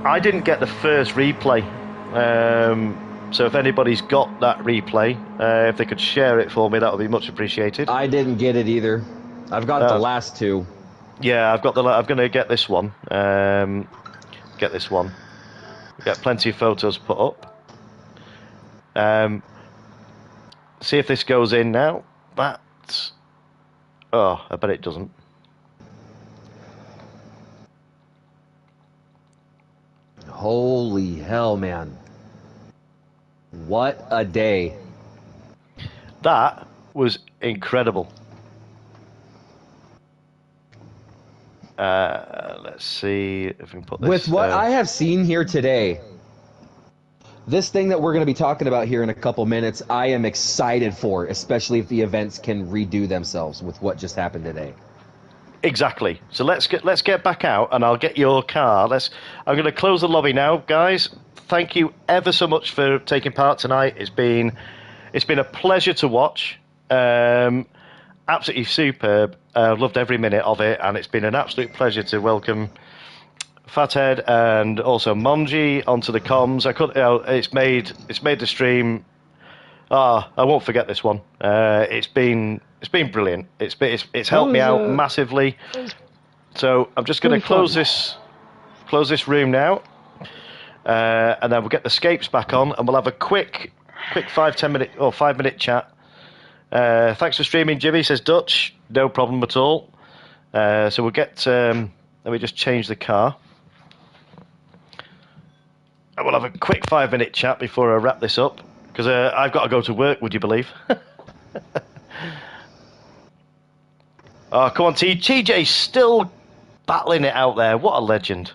A: I didn't get the first replay, so if anybody's got that replay, if they could share it for me, that would be much appreciated.
B: I didn't get it either. I've got the last 2.
A: Yeah, I'm going to get this one. Get this one. Get plenty of photos put up. See if this goes in now. Oh, I bet it doesn't.
B: Holy hell, man. What a day.
A: That was incredible. Let's see if we can put this...
B: With what I have seen here today, this thing that we're going to be talking about here in a couple minutes, I am excited for, especially if the events can redo themselves with what just happened today.
A: Exactly. So let's get back out, and I'll get your car. I'm going to close the lobby now, guys. Thank you ever so much for taking part tonight. It's been a pleasure to watch. Absolutely superb. I've loved every minute of it, and it's been an absolute pleasure to welcome Fathead and also Monji onto the comms. It's made the stream. I won't forget this one. It's been brilliant. It's helped me out massively. So I'm just going to close this room now, and then we'll get the scapes back on, and we'll have a quick 5 minute chat. Thanks for streaming, Jimmy, says Dutch. No problem at all. So we'll get... let me just change the car. And we'll have a quick 5 minute chat before I wrap this up. Because I've got to go to work, would you believe? Oh, come on, TJ's still battling it out there. What a legend.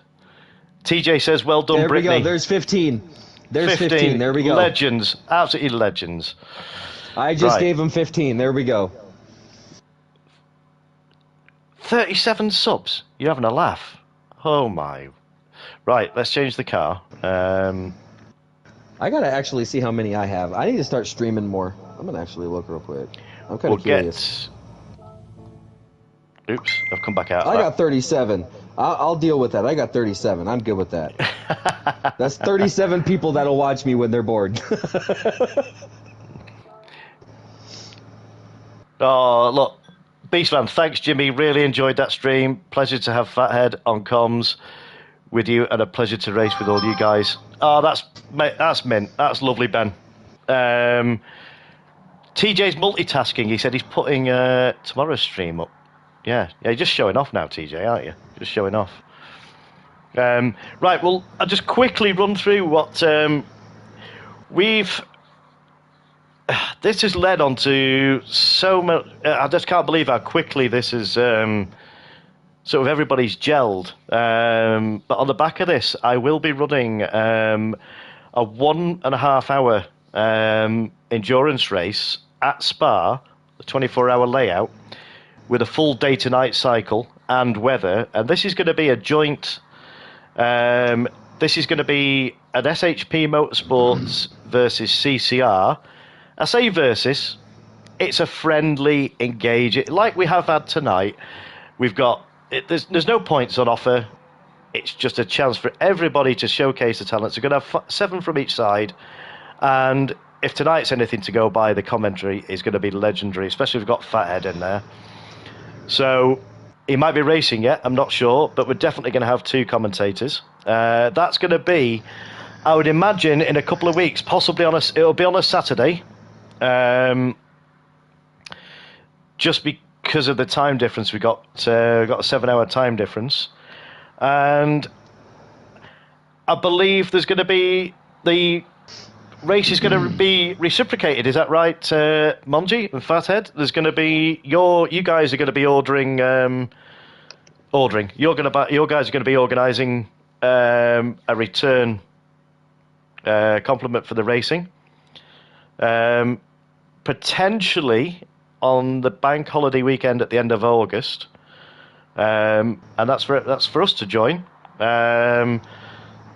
A: TJ says, well done, Brittany.
B: There we go. There's 15. There's 15. There we go.
A: Legends. Absolutely legends.
B: I just gave him 15. There we go.
A: 37 subs. You're having a laugh. Oh, my. Right, let's change the car.
B: I got to actually see how many I have. I need to start streaming more. I'm going to actually look real quick. I'm kind of curious.
A: Oops, I've come back out.
B: I got 37. I'll deal with that. I got 37. I'm good with that. That's 37 people that'll watch me when they're bored.
A: Oh, look, Beastman, thanks, Jimmy. Really enjoyed that stream. Pleasure to have Fathead on comms with you, and a pleasure to race with all you guys. Oh, that's mint. That's lovely, Ben. TJ's multitasking. He said he's putting tomorrow's stream up. Yeah, you're just showing off now, TJ, aren't you? Just showing off. Right, well, I'll just quickly run through what we've... This has led on to so much... I just can't believe how quickly this is... sort of everybody's gelled. But on the back of this, I will be running a 1.5 hour endurance race at Spa, the 24-hour layout, with a full day-to-night cycle and weather. And this is going to be a joint... this is going to be an SHP Motorsports versus CCR. I say versus. It's a friendly engage. Like we have had tonight, we've got... There's no points on offer. It's just a chance for everybody to showcase the talents. We're going to have 7 from each side. And if tonight's anything to go by, the commentary is going to be legendary, especially if we've got Fathead in there. So he might be racing yet, I'm not sure, but we're definitely going to have 2 commentators. That's going to be, I would imagine, in a couple of weeks, possibly it'll be on a Saturday. Just because of the time difference, we got a 7-hour time difference, and I believe there's going to be the race is going to be reciprocated. Is that right, Monji and Fathead? There's going to be you guys are going to be ordering. Your guys are going to be organising a return complement for the racing. Potentially on the bank holiday weekend at the end of August, and that's for us to join.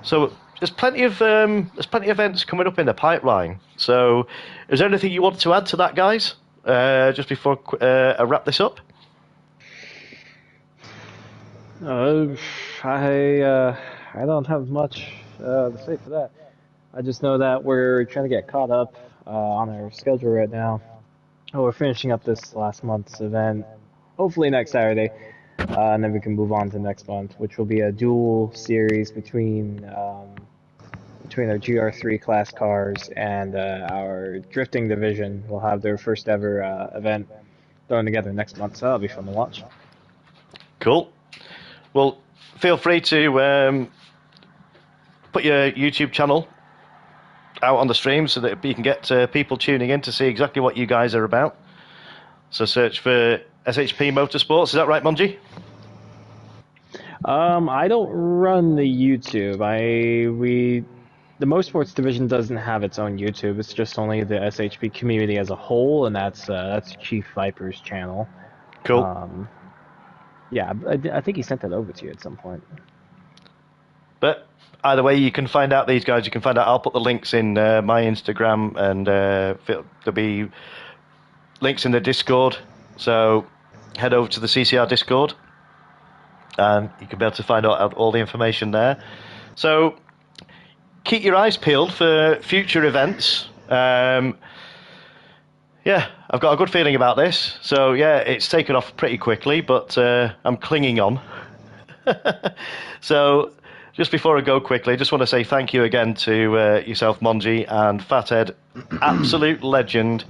A: So there's plenty of events coming up in the pipeline. So, is there anything you want to add to that, guys? Just before I wrap this up.
C: I don't have much to say for that. I just know that we're trying to get caught up on our schedule right now. We're finishing up this last month's event, hopefully next Saturday, and then we can move on to next month, which will be a dual series between our GR3 class cars and our drifting division. Will have their first ever event thrown together next month, so that'll be fun to watch.
A: Cool. Well, feel free to put your YouTube channel out on the stream so that you can get people tuning in to see exactly what you guys are about. So search for SHP Motorsports. Is that right, Monji?
C: I don't run the YouTube. The Motorsports division doesn't have its own YouTube. It's just only the SHP community as a whole, and that's Chief Viper's channel.
A: Cool.
C: Yeah, I think he sent that over to you at some point.
A: But either way, you can find out these guys. You can find out. I'll put the links in my Instagram, and there'll be links in the Discord. So head over to the CCR Discord, and you can be able to find out all the information there. So keep your eyes peeled for future events. Yeah, I've got a good feeling about this. So yeah, it's taken off pretty quickly, but I'm clinging on. So just before I go quickly, I just want to say thank you again to yourself, Monji, and Fathead. Absolute legend.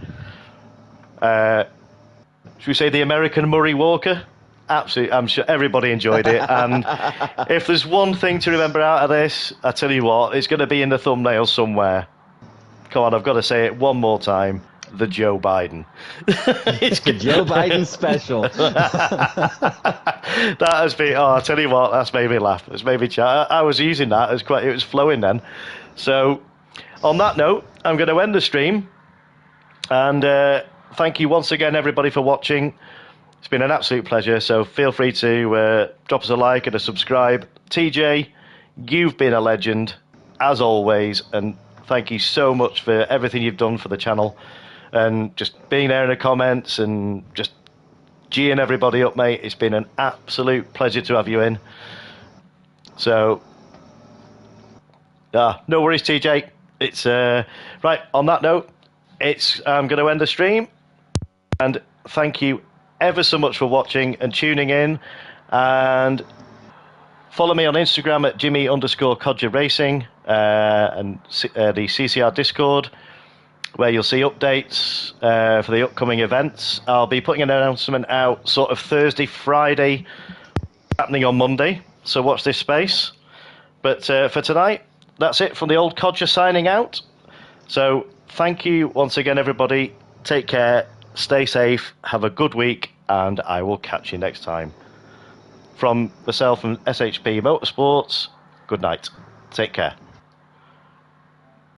A: Should we say the American Murray Walker? Absolutely. I'm sure everybody enjoyed it. And if there's one thing to remember out of this, I tell you what, it's going to be in the thumbnail somewhere. Come on, I've got to say it one more time. The Joe Biden.
B: It's the Joe Biden special.
A: That has been. Oh, I tell you what, that's made me laugh. It's made me chat. I was using that. It was flowing then. So, on that note, I'm going to end the stream. And thank you once again, everybody, for watching. It's been an absolute pleasure. So feel free to drop us a like and a subscribe. TJ, you've been a legend as always, and thank you so much for everything you've done for the channel. And just being there in the comments and just G'ing everybody up, mate. It's been an absolute pleasure to have you in. So, no worries, TJ. It's right. On that note, I'm going to end the stream, and thank you ever so much for watching and tuning in. And follow me on Instagram at Jimmy_Codger Racing and the CCR Discord, where you'll see updates for the upcoming events. I'll be putting an announcement out sort of Thursday, Friday, happening on Monday. So watch this space. But for tonight, that's it from the old Codger signing out. So thank you once again, everybody. Take care, stay safe, have a good week, and I will catch you next time. From myself and SHP Motorsports, good night. Take care.